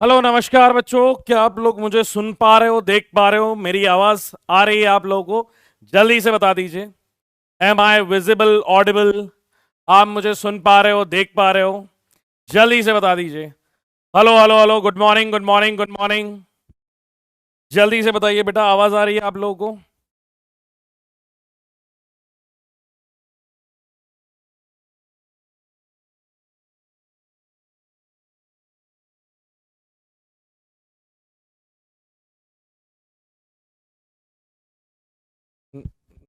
Hello नमस्कार बच्चों, क्या आप लोग मुझे सुन पा रहे हो, देख पा रहे हो? मेरी आवाज आ रही है आप लोगों को? जल्दी से बता दीजिए। Am I visible, audible? आप मुझे सुन पा रहे हो, देख पा रहे हो? जल्दी से बता दीजिए। Hello hello hello, good morning, good morning, good morning. जल्दी से बताइए बेटा, आवाज आ रही है आप लोगों को? न-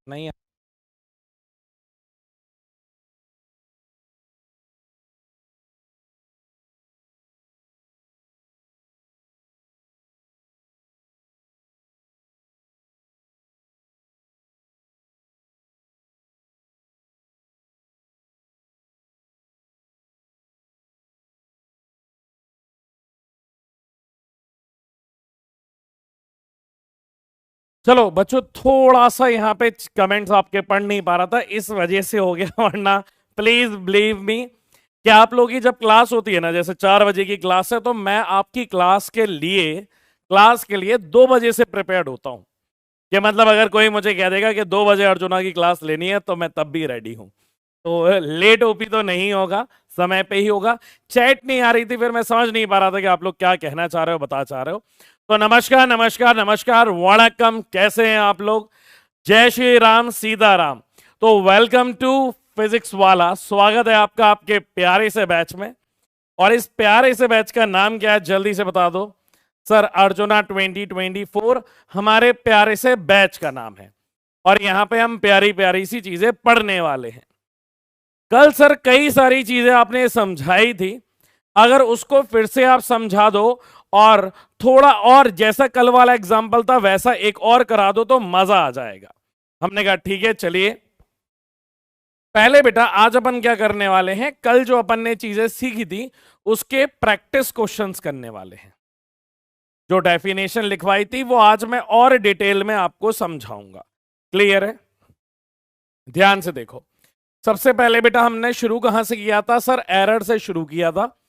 नहीं। चलो बच्चों, थोड़ा सा यहाँ पे कमेंट्स आपके पढ़ नहीं पा रहा था, इस वजह से हो गया। वरना प्लीज बिलीव मी कि आप लोगों की जब क्लास होती है ना, जैसे 4 बजे की क्लास है, तो मैं आपकी क्लास के लिए 2 बजे से प्रिपेयर्ड होता हूँ। कि मतलब अगर कोई मुझे कह देगा कि 2 बजे अर्जुना की क्लास लेनी है, तो मैं तब भी रेडी हूँ। तो लेट ओपी तो नहीं होगा, समय पे ही होगा। चैट नहीं आ रही थी, फिर मैं समझ नहीं पा रहा था कि आप लोग क्या कहना चाह रहे हो, बता चाह रहे हो। तो नमस्कार नमस्कार नमस्कार, वणक्कम, कैसे हैं आप लोग? जय श्री राम, सीता राम। तो वेलकम टू फिजिक्स वाला, स्वागत है आपका आपके प्यारे से बैच में। और इस प्यारे से बैच का नाम क्या है, जल्दी से बता दो। सर, अर्जुना 2024 हमारे प्यारे से बैच का नाम है। और यहां पे हम प्यारी प्यारी सी चीजें पढ़ने वाले हैं। कल सर कई सारी चीजें आपने समझाई थी, अगर उसको फिर से आप समझा दो और थोड़ा और जैसा कल वाला एग्जाम्पल था वैसा एक और करा दो तो मजा आ जाएगा। हमने कहा ठीक है, चलिए। पहले बेटा आज अपन क्या करने वाले हैं, कल जो अपन ने चीजें सीखी थी उसके प्रैक्टिस क्वेश्चंस करने वाले हैं। जो डेफिनेशन लिखवाई थी वो आज मैं और डिटेल में आपको समझाऊंगा। क्लियर है? ध्यान से देखो। सबसे पहले बेटा हमने शुरू कहां से किया था? सर, एरर से शुरू किया था।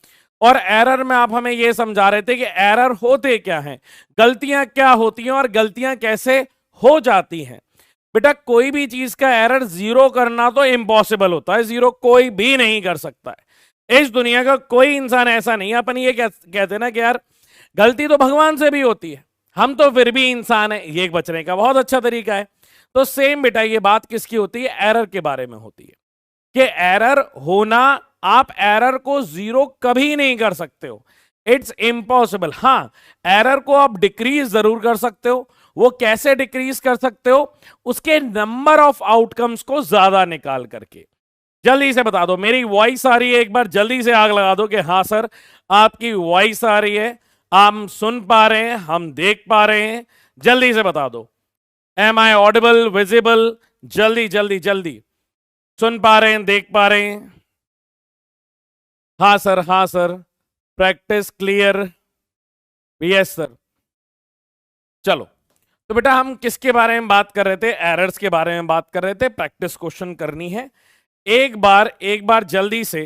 और एरर में आप हमें यह समझा रहे थे कि एरर होते क्या हैं, गलतियां क्या होती हैं और गलतियां कैसे हो जाती हैं। बेटा कोई भी चीज का एरर जीरो करना तो इम्पॉसिबल होता है, जीरो कोई भी नहीं कर सकता है। इस दुनिया का कोई इंसान ऐसा नहीं है। अपन ये कहते हैं ना कि यार गलती तो भगवान से भी होती है, हम तो फिर भी इंसान है, ये एक बचने का बहुत अच्छा तरीका है। तो सेम बेटा ये बात किसकी होती है? एरर के बारे में होती है कि एरर होना, आप एरर को जीरो कभी नहीं कर सकते हो, इट्स इम्पॉसिबल। हाँ, एरर को आप डिक्रीज जरूर कर सकते हो। वो कैसे डिक्रीज कर सकते हो? उसके नंबर ऑफ आउटकम्स को ज्यादा निकाल करके। जल्दी से बता दो, मेरी वॉइस आ रही है? एक बार जल्दी से आग लगा दो कि हाँ सर, आपकी वॉइस आ रही है, हम सुन पा रहे हैं, हम देख पा रहे हैं। जल्दी से बता दो, एम आई ऑडिबल, विजिबल? जल्दी जल्दी जल्दी। सुन पा रहे हैं, देख पा रहे हैं? हाँ सर, हाँ sir. Practice clear. Yes sir. चलो, तो बेटा हम किसके बारे में बात कर रहे थे? एरर्स के बारे में बात कर रहे थे। प्रैक्टिस क्वेश्चन करनी है। एक बार जल्दी से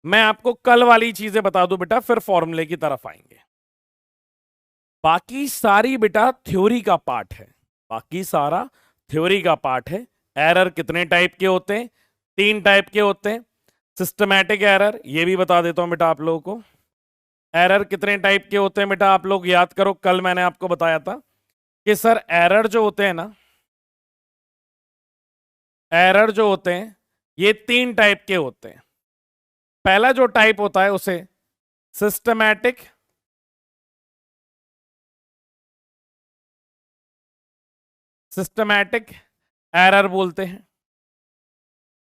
मैं आपको कल वाली चीजें बता दूं बेटा, फिर फॉर्मूले की तरफ आएंगे। बाकी सारी बेटा थ्योरी का पार्ट है, बाकी सारा थ्योरी का पार्ट है। एरर कितने टाइप के होते हैं? 3 टाइप के होते हैं। सिस्टमैटिक एरर, ये भी बता देता हूं बेटा आप लोगों को। एरर कितने टाइप के होते हैं बेटा, आप लोग याद करो, कल मैंने आपको बताया था कि सर एरर जो होते हैं ना, एरर जो होते हैं ये 3 टाइप के होते हैं। पहला जो टाइप होता है उसे सिस्टमैटिक सिस्टमैटिक एरर बोलते हैं।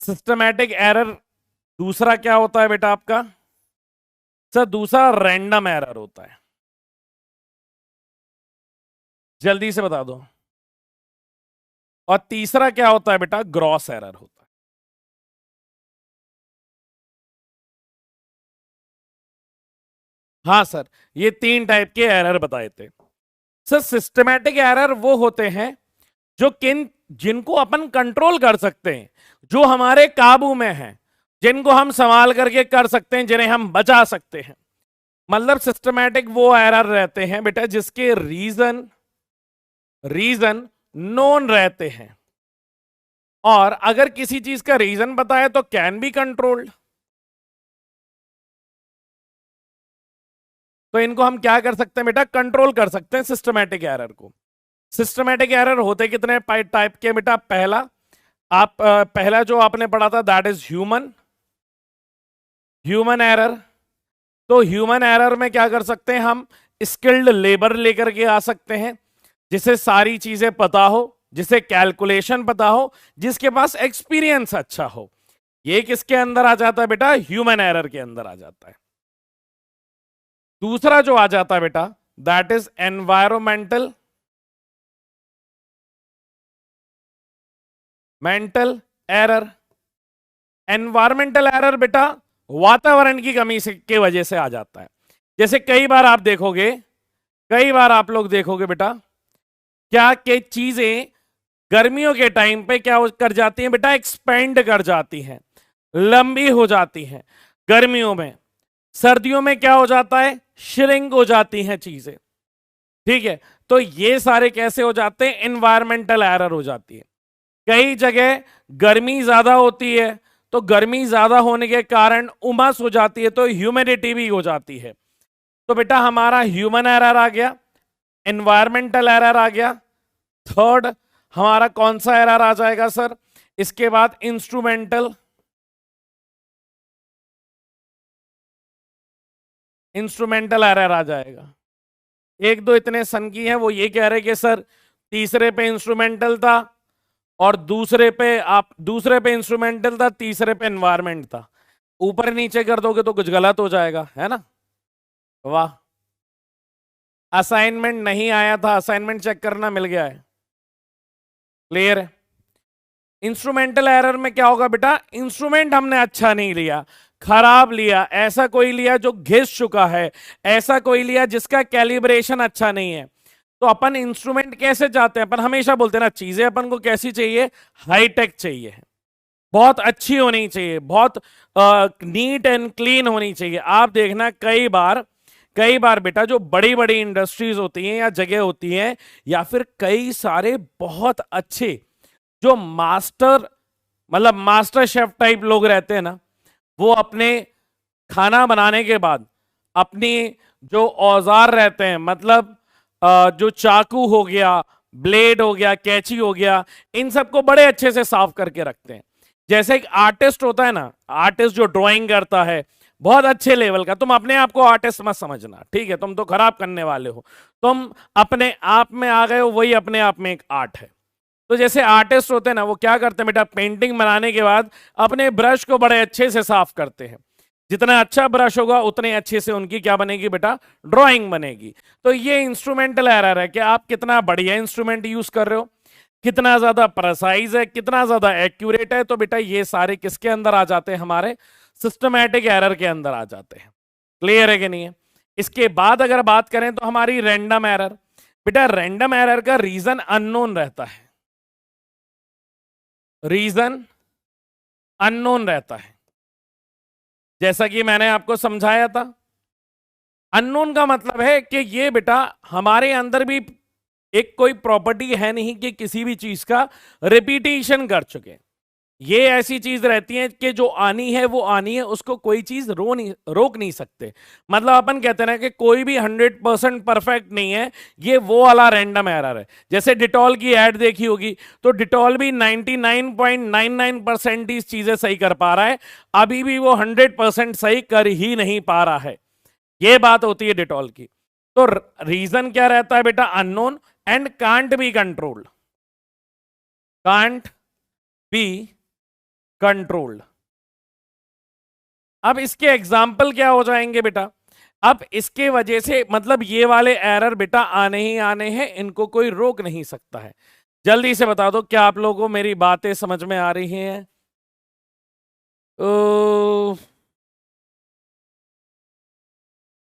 Systematic error. दूसरा क्या होता है बेटा आपका? सर दूसरा रैंडम एरर होता है। जल्दी से बता दो। और तीसरा क्या होता है बेटा? ग्रॉस एरर होता है। हाँ सर, ये 3 टाइप के एरर बताए थे। सर सिस्टमैटिक एरर वो होते हैं जो जिनको अपन कंट्रोल कर सकते हैं, जो हमारे काबू में हैं, जिनको हम संभाल करके कर सकते हैं, जिन्हें हम बचा सकते हैं। मतलब सिस्टमैटिक वो एरर रहते हैं बेटा जिसके रीजन नोन रहते हैं, और अगर किसी चीज का रीजन बताए तो कैन बी कंट्रोल्ड। तो इनको हम क्या कर सकते हैं बेटा, कंट्रोल कर सकते हैं सिस्टमैटिक एरर को। सिस्टमैटिक एरर होते कितने टाइप के बेटा, पहला जो आपने पढ़ा था दैट इज ह्यूमन एरर। तो ह्यूमन एरर में क्या कर सकते हैं हम, स्किल्ड लेबर लेकर के आ सकते हैं, जिसे सारी चीजें पता हो, जिसे कैलकुलेशन पता हो, जिसके पास एक्सपीरियंस अच्छा हो। ये किसके अंदर आ जाता है बेटा, ह्यूमन एरर के अंदर आ जाता है। दूसरा जो आ जाता है बेटा that is environmental error. Environmental error बेटा वातावरण की कमी से के वजह से आ जाता है। जैसे कई बार आप देखोगे, कई बार आप लोग देखोगे बेटा, क्या के चीजें गर्मियों के टाइम पे क्या कर जाती हैं बेटा, एक्सपेंड कर जाती हैं, लंबी हो जाती हैं गर्मियों में। सर्दियों में क्या हो जाता है, श्रिंक हो जाती हैं चीजें। ठीक है, तो ये सारे कैसे हो जाते हैं, एनवायरमेंटल एरर हो जाती है। कई जगह गर्मी ज्यादा होती है, तो गर्मी ज्यादा होने के कारण उमस हो जाती है, तो ह्यूमिडिटी भी हो जाती है। तो बेटा हमारा ह्यूमन एरर आ गया, एनवायरमेंटल एरर आ गया। थर्ड हमारा कौन सा एरर आ जाएगा सर, इसके बाद इंस्ट्रूमेंटल एरर आ जाएगा। एक दो इतने सन की हैं, वो ये कह रहे कि सर तीसरे पे इंस्ट्रूमेंटल था और दूसरे पे इंस्ट्रूमेंटल था, तीसरे पे एनवायरमेंट था। ऊपर नीचे कर दोगे तो कुछ गलत हो जाएगा, है ना। वाह, असाइनमेंट नहीं आया था, असाइनमेंट चेक करना, मिल गया है, क्लियर है। इंस्ट्रूमेंटल एरर में क्या होगा बेटा, इंस्ट्रूमेंट हमने अच्छा नहीं लिया, खराब लिया, ऐसा कोई लिया जो घिस चुका है, ऐसा कोई लिया जिसका कैलिब्रेशन अच्छा नहीं है। तो अपन इंस्ट्रूमेंट कैसे चाहते हैं, अपन हमेशा बोलते हैं ना, चीजें अपन को कैसी चाहिए, हाईटेक चाहिए, बहुत अच्छी होनी चाहिए, बहुत नीट एंड क्लीन होनी चाहिए। आप देखना कई बार बेटा जो बड़ी बड़ी इंडस्ट्रीज होती हैं या जगह होती हैं, या फिर कई सारे बहुत अच्छे जो मास्टर शेफ टाइप लोग रहते हैं ना, वो अपने खाना बनाने के बाद अपनी जो औजार रहते हैं, मतलब जो चाकू हो गया, ब्लेड हो गया, कैंची हो गया, इन सबको बड़े अच्छे से साफ करके रखते हैं। जैसे एक आर्टिस्ट होता है ना, आर्टिस्ट जो ड्राइंग करता है बहुत अच्छे लेवल का, तुम अपने आप को आर्टिस्ट मत समझना, ठीक है, तुम तो खराब करने वाले हो, तुम अपने आप में आ गए हो, वही अपने आप में एक आर्ट है। तो जैसे आर्टिस्ट होते हैं ना, वो क्या करते हैं बेटा, पेंटिंग बनाने के बाद अपने ब्रश को बड़े अच्छे से साफ करते हैं। जितना अच्छा ब्रश होगा उतने अच्छे से उनकी क्या बनेगी बेटा, ड्राइंग बनेगी। तो ये इंस्ट्रूमेंटल एरर है कि आप कितना बढ़िया इंस्ट्रूमेंट यूज कर रहे हो, कितना ज्यादा प्रेसाइज है, कितना ज्यादा एक्यूरेट है। तो बेटा ये सारे किसके अंदर आ जाते हैं, हमारे सिस्टमैटिक एरर के अंदर आ जाते हैं। क्लियर है कि नहीं है। इसके बाद अगर बात करें तो हमारी रैंडम एरर, बेटा रैंडम एरर का रीजन अननोन रहता है, रीजन अननोन रहता है, जैसा कि मैंने आपको समझाया था। अननोन का मतलब है कि ये बेटा हमारे अंदर भी एक कोई प्रॉपर्टी है नहीं कि किसी भी चीज का रिपीटेशन कर चुके। ये ऐसी चीज रहती है कि जो आनी है वो आनी है, उसको कोई चीज रोक नहीं सकते। मतलब अपन कहते हैं ना कि कोई भी 100% परफेक्ट नहीं है, ये वो वाला रैंडम एरर है। जैसे डिटॉल की एड देखी होगी, तो डिटॉल भी 99.99% इस चीजें सही कर पा रहा है, अभी भी वो 100% सही कर ही नहीं पा रहा है। ये बात होती है डिटॉल की। तो रीजन क्या रहता है बेटा, unknown and can't be controlled, can't be controlled. अब इसके एग्जाम्पल क्या हो जाएंगे बेटा, अब इसके वजह से मतलब ये वाले एरर बेटा आने ही आने हैं, इनको कोई रोक नहीं सकता है। जल्दी से बता दो, क्या आप लोगों को मेरी बातें समझ में आ रही हैं?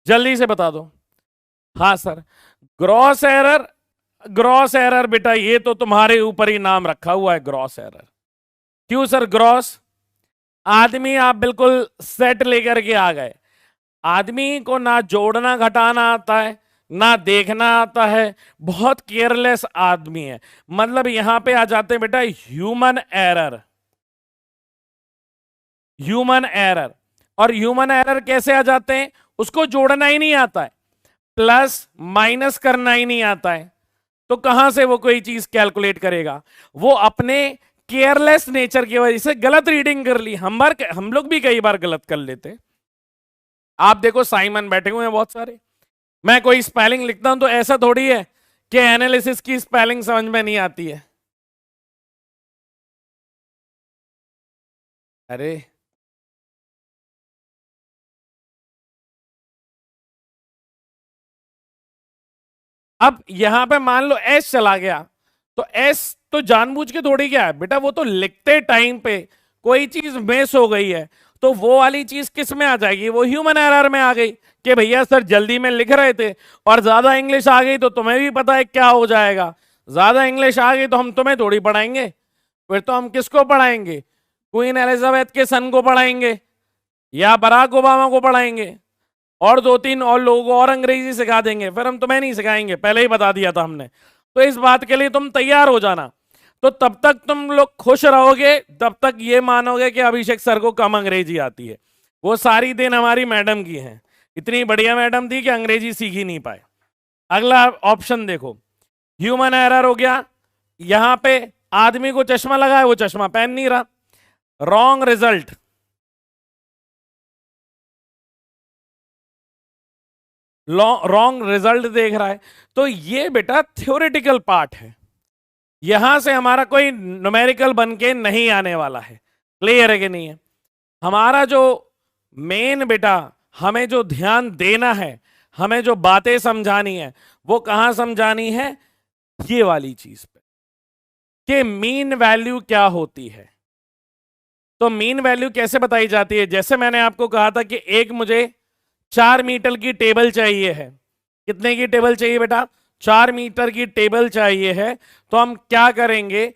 जल्दी से बता दो। हाँ sir, gross error, gross error बेटा ये तो तुम्हारे ऊपर ही नाम रखा हुआ है, ग्रॉस एरर। क्यों सर ग्रॉस? आदमी आप बिल्कुल सेट लेकर के आ गए, आदमी को ना जोड़ना घटाना आता है, ना देखना आता है, बहुत केयरलेस आदमी है। मतलब यहां पे आ जाते हैं बेटा ह्यूमन एरर। ह्यूमन एरर, और ह्यूमन एरर कैसे आ जाते हैं? उसको जोड़ना ही नहीं आता है, प्लस माइनस करना ही नहीं आता है, तो कहां से वो कोई चीज कैलकुलेट करेगा? वो अपने केयरलेस नेचर की वजह से गलत रीडिंग कर ली। हम लोग भी कई बार गलत कर लेते। आप देखो साइमन बैठे हुए हैं बहुत सारे, मैं कोई स्पेलिंग लिखता हूं तो ऐसा थोड़ी है कि एनालिसिस की स्पेलिंग समझ में नहीं आती है। अरे अब यहां पे मान लो एस चला गया, तो एस तो जानबूझ के थोड़ी क्या है बेटा, वो तो लिखते टाइम पे कोई चीज मिस हो गई है, तो वो वाली चीज किस में आ जाएगी? वो ह्यूमन एरर में आ गई कि भैया सर जल्दी में लिख रहे थे और ज्यादा इंग्लिश आ गई, तो तुम्हें भी पता है क्या हो जाएगा। ज्यादा इंग्लिश आ गई तो हम तुम्हें थोड़ी पढ़ाएंगे, फिर तो हम किसको पढ़ाएंगे? क्वीन एलिजाबेथ के सन को पढ़ाएंगे या बराक ओबामा को पढ़ाएंगे, और दो तीन और लोगों को और अंग्रेजी सिखा देंगे, फिर हम तुम्हें नहीं सिखाएंगे, पहले ही बता दिया था हमने। तो इस बात के लिए तुम तैयार हो जाना। तो तब तक तुम लोग खुश रहोगे, तब तक ये मानोगे कि अभिषेक सर को कम अंग्रेजी आती है। वो सारी देन हमारी मैडम की है, इतनी बढ़िया मैडम थी कि अंग्रेजी सीख ही नहीं पाए। अगला ऑप्शन देखो, ह्यूमन एरर हो गया। यहां पे आदमी को चश्मा लगा है, वो चश्मा पहन नहीं रहा, रॉन्ग रिजल्ट। रॉन्ग रिजल्ट देख रहा है, तो ये बेटा थ्योरेटिकल पार्ट है, यहां से हमारा कोई न्यूमेरिकल बन के नहीं आने वाला है। क्लियर है कि नहीं है? हमारा जो मेन बेटा, हमें जो ध्यान देना है, हमें जो बातें समझानी है, वो कहां समझानी है? ये वाली चीज पे, कि मीन वैल्यू क्या होती है। तो मीन वैल्यू कैसे बताई जाती है? जैसे मैंने आपको कहा था कि एक मुझे 4 मीटर की टेबल चाहिए है। कितने की टेबल चाहिए बेटा? 4 मीटर की टेबल चाहिए है। तो हम क्या करेंगे,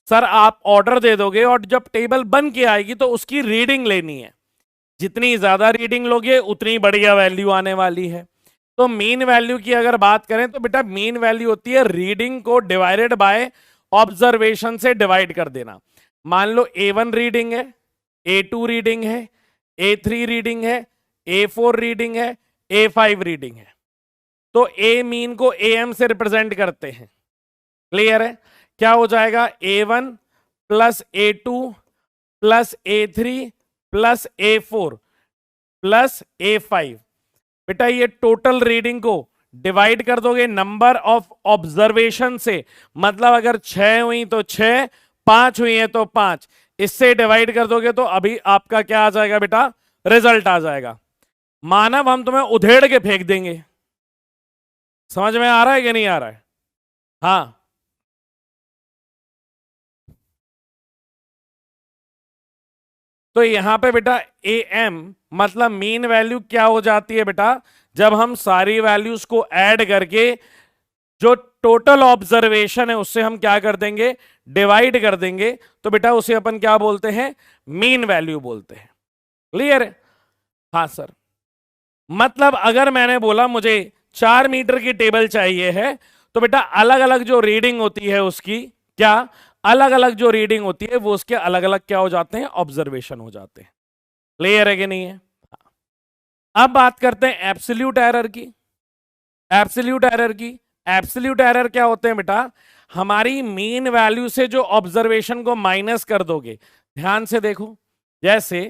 सर आप ऑर्डर दे दोगे और जब टेबल बन के आएगी तो उसकी रीडिंग लेनी है। जितनी ज्यादा रीडिंग लोगे उतनी बढ़िया वैल्यू आने वाली है। तो मीन वैल्यू की अगर बात करें तो बेटा मीन वैल्यू होती है रीडिंग को डिवाइडेड बाय ऑब्जर्वेशन से डिवाइड कर देना। मान लो A1 रीडिंग है, A2 रीडिंग है, A3 रीडिंग है, A4 रीडिंग है, A5 रीडिंग है। तो ए मीन को AM से रिप्रेजेंट करते हैं। क्लियर है? क्या हो जाएगा? A1 plus A2 plus A3 plus A4 plus A5। बेटा ये टोटल रीडिंग को डिवाइड कर दोगे नंबर ऑफ ऑब्जर्वेशन से, मतलब अगर 6 हुई तो 6, 5 हुई है तो 5, इससे डिवाइड कर दोगे तो अभी आपका क्या आ जाएगा बेटा? रिजल्ट आ जाएगा। मानव हम तुम्हें उधेड़ के फेंक देंगे। समझ में आ रहा है कि नहीं आ रहा है? हाँ, तो यहां पे बेटा AM मतलब मीन वैल्यू क्या हो जाती है बेटा? जब हम सारी वैल्यूज को ऐड करके जो टोटल ऑब्जर्वेशन है उससे हम क्या कर देंगे? डिवाइड कर देंगे, तो बेटा उसे अपन क्या बोलते हैं? मीन वैल्यू बोलते हैं। क्लियर है? हाँ सर। मतलब अगर मैंने बोला मुझे 4 मीटर की टेबल चाहिए है, तो बेटा अलग अलग जो रीडिंग होती है उसकी, क्या अलग अलग जो रीडिंग होती है वो उसके अलग अलग क्या हो जाते हैं? ऑब्जर्वेशन हो जाते हैं। क्लियर है कि नहीं है? अब बात करते हैं एब्सोल्यूट एरर की। एब्सोल्यूट एरर की, एब्सोल्यूट एरर क्या होते हैं बेटा? हमारी मीन वैल्यू से जो ऑब्जर्वेशन को माइनस कर दोगे। ध्यान से देखो, जैसे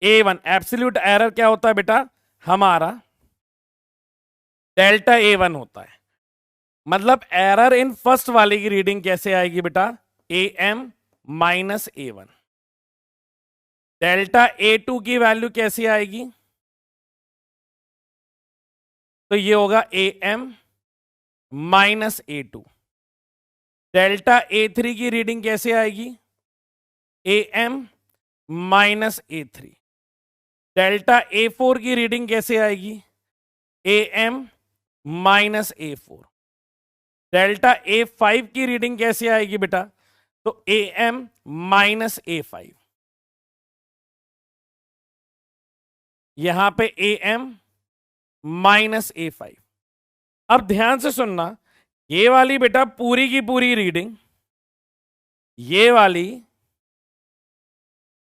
A1 एब्सोल्यूट एरर क्या होता है बेटा? हमारा डेल्टा A1 होता है। मतलब एरर इन फर्स्ट वाले की रीडिंग कैसे आएगी बेटा? AM minus A1। Delta A2 की वैल्यू कैसी आएगी? तो ये होगा AM minus A2। Delta A3 की रीडिंग कैसे आएगी? AM minus A3। Delta A4 की रीडिंग कैसे आएगी? AM minus A4। Delta A5 की रीडिंग कैसे आएगी बेटा? तो AM माइनस A5। यहां पे AM माइनस A5। अब ध्यान से सुनना, ये वाली बेटा पूरी की पूरी रीडिंग, ये वाली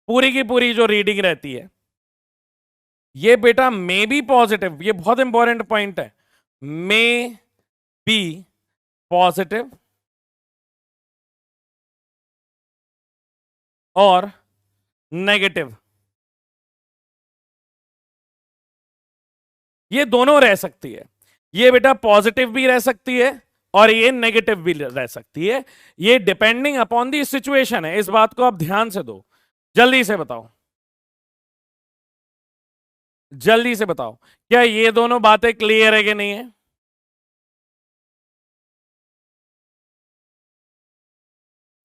पूरी की पूरी जो रीडिंग रहती है, ये बेटा मे बी पॉजिटिव, ये बहुत इंपॉर्टेंट पॉइंट है, मे बी पॉजिटिव और नेगेटिव, ये दोनों रह सकती है। ये बेटा पॉजिटिव भी रह सकती है और ये नेगेटिव भी रह सकती है। ये डिपेंडिंग अपॉन दी सिचुएशन है, इस बात को आप ध्यान से दो। जल्दी से बताओ, जल्दी से बताओ, क्या ये दोनों बातें क्लियर है कि नहीं है?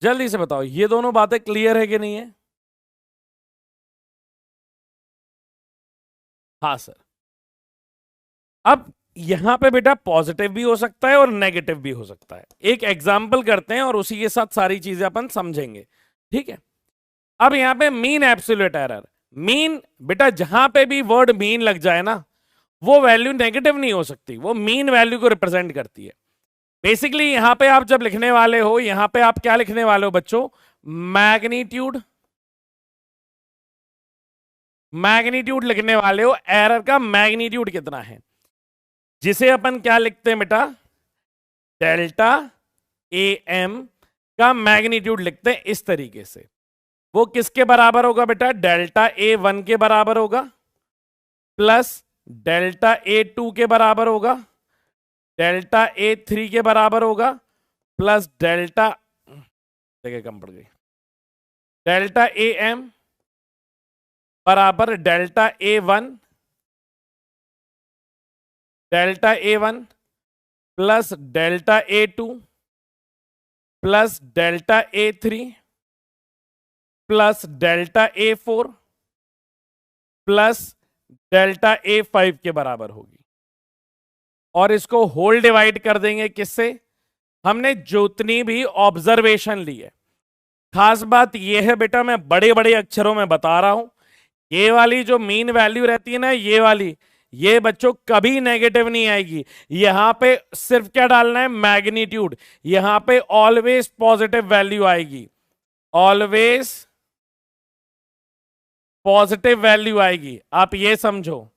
जल्दी से बताओ, ये दोनों बातें क्लियर है कि नहीं है? हाँ सर। अब यहां पे बेटा पॉजिटिव भी हो सकता है और नेगेटिव भी हो सकता है। एक एग्जाम्पल करते हैं और उसी के साथ सारी चीजें अपन समझेंगे, ठीक है? अब यहां पे मीन एब्सोल्यूट एरर, मीन बेटा जहां पे भी वर्ड मीन लग जाए ना, वो वैल्यू नेगेटिव नहीं हो सकती, वो मीन वैल्यू को रिप्रेजेंट करती है। बेसिकली यहां पे आप जब लिखने वाले हो, यहां पे आप क्या लिखने वाले हो बच्चों? मैग्नीट्यूड, मैग्नीट्यूड लिखने वाले हो, एरर का मैग्नीट्यूड कितना है, जिसे अपन क्या लिखते हैं बेटा? डेल्टा ए एम का मैग्नीट्यूड लिखते हैं इस तरीके से। वो किसके बराबर होगा बेटा? डेल्टा A1 के बराबर होगा प्लस डेल्टा A2 के बराबर होगा, डेल्टा A3 के बराबर होगा प्लस डेल्टा, जगह कम पड़ गई, डेल्टा AM बराबर delta A1, delta A1 plus delta A2 plus delta A3 plus delta A4 plus delta A5 के बराबर होगी। और इसको होल डिवाइड कर देंगे किससे? हमने जितनी भी ऑब्जर्वेशन ली है। खास बात यह है बेटा, मैं बड़े बड़े अक्षरों में बता रहा हूं, ये वाली जो मीन वैल्यू रहती है ना, ये वाली, ये बच्चों कभी नेगेटिव नहीं आएगी। यहां पे सिर्फ क्या डालना है? मैग्नीट्यूड। यहां पे ऑलवेज पॉजिटिव वैल्यू आएगी, ऑलवेज पॉजिटिव वैल्यू आएगी, आप ये समझो।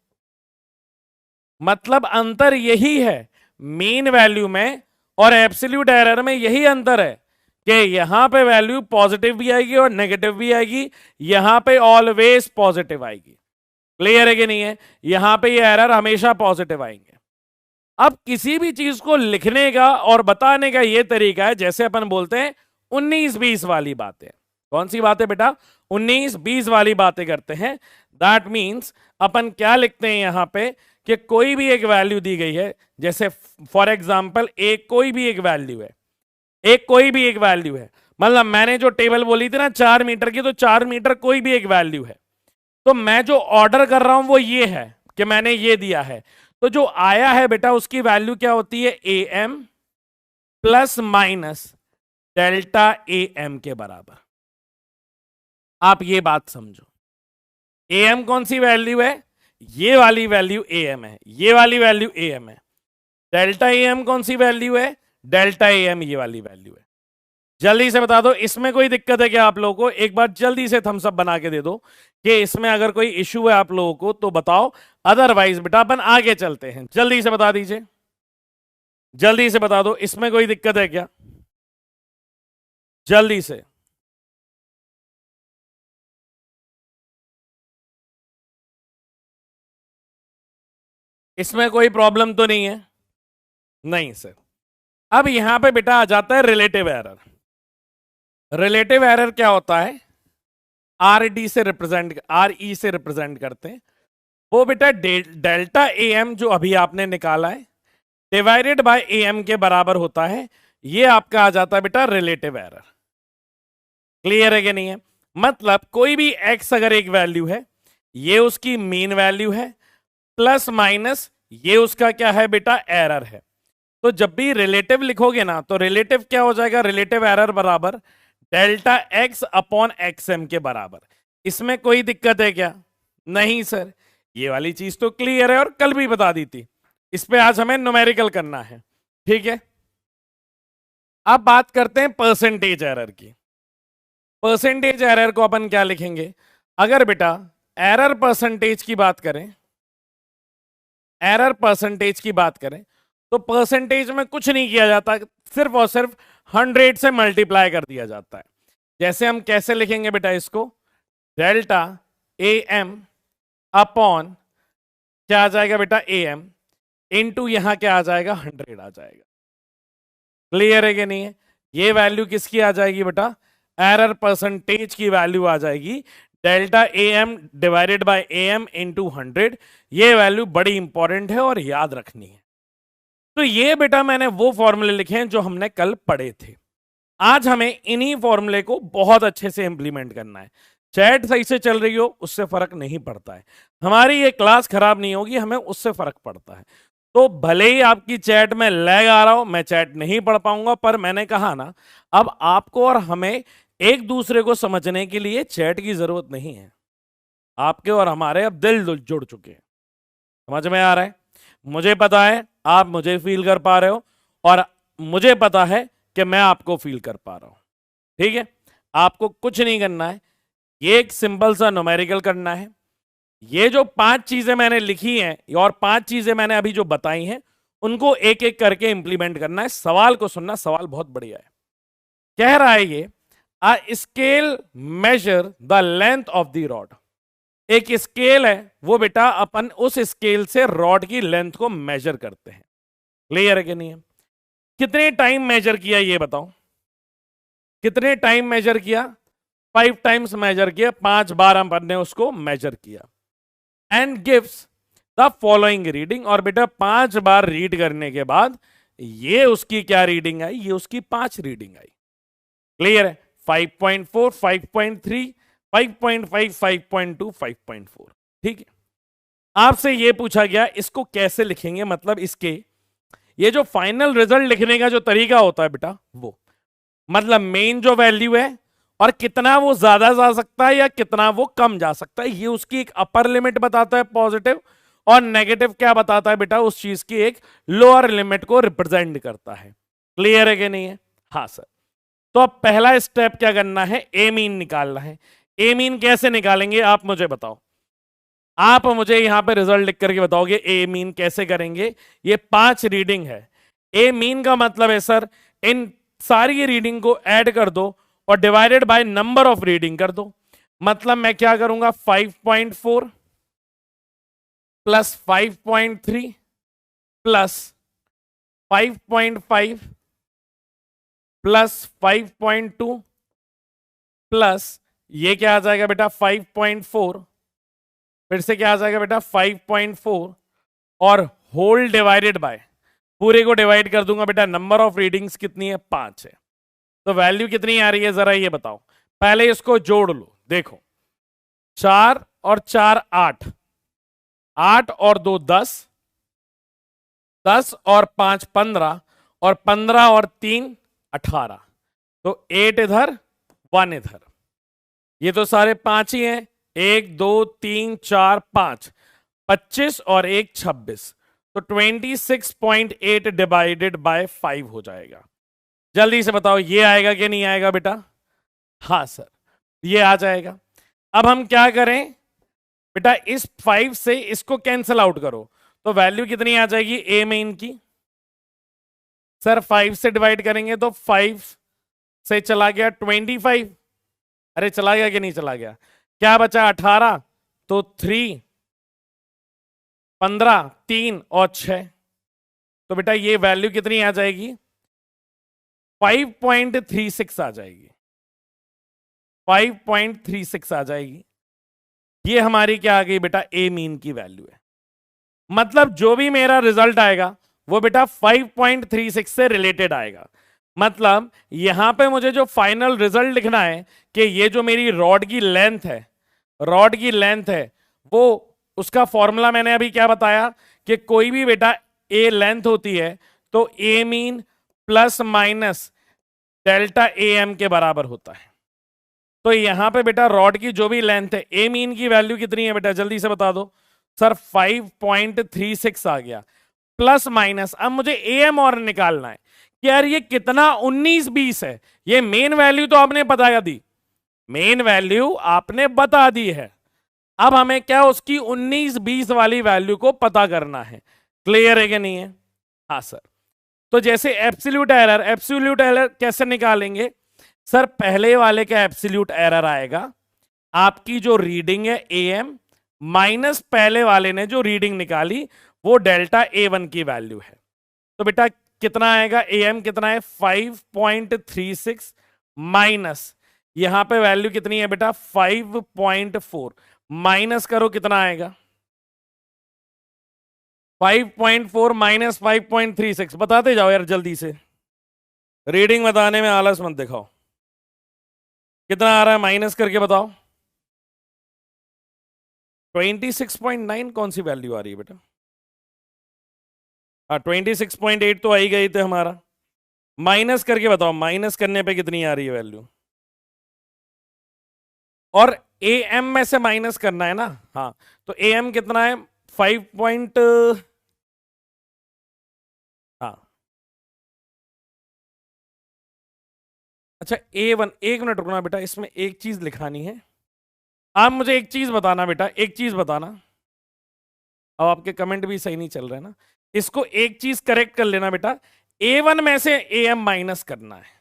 मतलब अंतर यही है मीन वैल्यू में और एब्सोल्यूट एरर में, यही अंतर है कि यहां पे वैल्यू पॉजिटिव भी आएगी और नेगेटिव भी आएगी, यहां पे ऑलवेज पॉजिटिव आएगी। क्लियर है कि नहीं है? यहां पे ये एरर हमेशा पॉजिटिव आएंगे। अब किसी भी चीज को लिखने का और बताने का ये तरीका है, जैसे अपन बोलते हैं 19-20 वाली बातें। कौन सी बातें बेटा? 19-20 वाली बातें करते हैं। दैट मीन्स अपन क्या लिखते हैं यहां पे कि कोई भी एक वैल्यू दी गई है, जैसे फॉर एग्जाम्पल एक कोई भी एक वैल्यू है, एक कोई भी एक वैल्यू है, मतलब मैंने जो टेबल बोली थी ना 4 मीटर की, तो 4 मीटर कोई भी एक वैल्यू है। तो मैं जो ऑर्डर कर रहा हूं वो ये है कि मैंने ये दिया है, तो जो आया है बेटा उसकी वैल्यू क्या होती है? AM plus minus delta AM के बराबर। आप ये बात समझो, AM कौन सी वैल्यू है? ये वाली वैल्यू AM है, ये वाली वैल्यू AM है। डेल्टा AM कौन सी वैल्यू है? डेल्टा AM ये वाली वैल्यू है। जल्दी से बता दो, इसमें कोई दिक्कत है क्या आप लोगों को? एक बार जल्दी से थम्स अप बना के दे दो कि इसमें अगर कोई इश्यू है आप लोगों को तो बताओ, अदरवाइज बेटा अपन आगे चलते हैं। जल्दी से बता दीजिए, जल्दी से बता दो, इसमें कोई दिक्कत है क्या? जल्दी से। इसमें कोई प्रॉब्लम तो नहीं है? नहीं सर। अब यहां पे बेटा आ जाता है रिलेटिव एरर। रिलेटिव एरर क्या होता है? RD से रिप्रेजेंट, RE से रिप्रेजेंट करते हैं। वो बेटा डेल्टा AM जो अभी आपने निकाला है डिवाइडेड बाय AM के बराबर होता है। ये आपका आ जाता है बेटा रिलेटिव एरर। क्लियर है कि नहीं है? मतलब कोई भी x अगर एक वैल्यू है, ये उसकी मीन वैल्यू है, प्लस माइनस ये उसका क्या है बेटा? एरर है। तो जब भी रिलेटिव लिखोगे ना, तो रिलेटिव क्या हो जाएगा? रिलेटिव एरर बराबर डेल्टा x अपॉन XM के बराबर। इसमें कोई दिक्कत है क्या? नहीं सर। ये वाली चीज तो क्लियर है और कल भी बता दी थी। इस पे आज हमें न्यूमेरिकल करना है, ठीक है। अब बात करते हैं परसेंटेज एरर की। परसेंटेज एरर को अपन क्या लिखेंगे? अगर बेटा एरर परसेंटेज की बात करें, एरर परसेंटेज की बात करें तो परसेंटेज में कुछ नहीं किया जाता, सिर्फ और सिर्फ 100 से मल्टीप्लाई कर दिया जाता है। जैसे हम कैसे लिखेंगे बेटा इसको? डेल्टा ए एम अपॉन क्या आ जाएगा बेटा? ए एम इंटू यहां क्या आ जाएगा? 100 आ जाएगा। क्लियर है कि नहीं है? ये वैल्यू किसकी आ जाएगी बेटा? एरर परसेंटेज की वैल्यू आ जाएगी, delta A M divided by A M into 100। ये वैल्यू बड़ी इंपॉर्टेंट है और याद रखनी है। तो ये बेटा मैंने वो फॉर्मूले लिखे हैं जो हमने कल पढ़े थे। आज हमें इन्हीं फॉर्मूले को बहुत अच्छे से इंप्लीमेंट करना है। चैट सही से चल रही हो उससे फर्क नहीं पड़ता है, हमारी ये क्लास खराब नहीं होगी, हमें उससे फर्क पड़ता है। तो भले ही आपकी चैट में लैग आ रहा हो, मैं चैट नहीं पढ़ पाऊंगा, पर मैंने कहा ना, अब आपको और हमें एक दूसरे को समझने के लिए चैट की जरूरत नहीं है। आपके और हमारे अब दिल जुड़ चुके हैं। समझ में आ रहा है? मुझे पता है आप मुझे फील कर पा रहे हो और मुझे पता है कि मैं आपको फील कर पा रहा हूं। ठीक है, आपको कुछ नहीं करना है, ये एक सिंपल सा न्यूमेरिकल करना है। ये जो 5 चीजें मैंने लिखी हैं और 5 चीजें मैंने अभी जो बताई हैं, उनको एक एक करके इंप्लीमेंट करना है। सवाल को सुनना, सवाल बहुत बढ़िया है। कह रहा है ये, a scale measure the length of the rod. एक स्केल है वो बेटा, अपन उस स्केल से रॉड की लेंथ को मेजर करते हैं। क्लियर है कि नहीं है? कितने टाइम मेजर किया ये बताओ? कितने टाइम मेजर किया? 5 टाइम्स मेजर किया, 5 बार अपन ने उसको मेजर किया। And gives the following reading. और बेटा 5 बार रीड करने के बाद ये उसकी क्या रीडिंग आई? ये उसकी 5 रीडिंग आई। क्लियर है? 5.4, 5.3, 5.5, 5.2, 5.4। ठीक है, आपसे ये पूछा गया इसको कैसे लिखेंगे, मतलब इसके ये जो फाइनल रिजल्ट लिखने का जो तरीका होता है बेटा, वो मतलब मेन जो वैल्यू है और कितना वो ज्यादा जा सकता है या कितना वो कम जा सकता है, ये उसकी एक अपर लिमिट बताता है पॉजिटिव, और नेगेटिव क्या बताता है बेटा? उस चीज की एक लोअर लिमिट को रिप्रेजेंट करता है। क्लियर है कि नहीं है? हाँ सर। तो अब पहला स्टेप क्या करना है? ए मीन निकालना है। ए मीन कैसे निकालेंगे आप मुझे बताओ? आप मुझे यहां पे रिजल्ट लिख करके बताओगे ए मीन कैसे करेंगे? ये 5 रीडिंग है। ए मीन का मतलब है सर, इन सारी रीडिंग को ऐड कर दो और divided by number of reading कर दो। मतलब मैं क्या करूंगा? 5.4 प्लस 5.3 प्लस 5.5 प्लस 5.2 प्लस ये क्या आ जाएगा बेटा? 5.4, फिर से क्या आ जाएगा बेटा? 5.4 और होल डिवाइडेड बाय, पूरे को डिवाइड कर दूंगा बेटा, नंबर ऑफ रीडिंग्स कितनी है? 5 है। तो वैल्यू कितनी आ रही है जरा ये बताओ? पहले इसको जोड़ लो, देखो 4 और 4 8, 8 और 2 10, 10 और 5 15, और 15 और 3 18। तो 8 इधर 1 इधर, ये तो सारे 5 ही हैं। 1 2 3 4 5, 25 और 1 26, तो 26.8 डिवाइडेड बाय 5 हो जाएगा। जल्दी से बताओ ये आएगा कि नहीं आएगा बेटा? हाँ सर, ये आ जाएगा। अब हम क्या करें बेटा? इस 5 से इसको कैंसिल आउट करो, तो वैल्यू कितनी आ जाएगी ए मेन की? सर 5 से डिवाइड करेंगे तो 5 से चला गया 25, अरे चला गया कि नहीं चला गया? क्या बचा? 18, तो 3 15 3 और 6, तो बेटा ये वैल्यू कितनी आ जाएगी? 5.36 आ जाएगी। 5.36 आ जाएगी। ये हमारी क्या आ गई बेटा? ए मीन की वैल्यू है। मतलब जो भी मेरा रिजल्ट आएगा वो बेटा 5.36 से रिलेटेड आएगा। मतलब यहां पे मुझे जो फाइनल रिजल्ट लिखना है कि ये जो मेरी रॉड की लेंथ है, रॉड की लेंथ है, वो उसका फॉर्मूला मैंने अभी क्या बताया कि कोई भी बेटा ए लेंथ होती है तो A mean plus minus delta A M के बराबर होता है। तो यहां पे बेटा रॉड की जो भी लेंथ है, ए मीन की वैल्यू कितनी है बेटा? जल्दी से बता दो। सर 5.36 आ गया, प्लस माइनस। अब मुझे एम और निकालना है कि यार ये कितना 19-20 है। ये मेन वैल्यू तो आपने बता दी, मेन वैल्यू आपने बता दी है। अब हमें क्या उसकी 19-20 वाली वैल्यू को पता करना है। क्लियर है कि नहीं है? हाँ सर। तो जैसे एब्सोल्यूट एरर कैसे निकालेंगे? सर पहले वाले का एब्सोल्यूट एरर आएगा, आपकी जो रीडिंग है एम माइनस पहले वाले ने जो रीडिंग निकाली वो डेल्टा A1 की वैल्यू है। तो बेटा कितना आएगा? एम कितना है? 5.36 माइनस यहां पे वैल्यू कितनी है बेटा? 5.4 माइनस करो कितना आएगा? 5.4 माइनस 5.36 बताते जाओ यार जल्दी से, रीडिंग बताने में आलस मत दिखाओ। कितना आ रहा है माइनस करके बताओ? 26.9 कौन सी वैल्यू आ रही है बेटा? हाँ 26.8 तो आई गई थे हमारा। माइनस करके बताओ, माइनस करने पे कितनी आ रही है वैल्यू? और ए एम में से माइनस करना है ना? हाँ तो ए एम कितना है? 5 पॉइंट, हाँ अच्छा A1, एक मिनट रुकना बेटा, इसमें एक चीज लिखानी है। आप मुझे एक चीज बताना बेटा, एक चीज बताना। अब आपके कमेंट भी सही नहीं चल रहे ना, इसको एक चीज करेक्ट कर लेना बेटा। A1 में से AM माइनस करना है।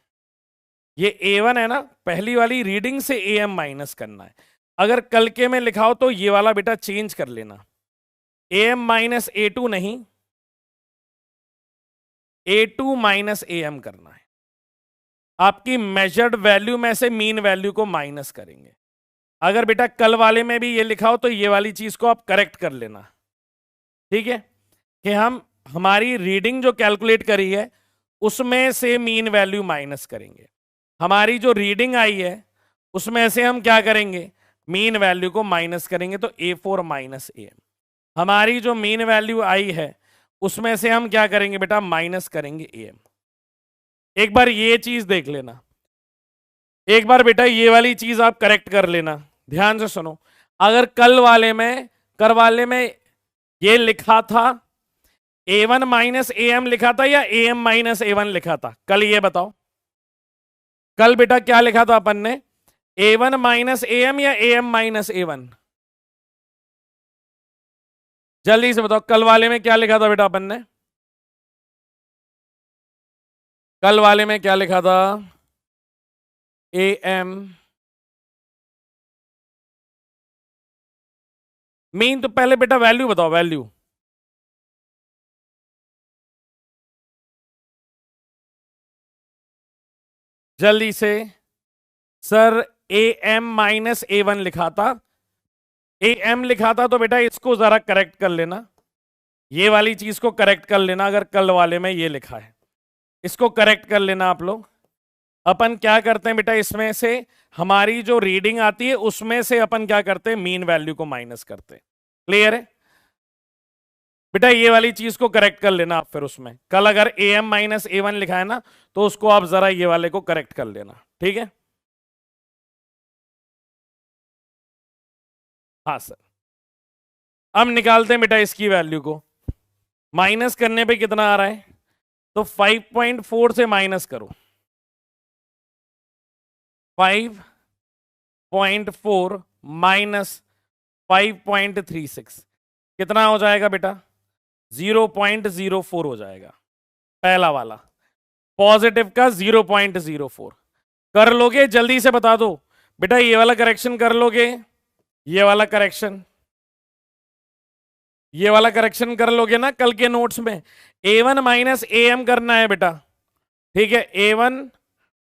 ये A1 है ना, पहली वाली रीडिंग से AM माइनस करना है। अगर कल के में लिखा हो तो ये वाला बेटा चेंज कर लेना, AM माइनस A2 नहीं, A2 माइनस AM करना है। आपकी मेजर्ड वैल्यू में से मीन वैल्यू को माइनस करेंगे। अगर बेटा कल वाले में भी ये लिखा हो तो ये वाली चीज को आप करेक्ट कर लेना, ठीक है? कि हम हमारी रीडिंग जो कैलकुलेट करी है उसमें से मीन वैल्यू माइनस करेंगे। हमारी जो रीडिंग आई है उसमें से हम क्या करेंगे? मीन वैल्यू को माइनस करेंगे, तो A4 माइनस AM। हमारी जो मीन वैल्यू आई है उसमें से हम क्या करेंगे बेटा? माइनस करेंगे AM। एक बार ये चीज देख लेना, एक बार बेटा ये वाली चीज आप करेक्ट कर लेना, ध्यान से सुनो। अगर कल वाले में ये लिखा था A1 माइनस AM लिखा था या AM माइनस A1 लिखा था? कल ये बताओ, कल बेटा क्या लिखा था अपन ने? A1 माइनस AM या AM माइनस A1? जल्दी से बताओ, कल वाले में क्या लिखा था बेटा अपन ने? कल वाले में क्या लिखा था? AM mean. तो पहले बेटा वैल्यू बताओ, वैल्यू। जल्दी से सर, AM माइनस A1 लिखा था, AM लिखा था, तो बेटा इसको जरा करेक्ट कर लेना, ये वाली चीज को करेक्ट कर लेना। अगर कल वाले में ये लिखा है इसको करेक्ट कर लेना आप लोग। अपन क्या करते हैं बेटा, इसमें से हमारी जो रीडिंग आती है उसमें से अपन क्या करते हैं? मीन वैल्यू को माइनस करते हैं। क्लियर है बेटा? ये वाली चीज को करेक्ट कर लेना आप। फिर उसमें कल अगर AM माइनस A1 लिखा है ना, तो उसको आप जरा ये वाले को करेक्ट कर लेना, ठीक है? हाँ सर। अब निकालते हैं बेटा इसकी वैल्यू को। माइनस करने पे कितना आ रहा है? तो 5.4 से माइनस करो, 5.4 माइनस 5.36 कितना हो जाएगा बेटा? 0.04 हो जाएगा। पहला वाला पॉजिटिव का 0.04 कर लोगे? जल्दी से बता दो बेटा, ये वाला करेक्शन कर लोगे? ये वाला करेक्शन, ये वाला करेक्शन कर लोगे ना कल के नोट्स में? A1 माइनस AM करना है बेटा, ठीक है? A1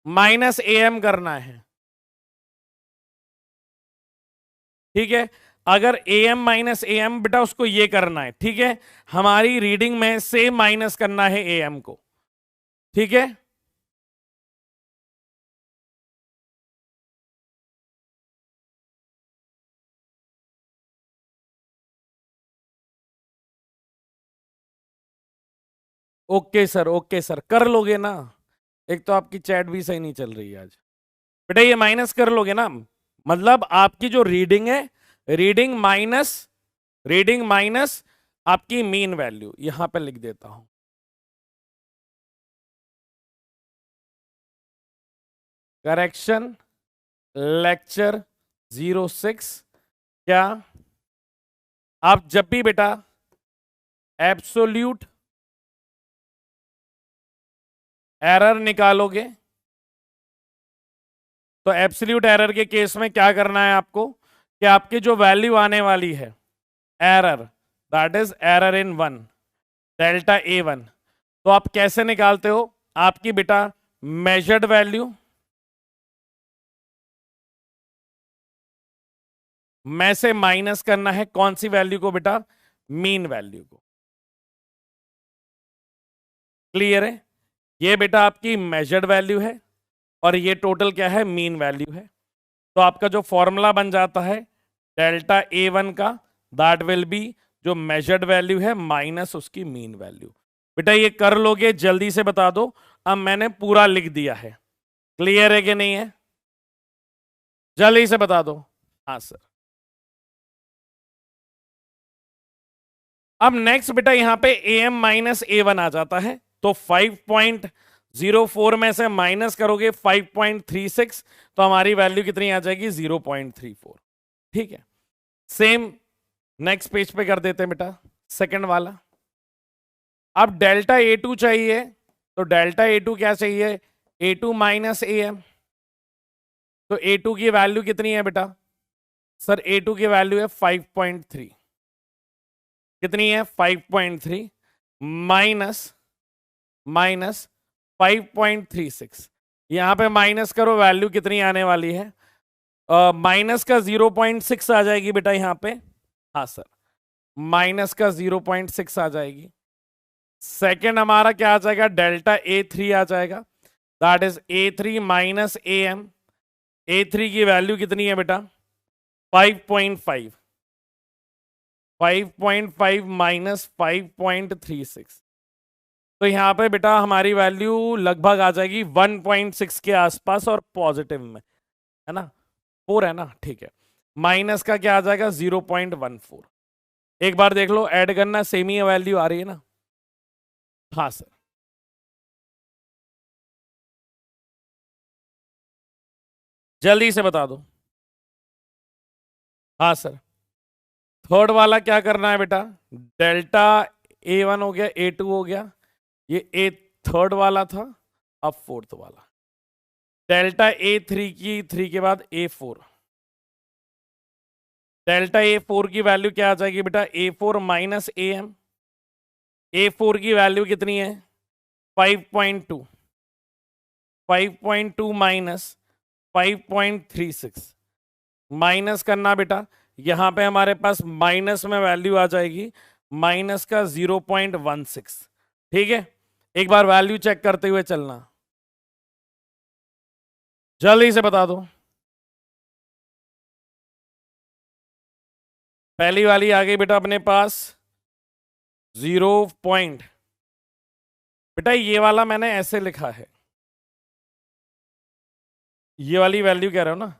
माइनस AM करना है, ठीक है? अगर AM माइनस AM बेटा उसको ये करना है, ठीक है? हमारी रीडिंग में से माइनस करना है AM को, ठीक है? ओके सर, ओके सर, कर लोगे ना? एक तो आपकी चैट भी सही नहीं चल रही है आज। बेटा ये माइनस कर लोगे ना? मतलब आपकी जो रीडिंग है, रीडिंग माइनस रीडिंग माइनस आपकी मीन वैल्यू, यहां पे लिख देता हूं। Correction lecture 06। क्या आप जब भी बेटा एब्सोल्यूट एरर निकालोगे तो एब्सोल्यूट एरर के केस में क्या करना है आपको कि आपकी जो वैल्यू आने वाली है error, that is error in one, delta A1, तो आप कैसे निकालते हो? आपकी बेटा मेजर्ड वैल्यू में से माइनस करना है कौन सी वैल्यू को बेटा? मीन वैल्यू को। क्लियर है? ये बेटा आपकी मेजर्ड वैल्यू है और ये टोटल क्या है? मीन वैल्यू है। तो आपका जो फॉर्मूला बन जाता है डेल्टा A1 का, दैट विल बी जो मेजर्ड वैल्यू है माइनस उसकी मीन वैल्यू। बेटा ये कर लोगे? जल्दी से बता दो। अब मैंने पूरा लिख दिया है। क्लियर है कि नहीं है? जल्दी से बता दो। हाँ सर। अब नेक्स्ट बेटा यहां पे AM माइनस A1 आ जाता है, तो 5.04 में से माइनस करोगे 5.36, तो हमारी वैल्यू कितनी आ जाएगी? 0.34। ठीक है, सेम नेक्स्ट पेज पे कर देते हैं बेटा, सेकंड वाला। अब डेल्टा A2 चाहिए, तो डेल्टा A2 क्या चाहिए? A2 minus AM। तो A2 की वैल्यू कितनी है बेटा? सर A2 की वैल्यू है 5.3। कितनी है? 5.3 माइनस 5.36। यहां पे माइनस करो, वैल्यू कितनी आने वाली है? माइनस का 0.6 आ जाएगी बेटा यहां पे। हाँ सर, माइनस का 0.6 आ जाएगी। सेकेंड हमारा क्या आ जाएगा? डेल्टा A3 आ जाएगा, that is A3 minus AM। A3 की वैल्यू कितनी है बेटा? 5.5। 5.5 माइनस 5.36, तो यहां पे बेटा हमारी वैल्यू लगभग आ जाएगी 1.6 के आसपास और पॉजिटिव में, है ना? 4 है ना? ठीक है, माइनस का क्या आ जाएगा? 0.14। एक बार देख लो, ऐड करना, सेम ही वैल्यू आ रही है ना? हाँ सर, जल्दी से बता दो। हाँ सर, थर्ड वाला क्या करना है बेटा? डेल्टा A1 हो गया, A2 हो गया, ये ए थर्ड वाला था, अब फोर्थ वाला। डेल्टा A3 की 3 के बाद A4। डेल्टा A4 की वैल्यू क्या आ जाएगी बेटा? A4 minus AM। A4 की वैल्यू कितनी है? 5.2। 5.2 माइनस 5.36, माइनस करना बेटा, यहां पे हमारे पास माइनस में वैल्यू आ जाएगी माइनस का 0.16। ठीक है, एक बार वैल्यू चेक करते हुए चलना, जल्दी से बता दो। पहली वाली आ गई बेटा अपने पास 0 पॉइंट, बेटा ये वाला मैंने ऐसे लिखा है, ये वाली वैल्यू कह रहे हो ना,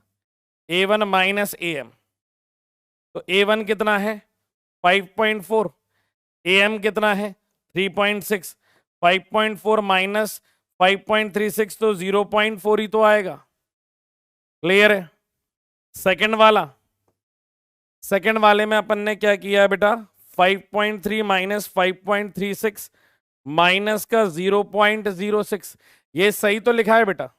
A1 माइनस AM। तो A1 कितना है? 5.4। AM कितना है? 3.6। 5.4 माइनस 5.36 तो 0.4 ही तो आएगा। क्लियर है? सेकंड वाला, सेकंड वाले में अपन ने क्या किया बेटा? 5.3 माइनस 5.36 माइनस का 0.06, ये सही तो लिखा है बेटा?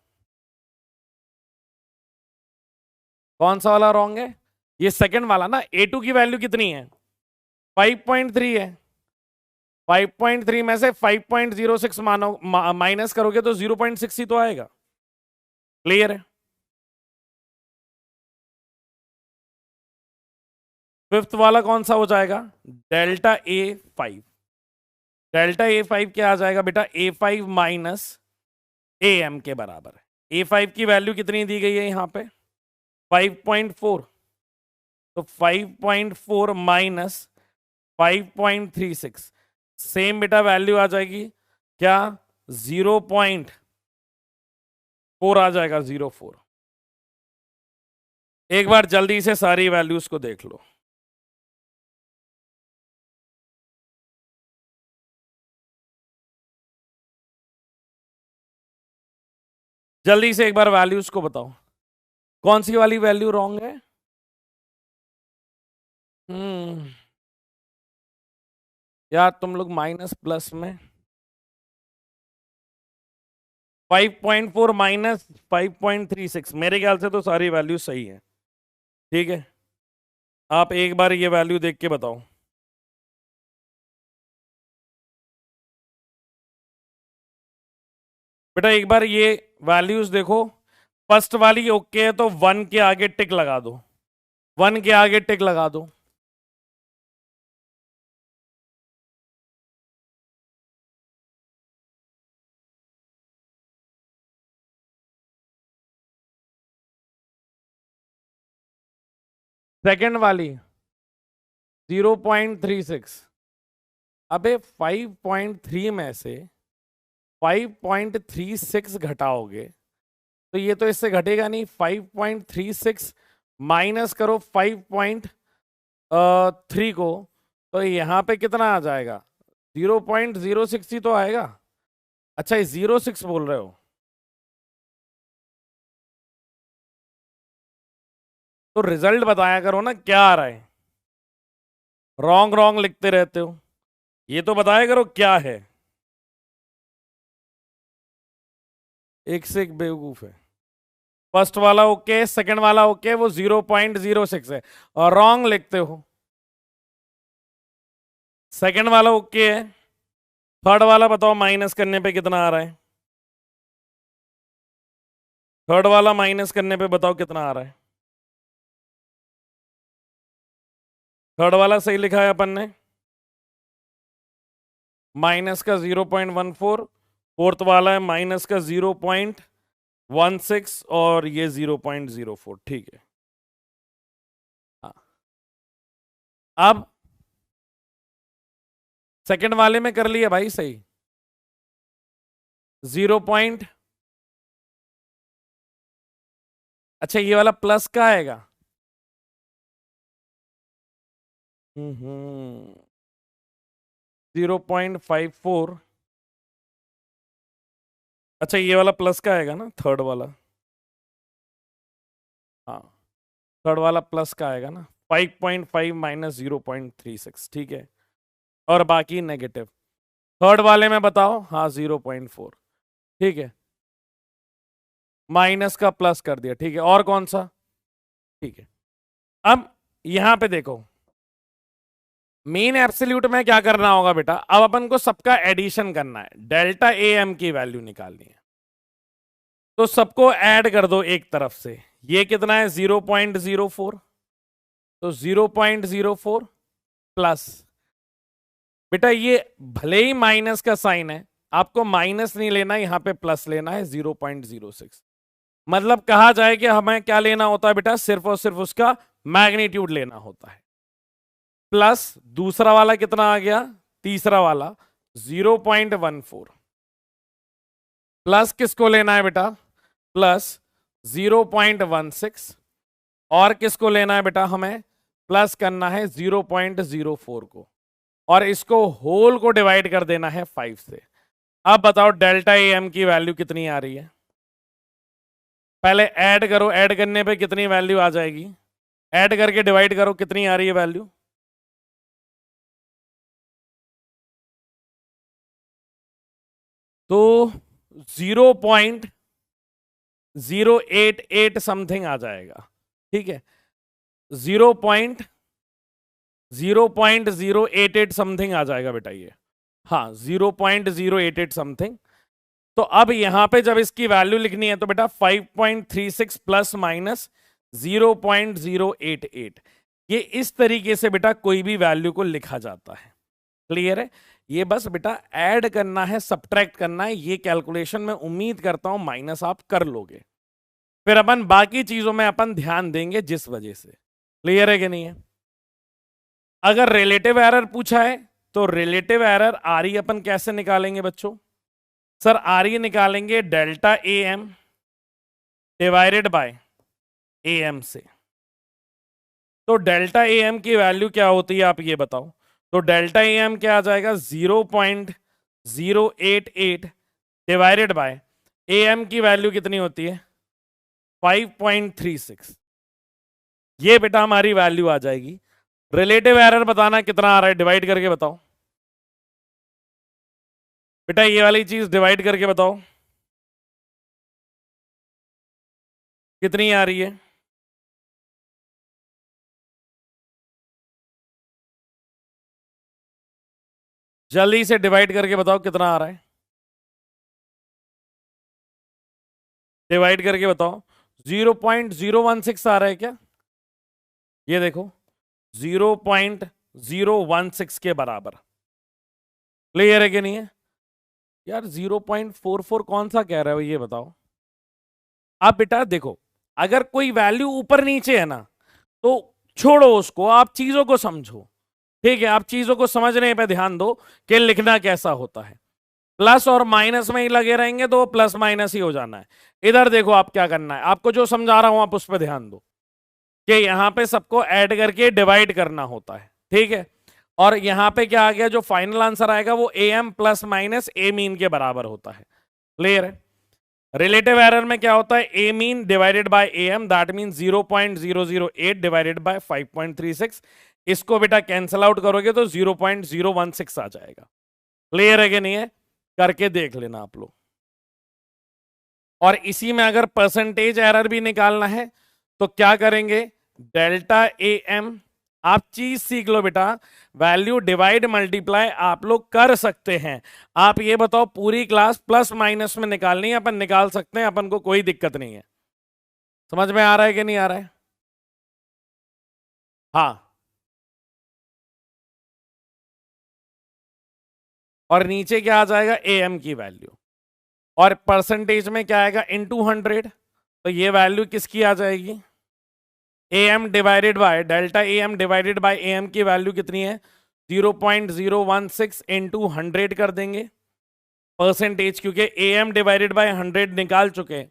कौन सा वाला रॉन्ग है? ये सेकंड वाला ना। A2 की वैल्यू कितनी है? 5.3 है। 5.3 में से 5.06 मानो माइनस करोगे तो 0.6 ही तो आएगा। क्लियर है? फिफ्थ वाला कौन सा हो जाएगा? Delta A5। डेल्टा A5 क्या आ जाएगा बेटा? A5 माइनस AM के बराबर है। A5 की वैल्यू कितनी दी गई है यहां पे? 5.4। तो 5.4 माइनस 5.36, सेम बेटा वैल्यू आ जाएगी क्या? 0.4 आ जाएगा, 0.4। एक बार जल्दी से सारी वैल्यूज को देख लो। जल्दी से एक बार वैल्यूज को बताओ, कौन सी वाली वैल्यू रॉन्ग है? यार तुम लोग माइनस प्लस में 5.4 माइनस 5.36, मेरे ख्याल से तो सारी वैल्यू सही है। ठीक है, आप एक बार ये वैल्यू देख के बताओ। बेटा एक बार ये वैल्यूज देखो, फर्स्ट वाली ओके है तो 1 के आगे टिक लगा दो, 1 के आगे टिक लगा दो। सेकंड वाली 0.36, अबे 5.3 में से 5.36 घटाओगे तो ये तो इससे घटेगा नहीं। 5.36 माइनस करो 5.3 को, तो यहाँ पे कितना आ जाएगा? 0.06 ही तो आएगा। अच्छा, ये 06 बोल रहे हो? तो रिजल्ट बताया करो ना, क्या आ रहा है? रॉन्ग रॉन्ग लिखते रहते हो, ये तो बताया करो क्या है। एक से एक बेवकूफ है। फर्स्ट वाला ओके, सेकंड वाला ओके, वो 0.06 है और रॉन्ग लिखते हो। सेकंड वाला ओके है, थर्ड वाला बताओ माइनस करने पे कितना आ रहा है? थर्ड वाला माइनस करने पे बताओ कितना आ रहा है? थर्ड वाला सही लिखा है अपन ने, माइनस का 0.14, फोर्थ वाला है माइनस का 0.16 और ये 0.04। ठीक है, हाँ। अब सेकंड वाले में कर लिया भाई सही, 0 पॉइंट। अच्छा, ये वाला प्लस का आएगा। 0.54। अच्छा, ये वाला प्लस का आएगा ना, थर्ड वाला? हाँ, थर्ड वाला प्लस का आएगा ना, 5.5 माइनस 0.36। ठीक है, और बाकी नेगेटिव। थर्ड वाले में बताओ, हाँ 0.4। ठीक है, माइनस का प्लस कर दिया। ठीक है, और कौन सा? ठीक है, अब यहां पे देखो, मेन एब्सोल्यूट में क्या करना होगा बेटा, अब अपन को सबका एडिशन करना है, डेल्टा ए एम की वैल्यू निकालनी है। तो सबको ऐड कर दो एक तरफ से, ये कितना है 0.04, तो 0.04 प्लस, बेटा ये भले ही माइनस का साइन है, आपको माइनस नहीं लेना, यहां पे प्लस लेना है 0.06। मतलब कहा जाए कि हमें क्या लेना होता है बेटा, सिर्फ और सिर्फ उसका मैग्नीट्यूड लेना होता है। प्लस दूसरा वाला कितना आ गया, तीसरा वाला 0.14, प्लस किसको लेना है बेटा, प्लस 0.16, और किसको लेना है बेटा, हमें प्लस करना है 0.04 को, और इसको होल को डिवाइड कर देना है 5 से। अब बताओ डेल्टा ए एम की वैल्यू कितनी आ रही है? पहले ऐड करो, ऐड करने पे कितनी वैल्यू आ जाएगी, ऐड करके डिवाइड करो, कितनी आ रही है वैल्यू? तो 0.088 समथिंग आ जाएगा। ठीक है, 0.088 समथिंग आ जाएगा बेटा ये, हाँ 0.088 समथिंग। तो अब यहां पे जब इसकी वैल्यू लिखनी है तो बेटा 5.36 प्लस माइनस 0.088, ये इस तरीके से बेटा कोई भी वैल्यू को लिखा जाता है। क्लियर है? ये बस बेटा ऐड करना है, सब्ट्रैक्ट करना है, ये कैलकुलेशन में उम्मीद करता हूं माइनस आप कर लोगे, फिर अपन बाकी चीजों में अपन ध्यान देंगे जिस वजह से। क्लियर है कि नहीं है? अगर रिलेटिव एरर पूछा है तो रिलेटिव एरर आर ई अपन कैसे निकालेंगे बच्चों? सर आर ई निकालेंगे delta A M divided by A M से। तो डेल्टा ए एम की वैल्यू क्या होती है आप ये बताओ? तो डेल्टा ए एम क्या आ जाएगा, 0.088 डिवाइडेड बाय AM की वैल्यू कितनी होती है 5.36। ये बेटा हमारी वैल्यू आ जाएगी। रिलेटिव एरर बताना कितना आ रहा है, डिवाइड करके बताओ बेटा, ये वाली चीज डिवाइड करके बताओ कितनी आ रही है। जल्दी से डिवाइड करके बताओ कितना आ रहा है, डिवाइड करके बताओ। 0.016 आ रहा है क्या, ये देखो 0.016 के बराबर। क्लियर है कि नहीं है यार, 0.44 कौन सा कह रहा है ये बताओ। आप बेटा देखो, अगर कोई वैल्यू ऊपर नीचे है ना तो छोड़ो उसको, आप चीजों को समझो। ठीक है, आप चीजों को समझने पे ध्यान दो कि लिखना कैसा होता है। प्लस और माइनस में ही लगे रहेंगे तो प्लस माइनस ही हो जाना है। इधर देखो आप क्या करना है, आपको जो समझा रहा हूं आप उस पर ध्यान दो कि यहां पे सबको ऐड करके डिवाइड करना होता है। ठीक है, और यहां पे क्या आ गया, जो फाइनल आंसर आएगा वो AM plus minus A mean के बराबर होता है। क्लियर है। रिलेटिव एरर में क्या होता है, A mean divided by AM, that mean 0.008 divided by 5.36। इसको बेटा कैंसिल आउट करोगे तो 0.016 आ जाएगा। क्लियर है कि नहीं है, करके देख लेना आप लोग। और इसी में अगर परसेंटेज एरर भी निकालना है तो क्या करेंगे, डेल्टा AM। आप चीज सीख लो बेटा, वैल्यू डिवाइड मल्टीप्लाई आप लोग कर सकते हैं। आप ये बताओ पूरी क्लास प्लस माइनस में निकालनी है, अपन निकाल सकते हैं, अपन को कोई दिक्कत नहीं है। समझ में आ रहा है कि नहीं आ रहा है। हाँ, और नीचे क्या आ जाएगा AM की वैल्यू, और परसेंटेज में क्या आएगा इनटू 100। तो ये वैल्यू किसकी आ जाएगी, AM divided by delta AM divided by AM की वैल्यू कितनी है 0.016 इंटू 100 कर देंगे परसेंटेज, क्योंकि AM डिवाइडेड बाय 100 निकाल चुके हैं।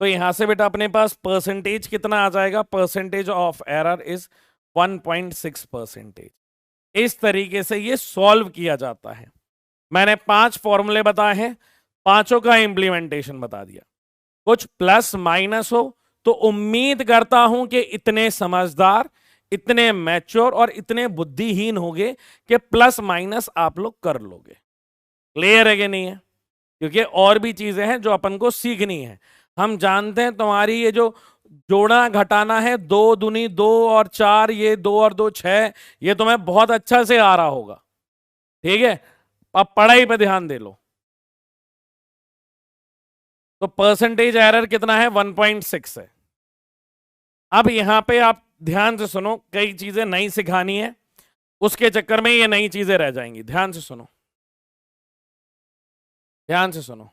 तो यहां से बेटा अपने पास परसेंटेज कितना आ जाएगा, परसेंटेज ऑफ एरर इज 1.6%। इस तरीके से ये सॉल्व किया जाता है। मैंने 5 फॉर्मूले बताए हैं, पांचों का इंप्लीमेंटेशन बता दिया। कुछ प्लस माइनस हो तो उम्मीद करता हूं कि इतने समझदार, इतने मैच्योर और इतने बुद्धिहीन होगे कि प्लस माइनस आप लोग कर लोगे। क्लियर है कि नहीं है, क्योंकि और भी चीजें हैं जो अपन को सीखनी है। हम जानते हैं तुम्हारी ये जो जोड़ना घटाना है, 2 दूनी 2 और 4, ये 2 और 2 6, ये तुम्हें बहुत अच्छा से आ रहा होगा। ठीक है, अब पढ़ाई पे ध्यान दे लो। तो परसेंटेज एरर कितना है 1.6 है। अब यहां पे आप ध्यान से सुनो, कई चीजें नई सिखानी है, उसके चक्कर में ये नई चीजें रह जाएंगी। ध्यान से सुनो, ध्यान से सुनो।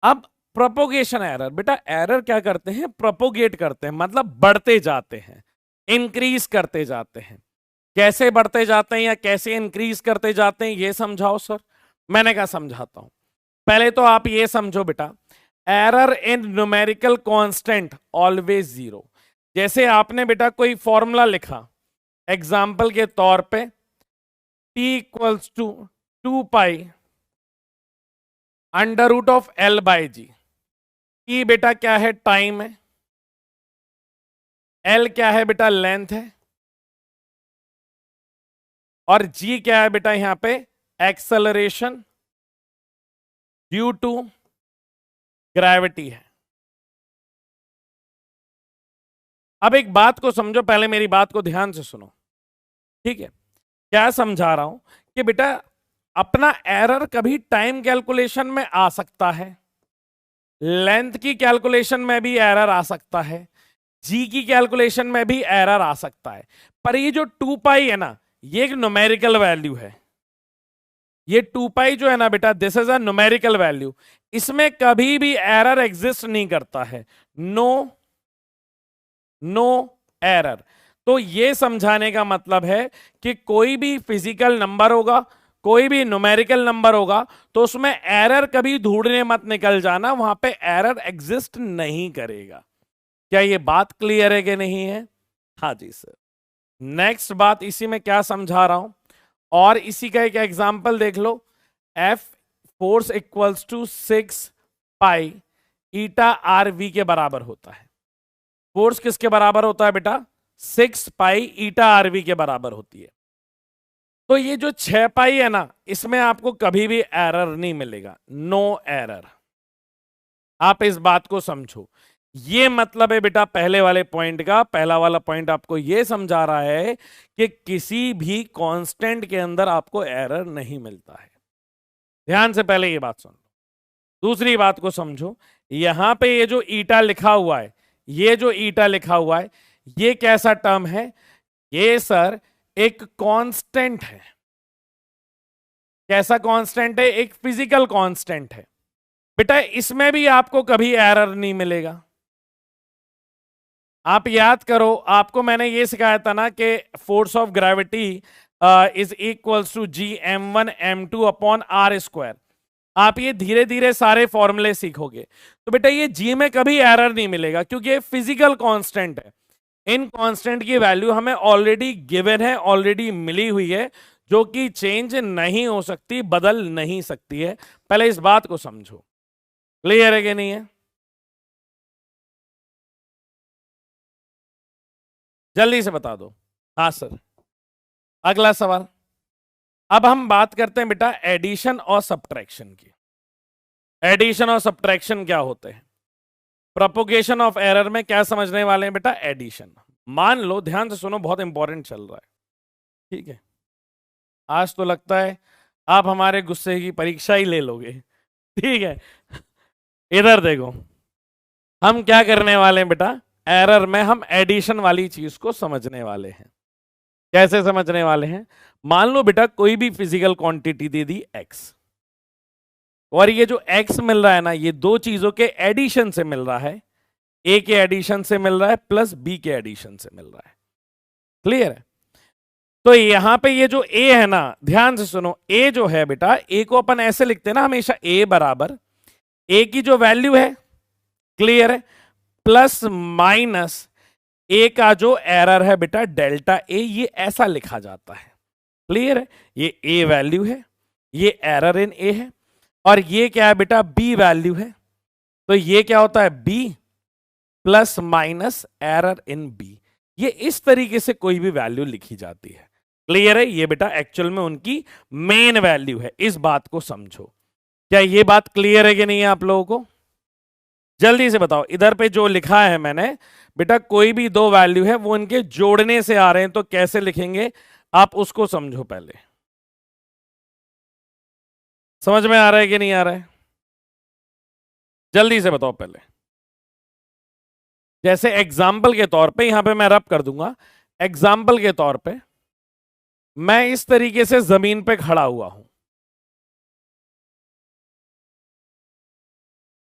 अब प्रोपोगेशन एरर, बेटा एरर क्या करते हैं, प्रोपोगेट करते हैं, मतलब बढ़ते जाते हैं, इंक्रीज करते जाते हैं। कैसे बढ़ते जाते हैं या कैसे इंक्रीज करते जाते हैं ये समझाओ सर। मैंने कहा समझाता हूं। पहले तो आप ये समझो बेटा, एरर इन न्यूमेरिकल कांस्टेंट ऑलवेज 0। जैसे आपने बेटा कोई फॉर्मूला लिखा, एग्जाम्पल के तौर पे t equals to 2 pi under root of L by G. ई बेटा क्या है, टाइम है, L क्या है बेटा, लेंथ है, और G क्या है बेटा यहां पे, एक्सेलरेशन ड्यू टू ग्रेविटी है। अब एक बात को समझो, पहले मेरी बात को ध्यान से सुनो। ठीक है, क्या समझा रहा हूं कि बेटा अपना एरर कभी टाइम कैलकुलेशन में आ सकता है, लेंथ की कैलकुलेशन में भी एरर आ सकता है, जी की कैलकुलेशन में भी एरर आ सकता है। पर ये जो 2 पाई है ना, ये एक न्यूमेरिकल वैल्यू है। ये 2 पाई जो है ना बेटा, this is a numerical value, इसमें कभी भी एरर एग्जिस्ट नहीं करता है। No error. तो ये समझाने का मतलब है कि कोई भी फिजिकल नंबर होगा, कोई भी न्यूमेरिकल नंबर होगा, तो उसमें एरर कभी ढूंढने मत निकल जाना, वहां पे एरर एग्जिस्ट नहीं करेगा। क्या ये बात क्लियर है कि नहीं है। हाँ जी सर। नेक्स्ट बात इसी में क्या समझा रहा हूं, और इसी का एक एग्जांपल देख लो। f force equals to 6 pi eta R V के बराबर होता है। फोर्स किसके बराबर होता है बेटा? 6 पाई ईटा आर वी के बराबर होती है। तो ये जो 6 पाई है ना, इसमें आपको कभी भी एरर नहीं मिलेगा, नो एरर। आप इस बात को समझो। ये मतलब है बेटा पहले वाले पॉइंट का, पहला वाला पॉइंट आपको ये समझा रहा है कि किसी भी कांस्टेंट के अंदर आपको एरर नहीं मिलता है। ध्यान से पहले ये बात सुन लो। दूसरी बात को समझो, यहां पे ये जो ईटा लिखा हुआ है, ये जो ईटा लिखा हुआ है, ये कैसा टर्म है? ये सर एक कांस्टेंट है। कैसा कांस्टेंट है? एक फिजिकल कांस्टेंट है बेटा। इसमें भी आपको कभी एरर नहीं मिलेगा। आप याद करो, आपको मैंने ये सिखाया था ना कि force of gravity is equals to G m1 m2 upon R square. आप ये धीरे धीरे सारे फॉर्मूले सीखोगे तो बेटा ये जी में कभी एरर नहीं मिलेगा, क्योंकि ये फिजिकल कांस्टेंट है। इन कांस्टेंट की वैल्यू हमें ऑलरेडी गिवन है, ऑलरेडी मिली हुई है, जो कि चेंज नहीं हो सकती, बदल नहीं सकती है। पहले इस बात को समझो। क्लियर है कि नहीं है? जल्दी से बता दो। हाँ सर, अगला सवाल। अब हम बात करते हैं बेटा एडिशन और सब्ट्रैक्शन की। एडिशन और सब्ट्रैक्शन क्या होते हैं? प्रोपोगेशन ऑफ एरर में क्या समझने वाले हैं बेटा? एडिशन। मान लो, ध्यान से सुनो, बहुत इंपॉर्टेंट चल रहा है, ठीक है? आज तो लगता है आप हमारे गुस्से की परीक्षा ही ले लोगे, ठीक है? इधर देखो, हम क्या करने वाले हैं बेटा? एरर में हम एडिशन वाली चीज को समझने वाले हैं। कैसे समझने वाले हैं? मान लो बेटा कोई भी फिजिकल क्वांटिटी दे दी x, और ये जो x मिल रहा है ना, ये दो चीजों के एडिशन से मिल रहा है। a के एडिशन से मिल रहा है प्लस b के एडिशन से मिल रहा है। क्लियर है? तो यहां पे ये जो a है ना, ध्यान से सुनो, a जो है बेटा, a को अपन ऐसे लिखते हैं ना हमेशा, a बराबर a की जो वैल्यू है, क्लियर है, प्लस माइनस ए का जो एरर है बेटा डेल्टा ए, ये ऐसा लिखा जाता है। क्लियर है? ये ए वैल्यू है, ये एरर इन ए है, और ये क्या है बेटा? बी वैल्यू है। तो ये क्या होता है? B plus minus error in B. ये इस तरीके से कोई भी वैल्यू लिखी जाती है। क्लियर है? ये बेटा एक्चुअल में उनकी मेन वैल्यू है। इस बात को समझो। क्या ये बात क्लियर है कि नहीं है आप लोगों को? जल्दी से बताओ। इधर पे जो लिखा है मैंने बेटा, कोई भी दो वैल्यू है वो इनके जोड़ने से आ रहे हैं, तो कैसे लिखेंगे आप उसको समझो पहले। समझ में आ रहा है कि नहीं आ रहा है? जल्दी से बताओ पहले। जैसे एग्जाम्पल के तौर पे, यहां पे मैं रब कर दूंगा। एग्जाम्पल के तौर पे मैं इस तरीके से जमीन पे खड़ा हुआ हूं,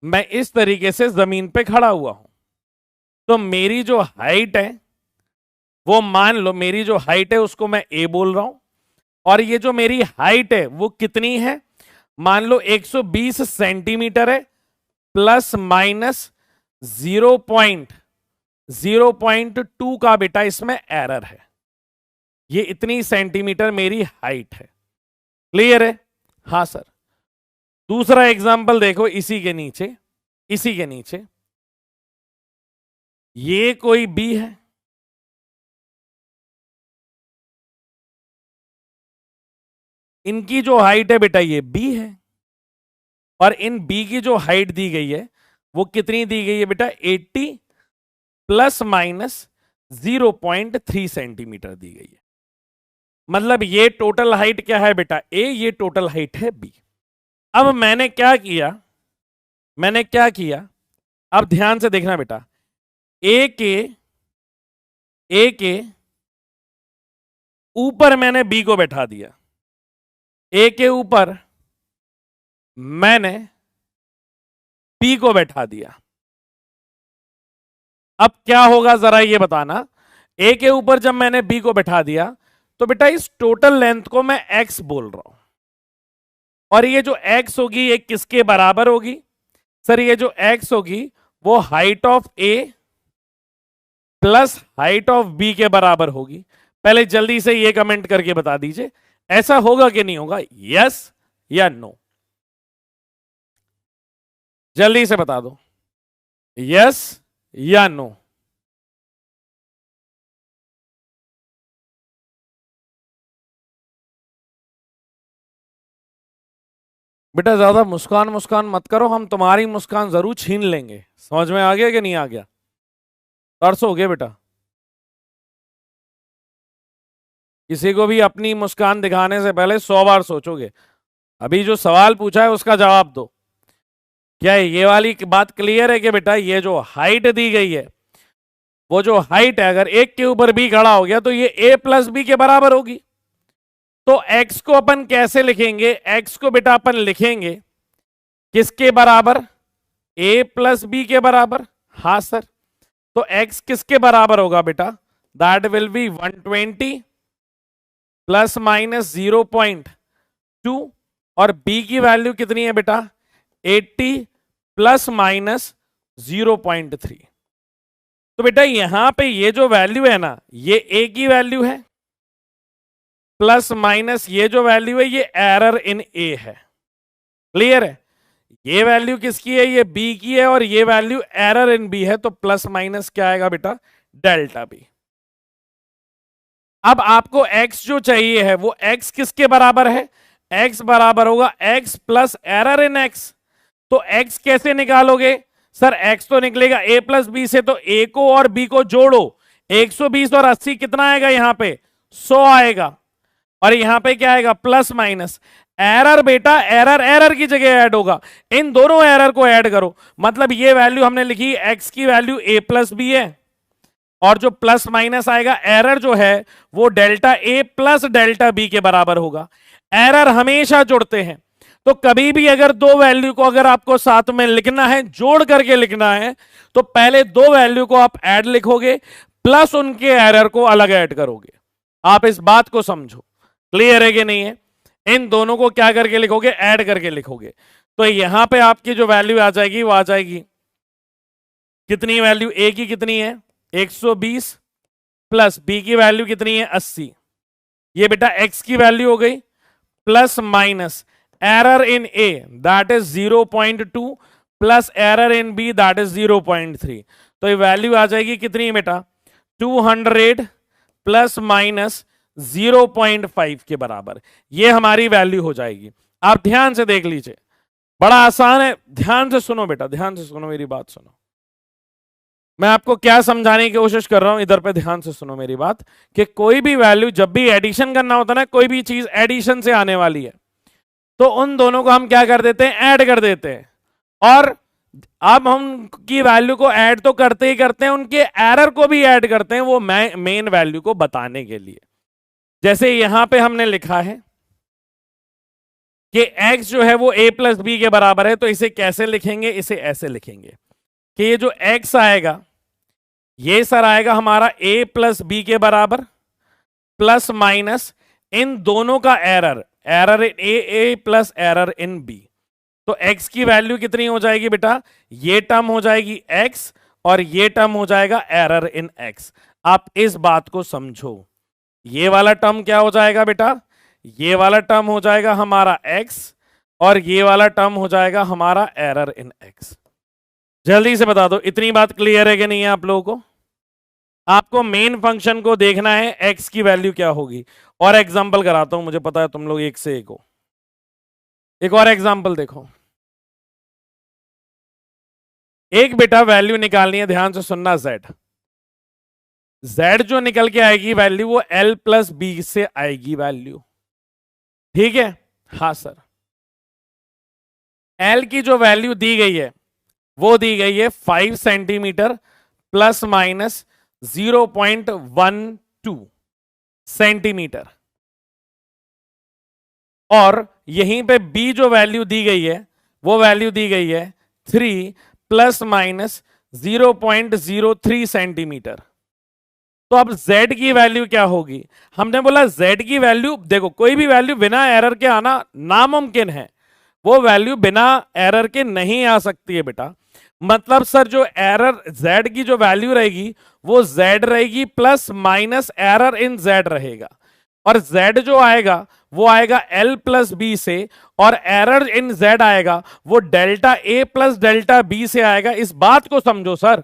मैं इस तरीके से जमीन पे खड़ा हुआ हूं, तो मेरी जो हाइट है वो, मान लो मेरी जो हाइट है उसको मैं ए बोल रहा हूं, और ये जो मेरी हाइट है वो कितनी है? मान लो 120 सेंटीमीटर है, प्लस माइनस 0.2 का बेटा इसमें एरर है। ये इतनी सेंटीमीटर मेरी हाइट है। क्लियर है? हाँ सर। दूसरा एग्जांपल देखो, इसी के नीचे, इसी के नीचे ये कोई बी है, इनकी जो हाइट है बेटा ये बी है, और इन बी की जो हाइट दी गई है वो कितनी दी गई है बेटा? 80 प्लस माइनस 0.3 सेंटीमीटर दी गई है। मतलब ये टोटल हाइट क्या है बेटा? ए, ये टोटल हाइट है बी। अब मैंने क्या किया, मैंने क्या किया, अब ध्यान से देखना बेटा, ए के ऊपर मैंने बी को बैठा दिया, ए के ऊपर मैंने बी को बैठा दिया। अब क्या होगा जरा ये बताना। ए के ऊपर जब मैंने बी को बैठा दिया तो बेटा इस टोटल लेंथ को मैं एक्स बोल रहा हूं, और ये जो एक्स होगी ये किसके बराबर होगी? सर ये जो एक्स होगी वो height of A plus height of B के बराबर होगी। पहले जल्दी से ये कमेंट करके बता दीजिए, ऐसा होगा कि नहीं होगा, यस या नो? जल्दी से बता दो, यस या नो। बेटा ज्यादा मुस्कान मुस्कान मत करो, हम तुम्हारी मुस्कान जरूर छीन लेंगे। समझ में आ गया कि नहीं आ गया? तरस हो गया बेटा? किसी को भी अपनी मुस्कान दिखाने से पहले 100 बार सोचोगे। अभी जो सवाल पूछा है उसका जवाब दो। क्या ये वाली बात क्लियर है कि बेटा ये जो हाइट दी गई है, वो जो हाइट है अगर एक के ऊपर बी खड़ा हो गया तो ये ए प्लस बी के बराबर होगी। तो x को अपन कैसे लिखेंगे? x को बेटा अपन लिखेंगे किसके बराबर? a प्लस बी के बराबर। हाँ सर, तो x किसके बराबर होगा बेटा? That will be 120 plus minus 0.2, और b की वैल्यू कितनी है बेटा? 80 प्लस माइनस 0.3। तो बेटा यहां पे ये जो वैल्यू है ना, ये a की वैल्यू है, प्लस माइनस ये जो वैल्यू है ये एरर इन ए है। क्लियर है? ये वैल्यू किसकी है? ये बी की है, और ये वैल्यू एरर इन बी है, तो प्लस माइनस क्या आएगा बेटा? Delta B. अब आपको x जो चाहिए है वो x किसके बराबर है? x बराबर होगा x प्लस एरर इन x। तो x कैसे निकालोगे? सर x तो निकलेगा a प्लस बी से, तो a को और b को जोड़ो। 120 और 80 कितना आएगा? यहां पे 100 आएगा, और यहां पे क्या आएगा? Plus minus. एरर बेटा एरर एरर की जगह ऐड होगा, इन दोनों एरर को ऐड करो। मतलब ये वैल्यू हमने लिखी, x की वैल्यू a प्लस बी है, और जो प्लस माइनस आएगा एरर जो है वो delta A plus delta B के बराबर होगा। एरर हमेशा जुड़ते हैं, तो कभी भी अगर दो वैल्यू को अगर आपको साथ में लिखना है, जोड़ करके लिखना है, तो पहले दो वैल्यू को आप ऐड लिखोगे, प्लस उनके एरर को अलग ऐड करोगे। आप इस बात को समझो। क्लियर है कि नहीं है? इन दोनों को क्या करके लिखोगे? ऐड करके लिखोगे। तो यहां पे आपकी जो वैल्यू आ जाएगी वो आ जाएगी कितनी? वैल्यू ए की कितनी है? 120 प्लस बी की वैल्यू कितनी है? 80। ये बेटा एक्स की वैल्यू हो गई, plus minus error in A that is 0.2 plus error in B that is 0.3। तो ये वैल्यू आ जाएगी कितनी बेटा? 200 प्लस माइनस 0.5 के बराबर। ये हमारी वैल्यू हो जाएगी। आप ध्यान से देख लीजिए, बड़ा आसान है। ध्यान से सुनो बेटा, ध्यान से सुनो, मेरी बात सुनो। मैं आपको क्या समझाने की कोशिश कर रहा हूं, इधर पे ध्यान से सुनो मेरी बात। कि कोई भी वैल्यू जब भी एडिशन करना होता है ना, कोई भी चीज एडिशन से आने वाली है, तो उन दोनों को हम क्या कर देते हैं? ऐड कर देते हैं। और अब हम की वैल्यू को ऐड तो करते ही करते हैं, उनके एरर को भी ऐड करते हैं, वो मेन वैल्यू को बताने के लिए। जैसे यहां पे हमने लिखा है कि x जो है वो a प्लस बी के बराबर है, तो इसे कैसे लिखेंगे? इसे ऐसे लिखेंगे कि ये जो x आएगा ये सर आएगा हमारा a प्लस बी के बराबर, प्लस माइनस इन दोनों का error, error in A plus error in B. तो x की वैल्यू कितनी हो जाएगी बेटा? ये टर्म हो जाएगी x, और ये टर्म हो जाएगा एरर इन x। आप इस बात को समझो। ये वाला टर्म क्या हो जाएगा बेटा? ये वाला टर्म हो जाएगा हमारा x, और ये वाला टर्म हो जाएगा हमारा एरर इन x। जल्दी से बता दो, इतनी बात क्लियर है कि नहीं है आप लोगों को? आपको मेन फंक्शन को देखना है, x की वैल्यू क्या होगी। और एग्जांपल कराता हूं, मुझे पता है तुम लोग एक से एक हो। एक और एग्जांपल देखो। एक बेटा वैल्यू निकालनी है, ध्यान से सुनना। z जो निकल के आएगी वैल्यू, वो l प्लस बी से आएगी वैल्यू। ठीक है? हाँ सर। l की जो वैल्यू दी गई है वो दी गई है 5 सेंटीमीटर प्लस माइनस 0.12 सेंटीमीटर, और यहीं पे b जो वैल्यू दी गई है वो वैल्यू दी गई है 3 प्लस माइनस 0.03 सेंटीमीटर। तो अब z की वैल्यू क्या होगी? हमने बोला z की वैल्यू, देखो कोई भी वैल्यू बिना एरर के आना नामुमकिन है, वो वैल्यू बिना एरर के नहीं आ सकती है बेटा। मतलब सर जो एरर z की जो वैल्यू रहेगी वो z रहेगी plus minus error in z रहेगा। और z जो आएगा वो आएगा l प्लस बी से, और एरर इन z आएगा वो delta a plus delta b से आएगा। इस बात को समझो सर।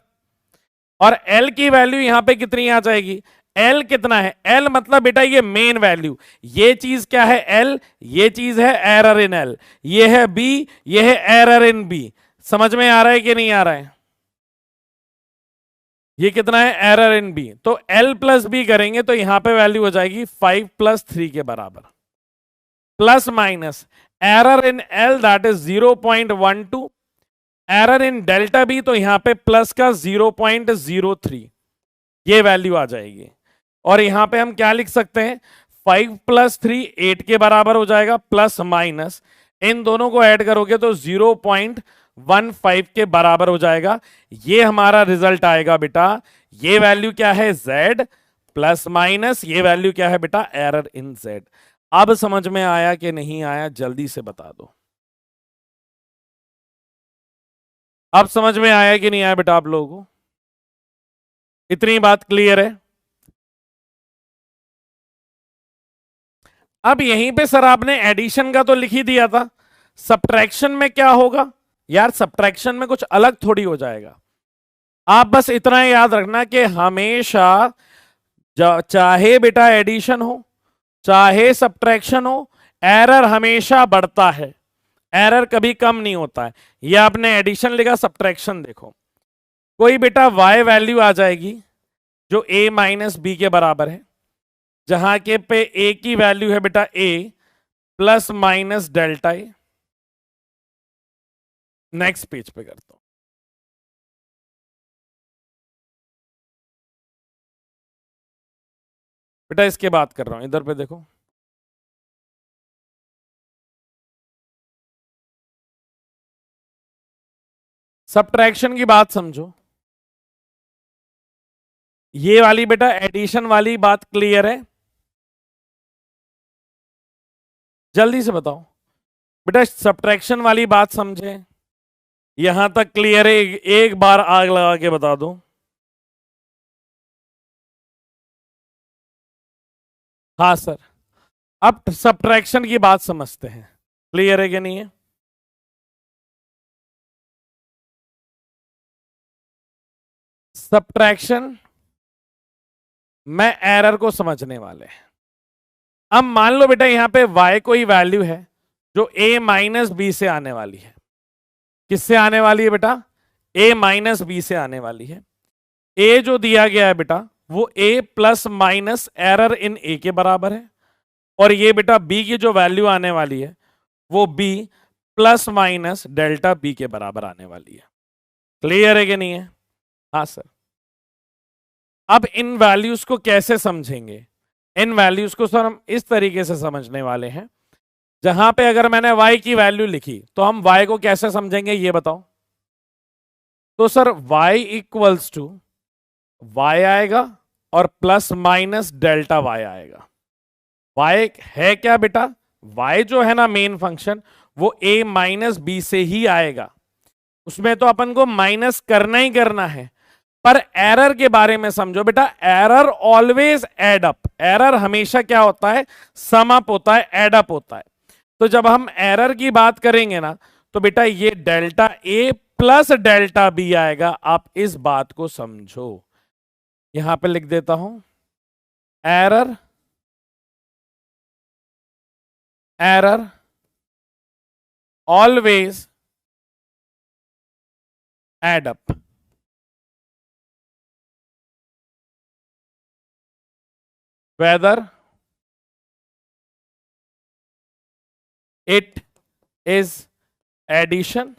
और l की वैल्यू यहां पे कितनी आ जाएगी, l कितना है, l मतलब बेटा ये मेन वैल्यू, ये चीज क्या है l, ये चीज है एरर इन l, ये है b, ये है एरर इन b। समझ में आ रहा है कि नहीं आ रहा है? ये कितना है, एरर इन बी। तो l प्लस बी करेंगे तो यहां पे वैल्यू हो जाएगी 5 प्लस 3 के बराबर, plus minus error in l that is 0.12, error in delta B तो यहां पे प्लस का 0.03, ये वैल्यू आ जाएगी। और यहां पे हम क्या लिख सकते हैं, 5 प्लस 3 8 के बराबर हो जाएगा, प्लस माइनस इन दोनों को ऐड करोगे तो 0.15 के बराबर हो जाएगा। ये हमारा रिजल्ट आएगा बेटा। ये वैल्यू क्या है, z प्लस माइनस ये वैल्यू क्या है बेटा, एरर इन z। अब समझ में आया कि नहीं आया, जल्दी से बता दो। अब समझ में आया कि नहीं आया बेटा आप लोगों को? इतनी बात क्लियर है? अब यहीं पे सर आपने एडिशन का तो लिख ही दिया था, सब्ट्रैक्शन में क्या होगा यार, सब्ट्रैक्शन में कुछ अलग थोड़ी हो जाएगा। आप बस इतना याद रखना कि हमेशा चाहे बेटा एडिशन हो चाहे सब्ट्रैक्शन हो, एरर हमेशा बढ़ता है, एरर कभी कम नहीं होता है। ये आपने एडिशन लिखा, सब्ट्रैक्शन देखो, कोई बेटा y वैल्यू आ जाएगी जो a माइनस बी के बराबर है, जहां के पे a की वैल्यू है बेटा a plus minus delta A. Next page पे करता हूं। बेटा इसके बात कर रहा हूं, इधर पे देखो, सब्ट्रैक्शन की बात समझो। ये वाली बेटा एडिशन वाली बात क्लियर है? जल्दी से बताओ बेटा, सब्ट्रैक्शन वाली बात समझे, यहां तक क्लियर है? एक बार आग लगा के बता दो। हाँ सर। अब सब्ट्रैक्शन की बात समझते हैं, क्लियर है कि नहीं है? सब्ट्रैक्शन में एरर को समझने वाले हैं। अब मान लो बेटा यहां पे y कोई वैल्यू है जो a माइनस बी से आने वाली है। किससे आने वाली है बेटा, a माइनस बी से आने वाली है। a जो दिया गया है बेटा वो a plus minus error in a के बराबर है, और ये बेटा b की जो वैल्यू आने वाली है वो b plus minus delta b के बराबर आने वाली है। क्लियर है कि नहीं है? हाँ सर। अब इन वैल्यूज को कैसे समझेंगे, इन वैल्यूज को सर हम इस तरीके से समझने वाले हैं, जहां पे अगर मैंने y की वैल्यू लिखी तो हम y को कैसे समझेंगे ये बताओ। तो sir y equals to y आएगा और प्लस माइनस डेल्टा y आएगा। y है क्या बेटा, y जो है ना मेन फंक्शन वो a माइनस बी से ही आएगा, उसमें तो अपन को माइनस करना ही करना है। पर एरर के बारे में समझो बेटा, error always add up, error हमेशा क्या होता है, सम अप होता है, एड अप होता है। तो जब हम एरर की बात करेंगे ना तो बेटा ये delta A plus delta B आएगा। आप इस बात को समझो, यहां पे लिख देता हूं, error error always add up. whether it is addition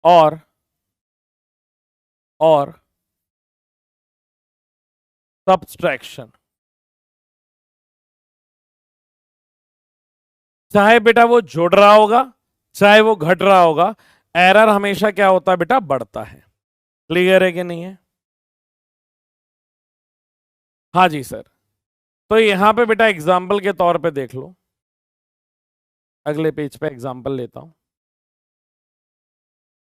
or subtraction। चाहे बेटा वो जुड़ रहा होगा चाहे वो घट रहा होगा, एरर हमेशा क्या होता है बेटा, बढ़ता है। क्लियर है कि नहीं है? हाँ जी सर। तो यहां पे बेटा एग्जाम्पल के तौर पे देख लो, अगले पेज पे एग्जाम्पल लेता हूं।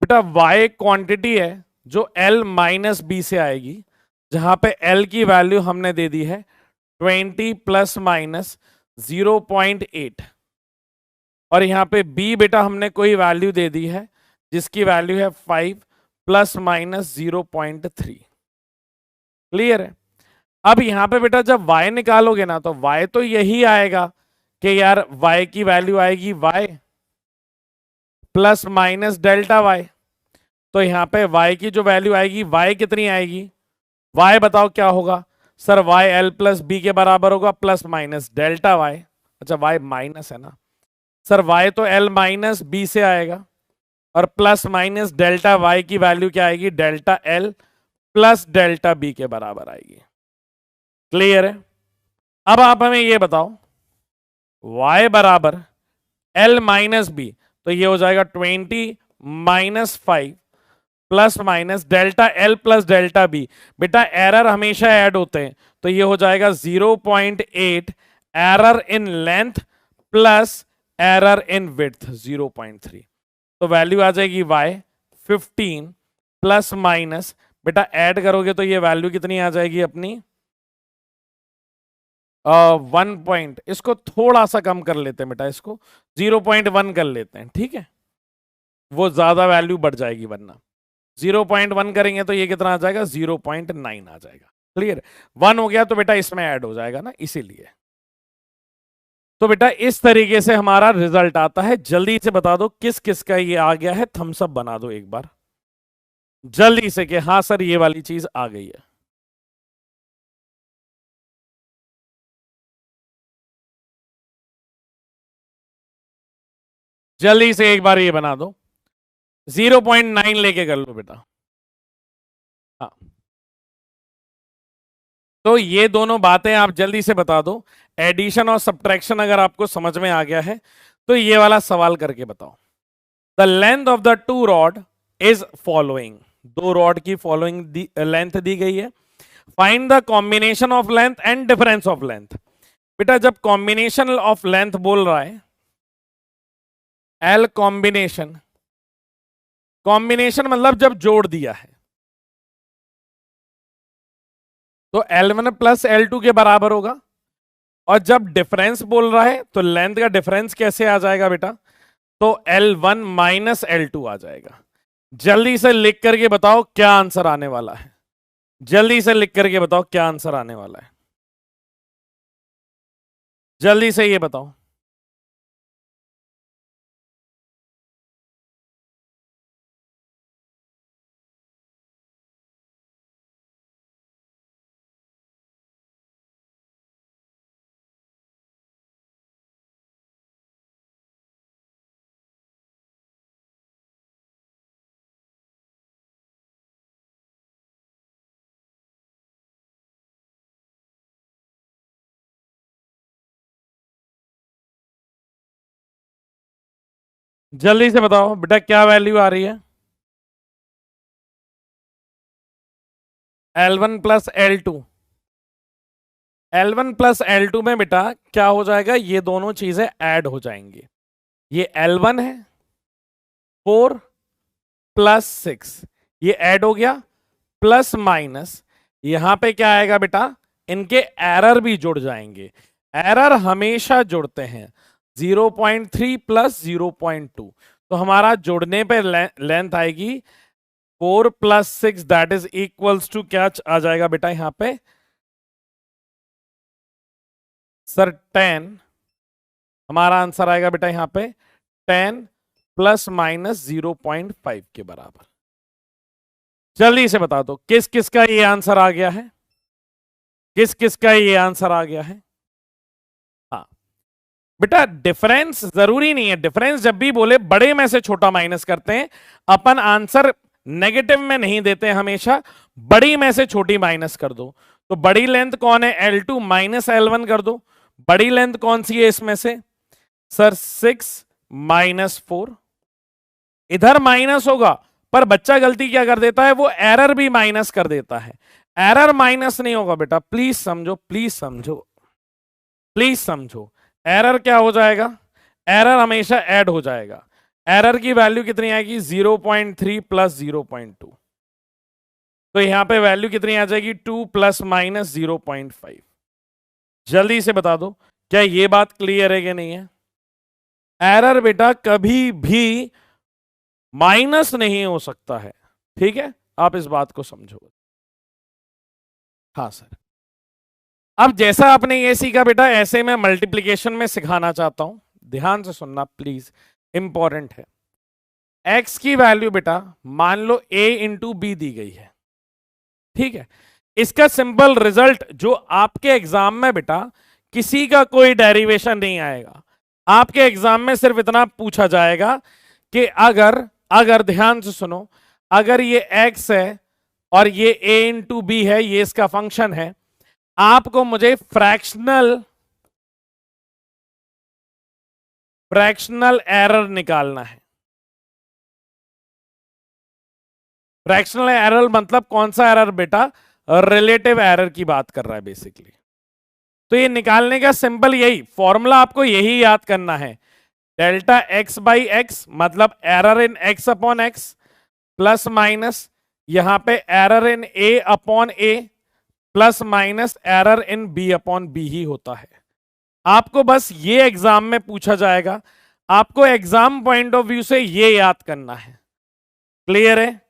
बेटा y क्वांटिटी है जो l माइनस बी से आएगी, जहां पे L की वैल्यू हमने दे दी है 20 प्लस माइनस 0.8 और यहां पे B बेटा हमने कोई वैल्यू दे दी है जिसकी वैल्यू है 5 प्लस माइनस 0.3। क्लियर है? अब यहां पे बेटा जब y निकालोगे ना तो y तो यही आएगा कि यार y की वैल्यू आएगी y plus minus delta y। तो यहां पे y की जो वैल्यू आएगी y कितनी आएगी? y बताओ क्या होगा? Sir y l plus B के बराबर होगा प्लस माइनस डेल्टा y। अच्छा y माइनस है ना सर, y तो l माइनस बी से आएगा और प्लस माइनस डेल्टा y की वैल्यू क्या आएगी? Delta l plus delta B के बराबर आएगी। क्लियर है? अब आप हमें ये बताओ y बराबर l माइनस बी, तो ये हो जाएगा 20 minus 5 plus minus delta L plus delta B. बेटा एरर हमेशा ऐड होते हैं, तो ये हो जाएगा 0.8 error in length plus error in width 0.3। तो वैल्यू आ जाएगी y 15 प्लस माइनस, बेटा ऐड करोगे तो ये वैल्यू कितनी आ जाएगी अपनी 1 पॉइंट, इसको थोड़ा सा कम कर लेते हैं बेटा, इसको 0.1 कर लेते हैं, ठीक है? वो ज्यादा वैल्यू बढ़ जाएगी, वरना 0.1 करेंगे तो ये कितना आ जाएगा? 0.9 आ जाएगा। क्लियर? 1 हो गया तो बेटा इसमें ऐड हो जाएगा ना, इसीलिए। तो बेटा इस तरीके से हमारा रिजल्ट आता है। जल्दी से बता दो किस किस का ये आ गया है, थम्स अप बना दो एक बार जल्दी से कि हाँ सर ये वाली चीज आ गई है। जल्दी से एक बार ये बना दो। 0.9 लेके कर लो बेटा। हाँ, तो ये दोनों बातें आप जल्दी से बता दो। एडिशन और सब्ट्रैक्शन अगर आपको समझ में आ गया है तो ये वाला सवाल करके बताओ। The length of the two rod is following, दो रॉड की फॉलोइंग लेंथ दी गई है। Find the combination of length and difference of length. बेटा जब कॉम्बिनेशन ऑफ लेंथ बोल रहा है, एल कॉम्बिनेशन, कॉम्बिनेशन मतलब जब जोड़ दिया है, तो L1 प्लस L2 के बराबर होगा। और जब डिफरेंस बोल रहा है तो लेंथ का डिफरेंस कैसे आ जाएगा बेटा? तो L1 माइनस L2 आ जाएगा। जल्दी से लिख करके बताओ क्या आंसर आने वाला है। जल्दी से लिख करके बताओ क्या आंसर आने वाला है। जल्दी से ये बताओ। जल्दी से बताओ बेटा क्या वैल्यू आ रही है? L1 plus L2, L1 plus L2 में बेटा क्या हो जाएगा? ये दोनों चीजें ऐड हो जाएंगी। ये L1 है 4 प्लस 6, ये ऐड हो गया, प्लस माइनस यहां पे क्या आएगा बेटा? इनके एरर भी जुड़ जाएंगे। एरर हमेशा जुड़ते हैं। 0.3 प्लस 0.2, तो हमारा जुड़ने पे लेंथ आएगी 4 plus 6, that is equals to क्या आ जाएगा बेटा यहां पे? सर 10, हमारा आंसर आएगा बेटा यहां पे 10 प्लस माइनस 0.5 के बराबर। जल्दी से बता दो किस किस का ये आंसर आ गया है? किस किस का ये आंसर आ गया है? हाँ बेटा डिफरेंस जरूरी नहीं है, डिफरेंस जब भी बोले बड़े में से छोटा माइनस करते हैं। अपन आंसर नेगेटिव में नहीं देते, हमेशा बड़ी में से छोटी माइनस कर दो। तो बड़ी लेंथ कौन है? L2 माइनस L1 कर दो। बड़ी लेंथ कौन सी है इसमें से? Sir 6 minus 4। इधर माइनस होगा पर बच्चा गलती क्या कर देता है? वो एरर भी माइनस कर देता है। एरर माइनस नहीं होगा बेटा, प्लीज समझो, प्लीज समझो, प्लीज समझो। एरर क्या हो जाएगा? एरर हमेशा ऐड हो जाएगा। एरर की वैल्यू कितनी आएगी? 0.3 प्लस 0.2। तो यहां पे वैल्यू कितनी आ जाएगी 2 प्लस माइनस 0.5। जल्दी से बता दो क्या ये बात क्लियर है कि नहीं है? एरर बेटा कभी भी माइनस नहीं हो सकता है, ठीक है, आप इस बात को समझो। हाँ सर। अब जैसा आपने ये सीखा बेटा, ऐसे मैं मल्टीप्लिकेशन में सिखाना चाहता हूं, ध्यान से सुनना प्लीज, इंपॉर्टेंट है। x की वैल्यू बेटा मान लो a इंटू बी दी गई है, ठीक है। इसका सिंपल रिजल्ट जो आपके एग्जाम में बेटा किसी का कोई डेरिवेशन नहीं आएगा, आपके एग्जाम में सिर्फ इतना पूछा जाएगा कि अगर ध्यान से सुनो, अगर ये x है और ये a इंटू बी है, ये इसका फंक्शन है, आपको मुझे फ्रैक्शनल एरर निकालना है। फ्रैक्शनल एरर मतलब कौन सा एरर बेटा? रिलेटिव एरर की बात कर रहा है बेसिकली। तो ये निकालने का सिंपल यही फॉर्मूला, आपको यही याद करना है, डेल्टा x बाई एक्स मतलब error in x upon x plus minus यहां पे error in a upon a plus minus error in b upon b ही होता है। आपको बस ये एग्जाम में पूछा जाएगा, आपको एग्जाम पॉइंट ऑफ व्यू से ये याद करना है। क्लियर है?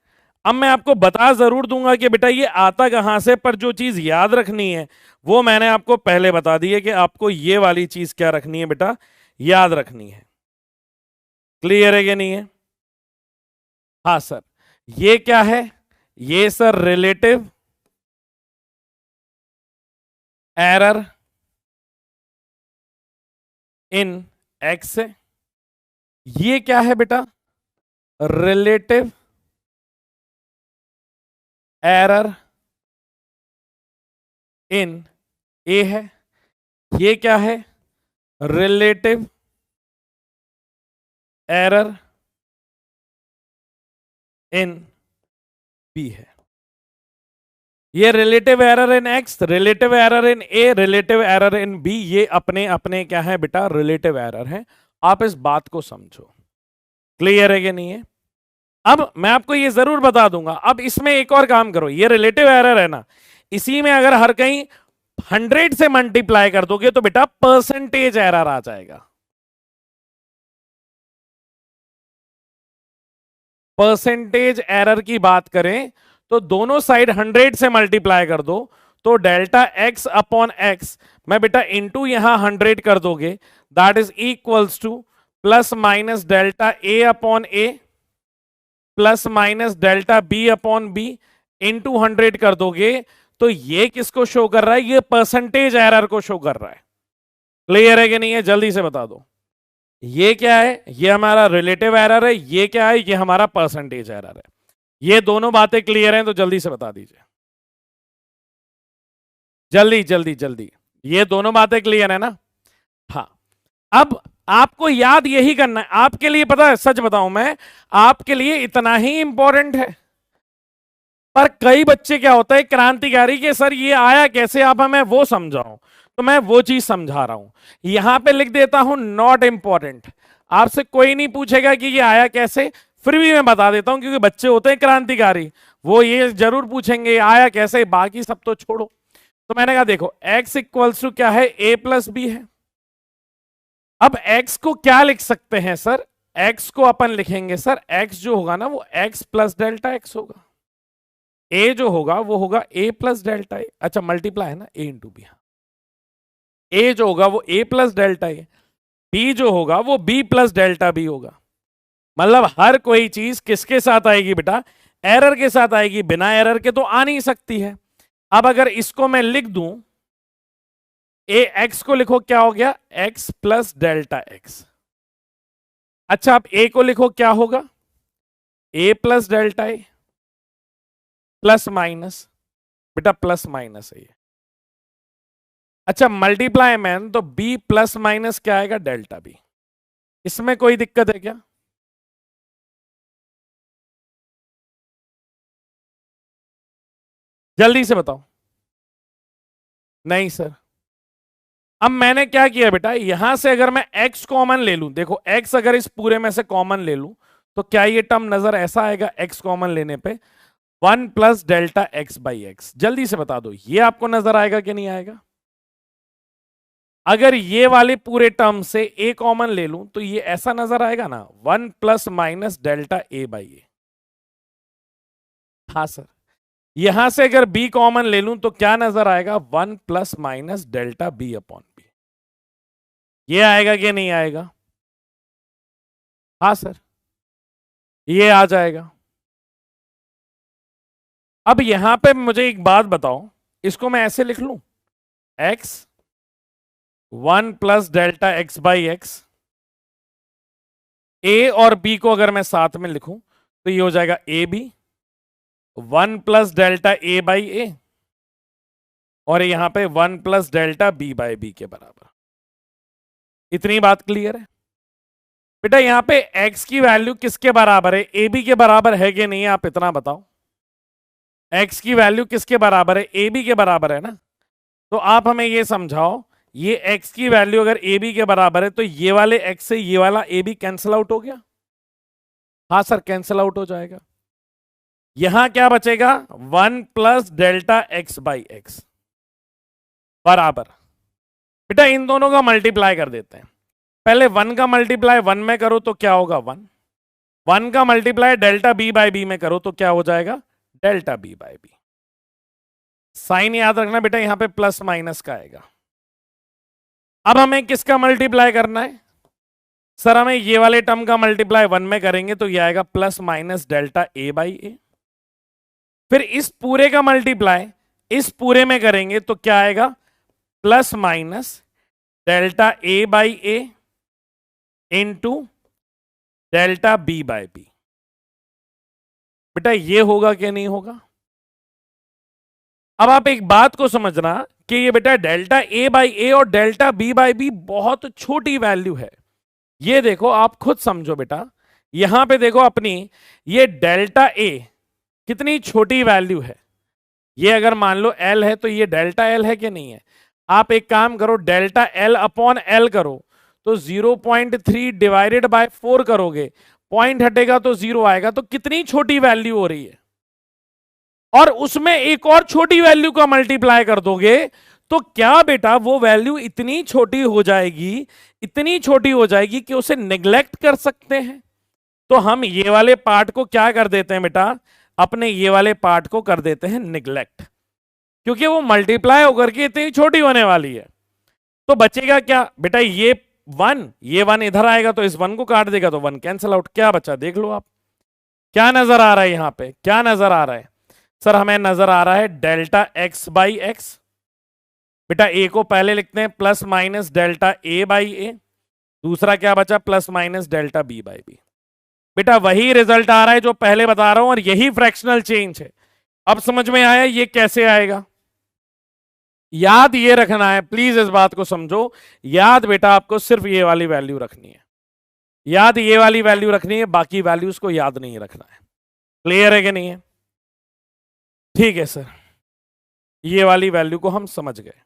अब मैं आपको बता जरूर दूंगा कि बेटा ये आता कहां से, पर जो चीज याद रखनी है वो मैंने आपको पहले बता दी है कि आपको ये वाली चीज क्या रखनी है बेटा, याद रखनी है। क्लियर है कि नहीं है? हाँ सर। ये क्या है? ये sir relative error in x है। ये क्या है बेटा? रिलेटिव एरर इन ए है। ये क्या है? रिलेटिव एरर इन बी है। ये relative error in X, relative error in A, relative error in B, ये अपने अपने क्या है बेटा? रिलेटिव एरर है। आप इस बात को समझो। क्लियर है कि नहीं है? अब मैं आपको ये जरूर बता दूंगा, अब इसमें एक और काम करो, ये रिलेटिव एरर है ना, इसी में अगर हर कहीं 100 से मल्टीप्लाई कर दोगे तो बेटा परसेंटेज एरर आ जाएगा। परसेंटेज एरर की बात करें तो दोनों साइड 100 से मल्टीप्लाई कर दो तो डेल्टा x अपॉन एक्स मैं बेटा इंटू यहां 100 कर दोगे, that is equals to plus minus delta a upon a plus minus delta b upon b into 100 कर दोगे तो ये किसको शो कर रहा है? ये परसेंटेज एरर को शो कर रहा है। क्लियर है कि नहीं है? जल्दी से बता दो। ये क्या है? ये हमारा रिलेटिव एरर है। ये क्या है? ये हमारा परसेंटेज एरर है। ये दोनों बातें क्लियर हैं तो जल्दी से बता दीजिए, जल्दी जल्दी जल्दी। ये दोनों बातें क्लियर है ना? हाँ। अब आपको याद यही करना है, आपके लिए पता है, सच बताऊं मैं, आपके लिए इतना ही इंपॉर्टेंट है। पर कई बच्चे क्या होता है क्रांतिकारी के सर ये आया कैसे, आप हमें वो समझाओ, तो मैं वो चीज समझा रहा हूं। यहां पे लिख देता हूं नॉट इंपॉर्टेंट। आपसे कोई नहीं पूछेगा कि ये आया कैसे, फिर भी मैं बता देता हूं क्योंकि बच्चे होते हैं क्रांतिकारी, वो ये जरूर पूछेंगे आया कैसे, बाकी सब तो छोड़ो। तो मैंने कहा देखो x इक्वल्स टू क्या है? a प्लस बी है। अब x को क्या लिख सकते हैं सर? x को अपन लिखेंगे सर, x जो होगा ना वो x प्लस डेल्टा x होगा। a जो होगा वो होगा a प्लस डेल्टा ए, अच्छा मल्टीप्लाई है ना a इंटू बी। a जो होगा वो a plus delta A, b जो होगा वो b प्लस डेल्टा बी होगा। मतलब हर कोई चीज किसके साथ आएगी बेटा? एरर के साथ आएगी, बिना एरर के तो आ नहीं सकती है। अब अगर इसको मैं लिख दूं, ए एक्स को लिखो क्या हो गया? X plus delta X. अच्छा अब ए को लिखो क्या होगा? A plus delta A plus minus, बेटा प्लस माइनस है ये। अच्छा मल्टीप्लाई मैन तो बी प्लस माइनस क्या आएगा? Delta B. इसमें कोई दिक्कत है क्या? जल्दी से बताओ। नहीं सर। अब मैंने क्या किया बेटा, यहां से अगर मैं x कॉमन ले लूं, देखो x अगर इस पूरे में से कॉमन ले लूं तो क्या ये टर्म नजर ऐसा आएगा x कॉमन लेने पे? 1 plus delta X by x. जल्दी से बता दो ये आपको नजर आएगा कि नहीं आएगा? अगर ये वाले पूरे टर्म से ए कॉमन ले लूं तो ये ऐसा नजर आएगा ना, 1 plus minus delta A by A. हाँ सर। यहां से अगर बी कॉमन ले लूं तो क्या नजर आएगा, 1 plus minus delta B upon B. ये आएगा कि नहीं आएगा? हाँ सर, ये आ जाएगा। अब यहां पे मुझे एक बात बताओ, इसको मैं ऐसे लिख लूं, x 1 plus delta X by X. A और बी को अगर मैं साथ में लिखूं तो ये हो जाएगा A B 1 plus delta A by A, और यहां पे 1 plus delta B by B के बराबर। इतनी बात क्लियर है बेटा? यहां पे x की वैल्यू किसके बराबर है, ए बी के बराबर है कि नहीं, आप इतना बताओ। x की वैल्यू किसके बराबर है, ए बी के बराबर है ना? तो आप हमें ये समझाओ, ये x की वैल्यू अगर ए बी के बराबर है तो ये वाले x से ये वाला ए बी कैंसिल आउट हो गया? हाँ सर, कैंसिल आउट हो जाएगा। यहां क्या बचेगा, 1 plus delta X by x बराबर। बेटा इन दोनों का मल्टीप्लाई कर देते हैं। पहले 1 का मल्टीप्लाई 1 में करो तो क्या होगा, 1 का multiply delta B by B में करो तो क्या हो जाएगा, delta B by B. Sign याद रखना बेटा, यहां पे प्लस माइनस का आएगा। अब हमें किसका मल्टीप्लाई करना है सर, हमें ये वाले टर्म का मल्टीप्लाई 1 में करेंगे तो ये आएगा plus minus delta A by A. फिर इस पूरे का मल्टीप्लाई इस पूरे में करेंगे तो क्या आएगा, plus minus delta A by A into delta B by B. बेटा ये होगा कि नहीं होगा? अब आप एक बात को समझना कि ये बेटा डेल्टा ए बाई ए और डेल्टा बी बाई बी बहुत छोटी वैल्यू है। ये देखो आप खुद समझो बेटा, यहां पे देखो अपनी ये डेल्टा ए कितनी छोटी वैल्यू है। ये अगर मान लो एल है तो ये डेल्टा एल है कि नहीं है? आप एक काम करो, डेल्टा एल अपॉन एल करो तो 0.3 डिवाइडेड बाय 4 करोगे, पॉइंट हटेगा तो 0 आएगा। तो कितनी छोटी वैल्यू हो रही है, और उसमें एक और छोटी वैल्यू का मल्टीप्लाई कर दोगे तो क्या बेटा वो वैल्यू इतनी छोटी हो जाएगी, इतनी छोटी हो जाएगी कि उसे नेग्लेक्ट कर सकते हैं। तो हम ये वाले पार्ट को क्या कर देते हैं बेटा, अपने ये वाले पार्ट को कर देते हैं निग्लेक्ट, क्योंकि वो मल्टीप्लाई होकर के इतनी छोटी होने वाली है। तो बचेगा क्या बेटा, ये 1 इधर आएगा तो इस 1 को काट देगा तो 1 कैंसिल आउट। क्या बचा देख लो आप, क्या नजर आ रहा है यहां पे, क्या नजर आ रहा है सर? हमें नजर आ रहा है डेल्टा एक्स बाई एक्स। बेटा ए को पहले लिखते हैं plus minus delta A by A, दूसरा क्या बचा, plus minus delta B by B. बेटा वही रिजल्ट आ रहा है जो पहले बता रहा हूं, और यही फ्रैक्शनल चेंज है। अब समझ में आया ये कैसे आएगा? याद ये रखना है, प्लीज इस बात को समझो। याद बेटा आपको सिर्फ ये वाली वैल्यू रखनी है, याद ये वाली वैल्यू रखनी है, बाकी वैल्यूज को याद नहीं रखना है। क्लियर है कि नहीं है? ठीक है सर, ये वाली वैल्यू को हम समझ गए।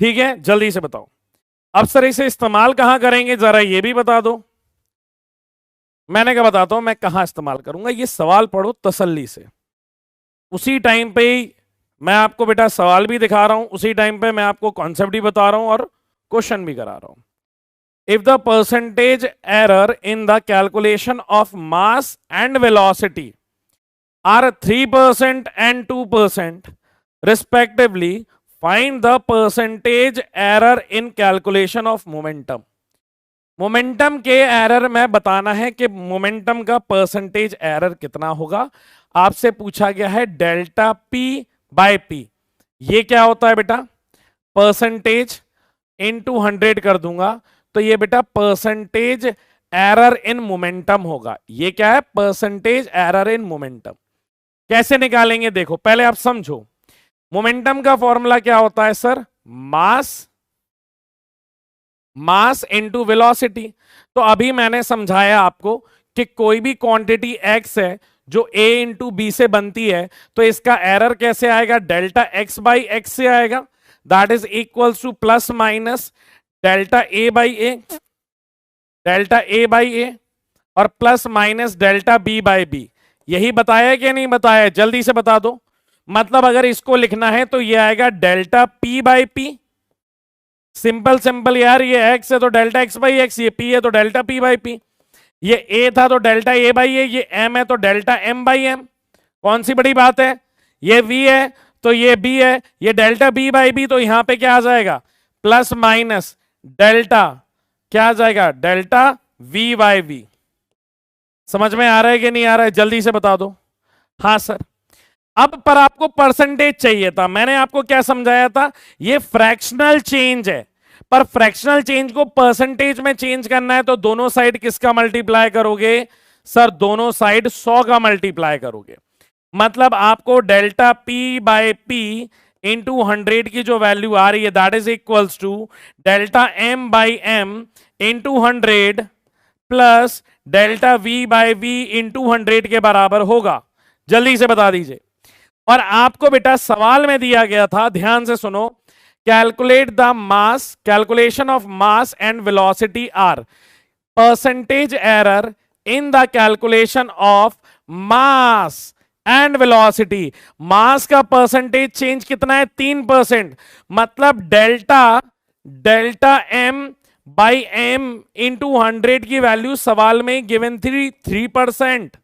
ठीक है, जल्दी से बताओ अब सर इसे इस्तेमाल कहां करेंगे, जरा ये भी बता दो। मैंने क्या बताता हूं मैं कहां इस्तेमाल करूंगा, ये सवाल पढ़ो तसल्ली से। उसी टाइम पे ही मैं आपको बेटा सवाल भी दिखा रहा हूं, उसी टाइम पे मैं आपको कॉन्सेप्ट भी बता रहा हूं और क्वेश्चन भी करा रहा हूं। If the percentage error in the calculation of mass and velocity are 3% and 2% respectively, find the percentage error in calculation of momentum। Momentum के एरर में बताना है कि मोमेंटम का परसेंटेज एरर कितना होगा। आपसे पूछा गया है डेल्टा पी बाय पी। ये क्या होता है बेटा, परसेंटेज इनटू 100 कर दूंगा तो ये बेटा परसेंटेज एरर इन मोमेंटम होगा। ये क्या है, परसेंटेज एरर इन मोमेंटम। कैसे निकालेंगे देखो, पहले आप समझो। मोमेंटम का फॉर्मूला क्या होता है सर, मास इनटू वेलोसिटी। तो अभी मैंने समझाया आपको कि कोई भी क्वांटिटी एक्स है जो ए इंटू बी से बनती है तो इसका एरर कैसे आएगा, डेल्टा एक्स बाई एक्स से आएगा, that is equals to plus minus delta A by A, delta A by A और plus minus delta B by B. यही बताया कि नहीं बताया, जल्दी से बता दो। मतलब अगर इसको लिखना है तो ये आएगा delta P by P, simple simple यार, ये एक्स है तो डेल्टा एक्स बाई एक्स, ये पी है तो डेल्टा पी बाई पी, ये ए था तो डेल्टा ए बाई ए, ये एम है तो डेल्टा एम बाई एम। कौन सी बड़ी बात है, ये वी है तो ये बी है, ये डेल्टा बी बाई बी, तो यहां पे क्या आ जाएगा, प्लस माइनस डेल्टा, क्या आ जाएगा, डेल्टा वी बाई वी। समझ में आ रहा है कि नहीं आ रहा है, जल्दी से बता दो। हाँ सर। अब पर आपको परसेंटेज चाहिए था, मैंने आपको क्या समझाया था, ये फ्रैक्शनल चेंज है, पर फ्रैक्शनल चेंज को परसेंटेज में चेंज करना है तो दोनों साइड किसका मल्टीप्लाई करोगे सर, दोनों साइड 100 का मल्टीप्लाई करोगे। मतलब आपको delta P by P into 100 की जो वैल्यू आ रही है that is equals to delta M by M into 100 plus delta V by V into 100 के बराबर होगा। जल्दी से बता दीजिए। और आपको बेटा सवाल में दिया गया था, ध्यान से सुनो, calculate the mass, calculation of mass and velocity are, percentage error in the calculation of mass and velocity. Mass का परसेंटेज चेंज कितना है, 3%, मतलब delta delta M by M into 100 की वैल्यू सवाल में गिवन थी 3%।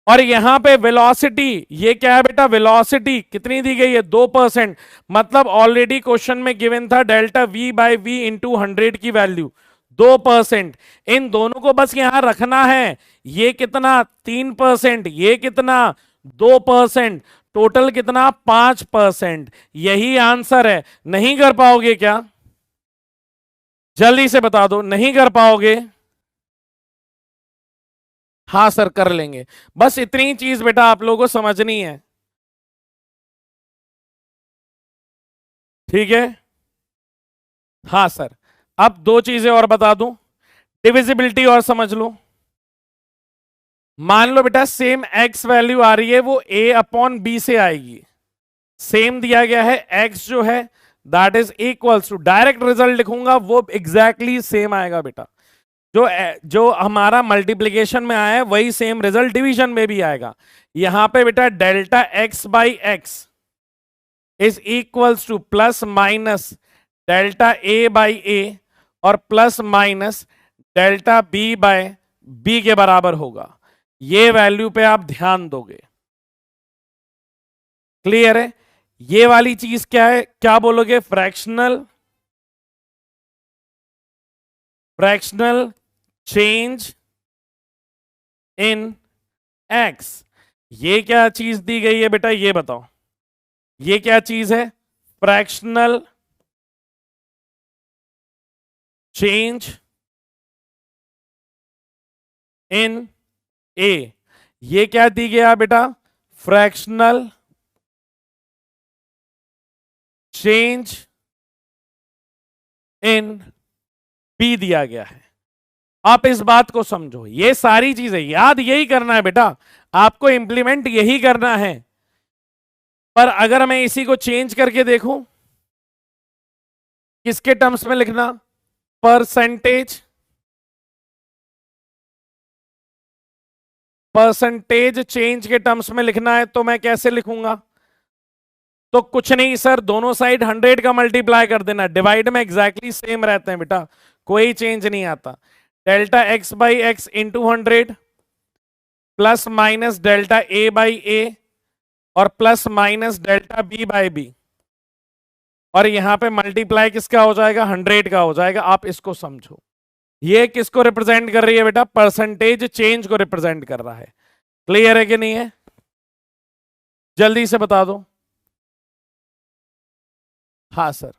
और यहां पे वेलोसिटी, ये क्या है बेटा, वेलोसिटी कितनी दी गई है, 2%, मतलब ऑलरेडी क्वेश्चन में गिवन था delta V by V into 100 की वैल्यू 2%। इन दोनों को बस यहां रखना है, ये कितना 3%, ये कितना 2%, टोटल कितना 5%। यही आंसर है। नहीं कर पाओगे क्या, जल्दी से बता दो, नहीं कर पाओगे। हाँ सर कर लेंगे, बस इतनी चीज बेटा आप लोगों को समझनी है, ठीक है। हाँ सर। अब दो चीजें और बता दूं, डिविजिबिलिटी और समझ लो। मान लो बेटा सेम एक्स वैल्यू आ रही है, वो ए अपॉन बी से आएगी, सेम दिया गया है एक्स जो है that is equals to, direct result लिखूंगा वो एग्जैक्टली सेम आएगा बेटा, जो जो हमारा मल्टीप्लीकेशन में आया है वही सेम रिजल्ट डिवीजन में भी आएगा। यहां पे बेटा delta X by X is equals to plus minus delta A by A और plus minus delta B by B के बराबर होगा। ये वैल्यू पे आप ध्यान दोगे, क्लियर है। ये वाली चीज क्या है, क्या बोलोगे, fractional fractional change in x. ये क्या चीज दी गई है बेटा, ये बताओ, ये क्या चीज है, फ्रैक्शनल चेंज इन ए। ये क्या दी गया बेटा, फ्रैक्शनल चेंज इन बी दिया गया है। आप इस बात को समझो, ये सारी चीजें याद यही करना है बेटा, आपको इंप्लीमेंट यही करना है। पर अगर मैं इसी को चेंज करके देखूं, किसके टर्म्स में लिखना, परसेंटेज, परसेंटेज चेंज के टर्म्स में लिखना है तो मैं कैसे लिखूंगा, तो कुछ नहीं सर, दोनों साइड 100 का मल्टीप्लाई कर देना, डिवाइड में एग्जैक्टली सेम रहते हैं बेटा, कोई चेंज नहीं आता। Delta X by X into 100 plus minus delta A by A और plus minus delta B by B, और यहां पे मल्टीप्लाई किसका हो जाएगा, 100 का हो जाएगा। आप इसको समझो, ये किसको रिप्रेजेंट कर रही है बेटा, परसेंटेज चेंज को रिप्रेजेंट कर रहा है। क्लियर है कि नहीं है, जल्दी से बता दो। हाँ सर।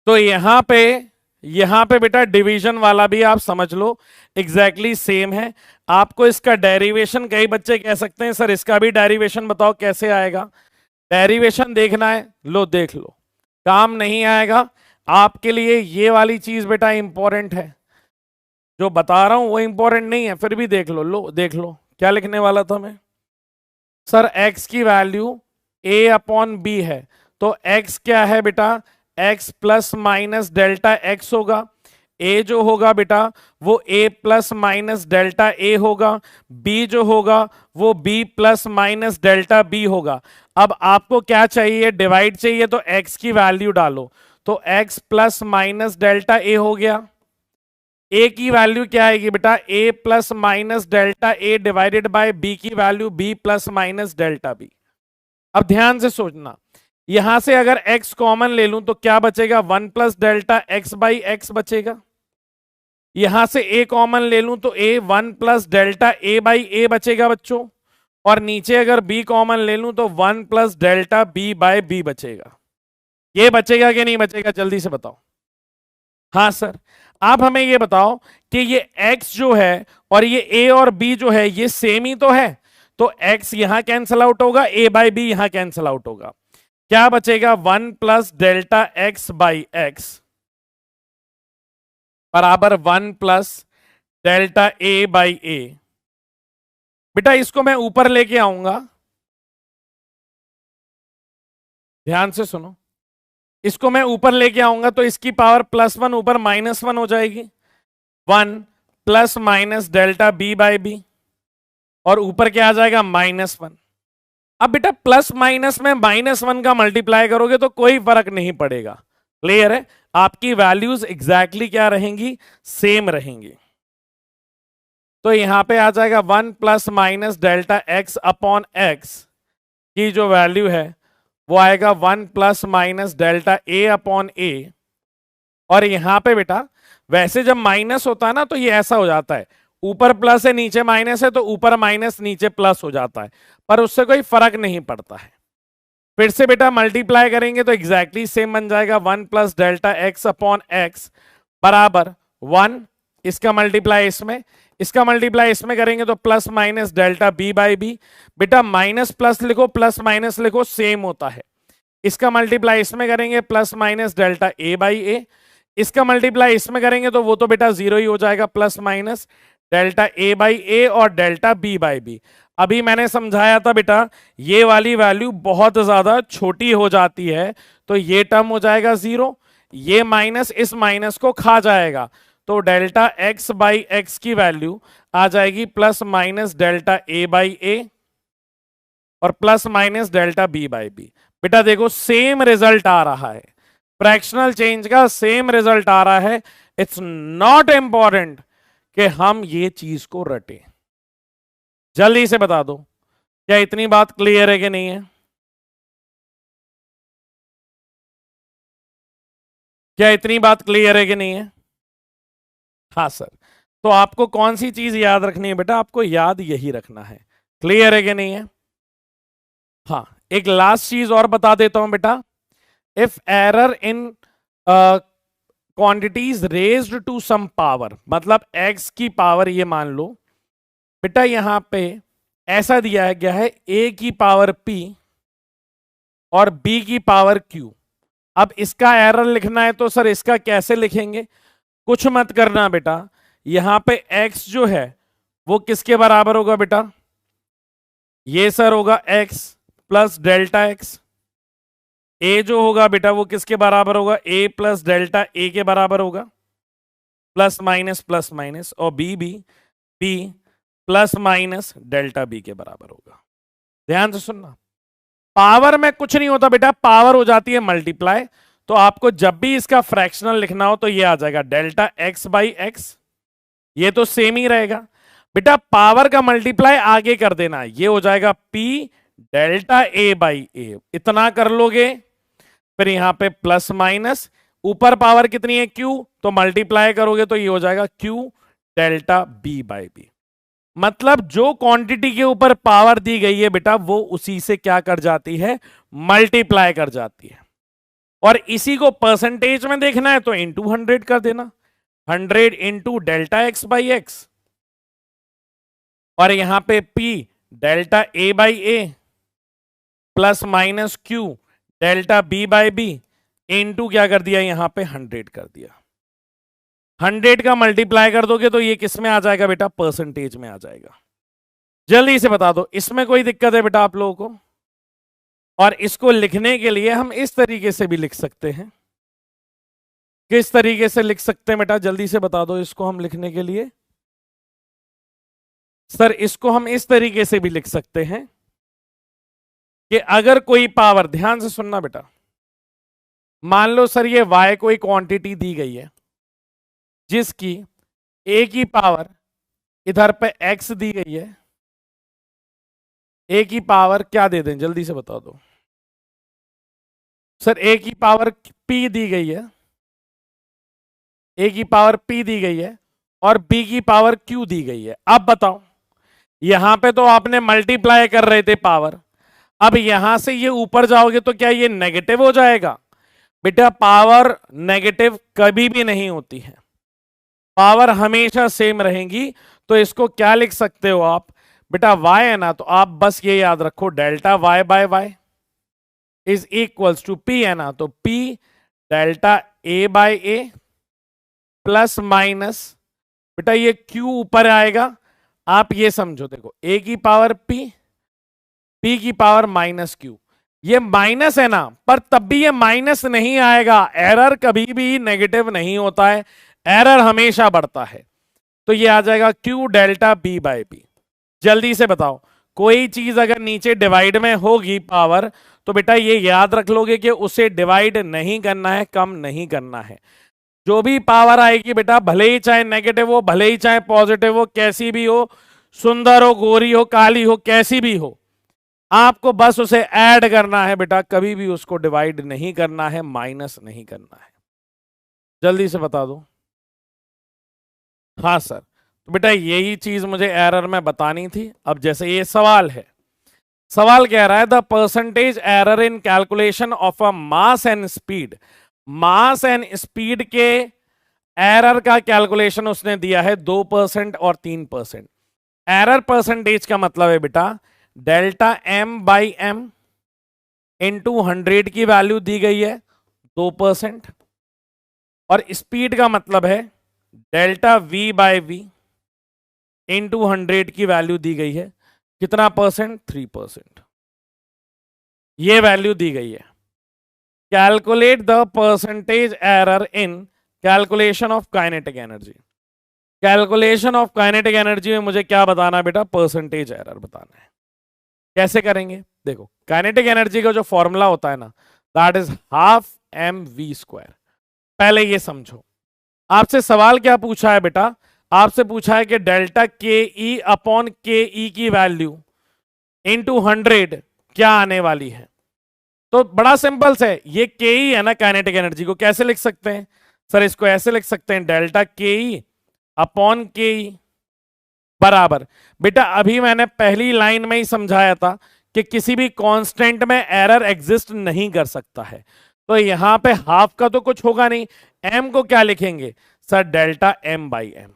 तो यहां पे बेटा डिवीजन वाला भी आप समझ लो एग्जैक्टली सेम है। आपको इसका डेरिवेशन, कई बच्चे कह सकते हैं सर इसका भी डेरिवेशन बताओ कैसे आएगा, डेरिवेशन देखना है, लो देख लो, काम नहीं आएगा आपके लिए। ये वाली चीज बेटा इंपॉर्टेंट है, जो बता रहा हूं वो इंपॉर्टेंट नहीं है, फिर भी देख लो, लो देख लो क्या लिखने वाला था मैं, सर x की वैल्यू a अपॉन बी है, तो x क्या है बेटा, x plus minus delta x होगा, ए जो होगा बेटा वो A plus minus delta A होगा, बी जो होगा वो B plus minus delta B होगा। अब आपको क्या चाहिए, डिवाइड चाहिए, तो एक्स की वैल्यू डालो, तो X plus minus delta A हो गया। ए की वैल्यू क्या आएगी बेटा, A plus minus delta A divided by B की value B plus minus delta B. अब ध्यान से सोचना, यहां से अगर x कॉमन ले लूं तो क्या बचेगा, 1 plus delta X by x बचेगा। यहां से a कॉमन ले लूं तो a 1 plus delta a by A बचेगा बच्चों, और नीचे अगर b कॉमन ले लूं तो 1 plus delta b by B बचेगा। ये बचेगा कि नहीं बचेगा, जल्दी से बताओ। हाँ सर, आप हमें ये बताओ कि ये x जो है और ये a और b जो है ये सेम ही तो है, तो x यहां कैंसल आउट होगा, a बाई बी यहां कैंसल आउट होगा, क्या बचेगा 1 plus delta x by x बराबर 1 प्लस डेल्टा a बाई ए। बेटा इसको मैं ऊपर लेके आऊंगा, ध्यान से सुनो, इसको मैं ऊपर लेके आऊंगा तो इसकी पावर +1 ऊपर -1 हो जाएगी, 1 plus minus delta B by B, और ऊपर क्या आ जाएगा -1। अब बेटा प्लस माइनस में -1 का मल्टीप्लाई करोगे तो कोई फर्क नहीं पड़ेगा, क्लियर है, आपकी वैल्यूज एग्जैक्टली क्या रहेंगी, सेम रहेंगी। तो यहां पे आ जाएगा 1 plus minus delta x upon x की जो वैल्यू है वो आएगा 1 प्लस माइनस डेल्टा ए अपॉन ए। और यहां पे बेटा वैसे जब माइनस होता है ना तो ये ऐसा हो जाता है, ऊपर प्लस है नीचे माइनस है तो ऊपर माइनस नीचे प्लस हो जाता है, पर उससे कोई फर्क नहीं पड़ता है। फिर से बेटा मल्टीप्लाई करेंगे तो एग्जैक्टली सेम बन जाएगा, 1 plus delta x upon x बराबर 1, इसका मल्टीप्लाई इसमें, इसका मल्टीप्लाई इसमें करेंगे तो plus minus delta B by B. बेटा माइनस प्लस लिखो प्लस माइनस लिखो सेम होता है, इसका मल्टीप्लाई इसमें करेंगे plus minus delta A by A, इसका मल्टीप्लाई इसमें करेंगे तो वो तो बेटा जीरो ही हो जाएगा, plus minus delta A by A और डेल्टा बी बाई बी। अभी मैंने समझाया था बेटा ये वाली वैल्यू बहुत ज्यादा छोटी हो जाती है तो ये टर्म हो जाएगा जीरो, ये माइनस इस माइनस को खा जाएगा, तो डेल्टा एक्स बाई एक्स की वैल्यू आ जाएगी plus minus delta A by A और plus minus delta B by B. बेटा देखो सेम रिजल्ट आ रहा है, फ्रैक्शनल चेंज का सेम रिजल्ट आ रहा है। इट्स नॉट इंपॉर्टेंट कि हम ये चीज को रटें। जल्दी से बता दो क्या इतनी बात क्लियर है कि नहीं है, क्या इतनी बात क्लियर है कि नहीं है। हाँ सर, तो आपको कौन सी चीज याद रखनी है बेटा, आपको याद यही रखना है, क्लियर है कि नहीं है। हाँ एक लास्ट चीज और बता देता हूं बेटा, if error in quantities raised to some power, मतलब x की पावर ये मान लो बेटा यहां पे ऐसा दिया गया है a की पावर p और b की पावर q। अब इसका एरर लिखना है तो सर इसका कैसे लिखेंगे, कुछ मत करना बेटा, यहां पे x जो है वो किसके बराबर होगा बेटा, ये सर होगा x प्लस डेल्टा एक्स, ए जो होगा बेटा वो किसके बराबर होगा, ए प्लस डेल्टा ए के बराबर होगा, प्लस माइनस, और B plus minus delta B के बराबर होगा। ध्यान से सुनना, पावर में कुछ नहीं होता बेटा, पावर हो जाती है मल्टीप्लाई, तो आपको जब भी इसका फ्रैक्शनल लिखना हो तो ये आ जाएगा डेल्टा एक्स बाई एक्स, ये तो सेम ही रहेगा बेटा, पावर का मल्टीप्लाई आगे कर देना, ये हो जाएगा पी डेल्टा ए बाई ए, इतना कर लोगे, फिर यहां पे प्लस माइनस, ऊपर पावर कितनी है क्यू, तो मल्टीप्लाई करोगे तो ये हो जाएगा Q delta B by B. मतलब जो क्वांटिटी के ऊपर पावर दी गई है बेटा वो उसी से क्या कर जाती है, मल्टीप्लाई कर जाती है। और इसी को परसेंटेज में देखना है तो इंटू 100 कर देना, 100 into delta X by X, और यहां पे P delta A by A plus minus Q delta B by B into क्या कर दिया, यहां पे 100 कर दिया। 100 का मल्टीप्लाई कर दोगे तो ये किस में आ जाएगा बेटा, परसेंटेज में आ जाएगा। जल्दी से बता दो इसमें कोई दिक्कत है बेटा आप लोगों को। और इसको लिखने के लिए हम इस तरीके से भी लिख सकते हैं, किस तरीके से लिख सकते हैं बेटा, जल्दी से बता दो इसको हम लिखने के लिए। सर इसको हम इस तरीके से भी लिख सकते हैं कि अगर कोई पावर, ध्यान से सुनना बेटा, मान लो सर ये y कोई क्वांटिटी दी गई है जिसकी a की पावर इधर पे x दी गई है, a की पावर क्या दे दें जल्दी से बता दो। सर a की पावर p दी गई है, a की पावर p दी गई है और b की पावर q दी गई है। अब बताओ, यहां पे तो आपने मल्टीप्लाई कर रहे थे पावर, अब यहां से ये ऊपर जाओगे तो क्या ये नेगेटिव हो जाएगा? बेटा पावर नेगेटिव कभी भी नहीं होती है, पावर हमेशा सेम रहेगी। तो इसको क्या लिख सकते हो आप बेटा, y है ना, तो आप बस ये याद रखो delta y by Y is equals to p है ना, तो p delta a by a plus minus, बेटा ये q ऊपर आएगा, आप ये समझो, देखो a की पावर p की पावर माइनस q, ये माइनस है ना, पर तब भी ये माइनस नहीं आएगा, एरर कभी भी नेगेटिव नहीं होता है, एरर हमेशा बढ़ता है। तो ये आ जाएगा q delta b by b। जल्दी से बताओ, कोई चीज अगर नीचे डिवाइड में होगी पावर, तो बेटा ये याद रख लोगे कि उसे डिवाइड नहीं करना है, कम नहीं करना है। जो भी पावर आएगी बेटा, भले ही चाहे नेगेटिव हो, भले ही चाहे पॉजिटिव हो, कैसी भी हो, सुंदर हो, गोरी हो, काली हो, कैसी भी हो, आपको बस उसे ऐड करना है बेटा, कभी भी उसको डिवाइड नहीं करना है, माइनस नहीं करना है। जल्दी से बता दो। हाँ सर, तो बेटा यही चीज मुझे एरर में बतानी थी। अब जैसे ये सवाल है, सवाल कह रहा है the percentage error in calculation of a mass and speed, mass and speed के एरर का कैलकुलेशन उसने दिया है 2% और 3%। एरर परसेंटेज का मतलब है बेटा delta m by M into 100 की वैल्यू दी गई है 2%, और स्पीड का मतलब है delta v by V into 100 की वैल्यू दी गई है कितना परसेंट, 3%। ये वैल्यू दी गई है। Calculate the percentage error in calculation of kinetic energy. Calculation of kinetic energy में मुझे क्या बताना बेटा, परसेंटेज एरर बताना है। कैसे करेंगे, देखो काइनेटिक एनर्जी का जो फॉर्मूला होता है ना, दैट इज हाफ mv²। पहले ये समझो, आपसे सवाल क्या पूछा है बेटा, आपसे पूछा है कि डेल्टा के ई अपॉन के ई की वैल्यू इंटू 100 क्या आने वाली है। तो बड़ा सिंपल से, ये के ई है ना, काइनेटिक एनर्जी को कैसे लिख सकते हैं सर, इसको ऐसे लिख सकते हैं डेल्टा के ई अपॉन के ई बराबर, बेटा अभी मैंने पहली लाइन में ही समझाया था कि किसी भी कांस्टेंट में एरर एग्जिस्ट नहीं कर सकता है। तो यहां पे हाफ का तो कुछ होगा नहीं, एम को क्या लिखेंगे sir, delta m by M.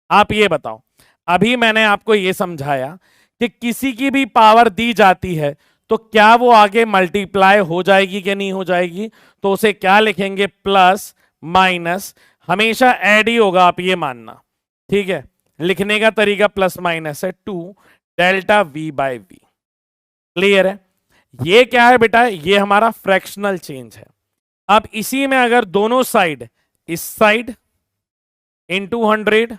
आप ये बताओ, अभी मैंने आपको ये समझाया कि किसी की भी पावर दी जाती है तो क्या वो आगे मल्टीप्लाई हो जाएगी कि नहीं हो जाएगी, तो उसे क्या लिखेंगे, प्लस माइनस, हमेशा ऐड ही होगा, आप ये मानना, ठीक है। लिखने का तरीका प्लस माइनस है, 2 delta v by V. Clear है? ये क्या है बेटा, ये हमारा फ्रैक्शनल चेंज है। अब इसी में अगर दोनों साइड, इस साइड इंटू 100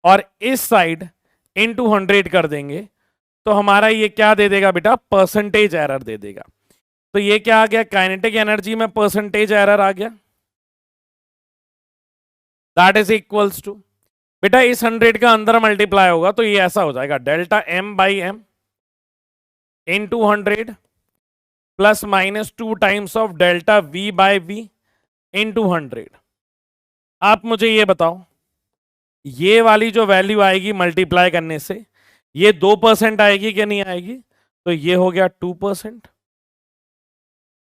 और इस साइड इंटू 100 कर देंगे तो हमारा ये क्या दे देगा बेटा, परसेंटेज एरर दे देगा। तो ये क्या आ गया, काइनेटिक एनर्जी में परसेंटेज एरर आ गया, दैट इज इक्वल्स टू, बेटा इस 100 का अंदर मल्टीप्लाई होगा तो ये ऐसा हो जाएगा delta m by M into 100 plus minus 2 times of delta v by V into 100। आप मुझे ये बताओ, ये वाली जो वैल्यू आएगी मल्टीप्लाई करने से, ये 2% आएगी कि नहीं आएगी, तो ये हो गया 2%।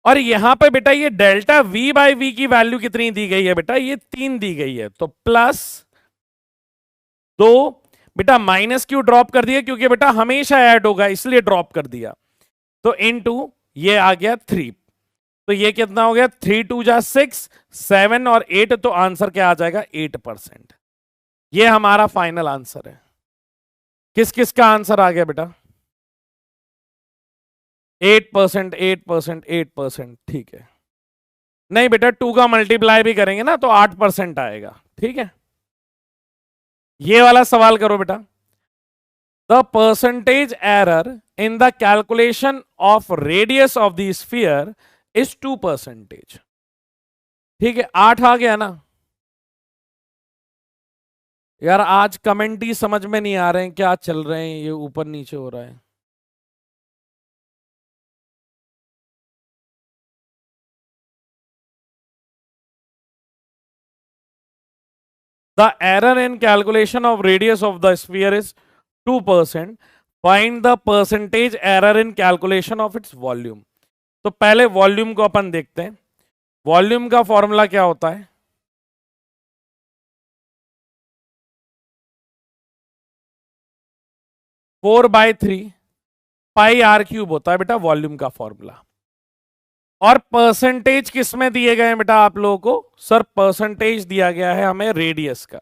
और यहां पे बेटा ये डेल्टा v बाई वी की वैल्यू कितनी दी गई है बेटा, ये 3 दी गई है, तो प्लस 2, बेटा माइनस क्यों ड्रॉप कर दिया, क्योंकि बेटा हमेशा ऐड होगा इसलिए ड्रॉप कर दिया, तो इनटू ये आ गया 3, तो ये कितना हो गया, 3 2 जा 6, 7 और 8, तो आंसर क्या आ जाएगा, 8%। ये हमारा फाइनल आंसर है। किस किस का आंसर आ गया बेटा, 8%, 8%, 8%, ठीक है। नहीं बेटा, 2 का मल्टीप्लाई भी करेंगे ना तो 8% आएगा, ठीक है। ये वाला सवाल करो बेटा। The percentage error in the calculation of radius of the sphere is 2%। ठीक है, 8 आ गया ना यार। आज कमेंट ही समझ में नहीं आ रहे हैं, क्या चल रहे हैं, ये ऊपर नीचे हो रहा है। The error in calculation of radius of the sphere is 2%. Find the percentage error in calculation of its volume. तो पहले वॉल्यूम को अपन देखते हैं। वॉल्यूम का फॉर्मूला क्या होता है? 4/3 पाई आर क्यूब होता है बेटा वॉल्यूम का फॉर्मूला। और परसेंटेज किस में दिए गए हैं बेटा आप लोगों को? सर परसेंटेज दिया गया है हमें रेडियस का।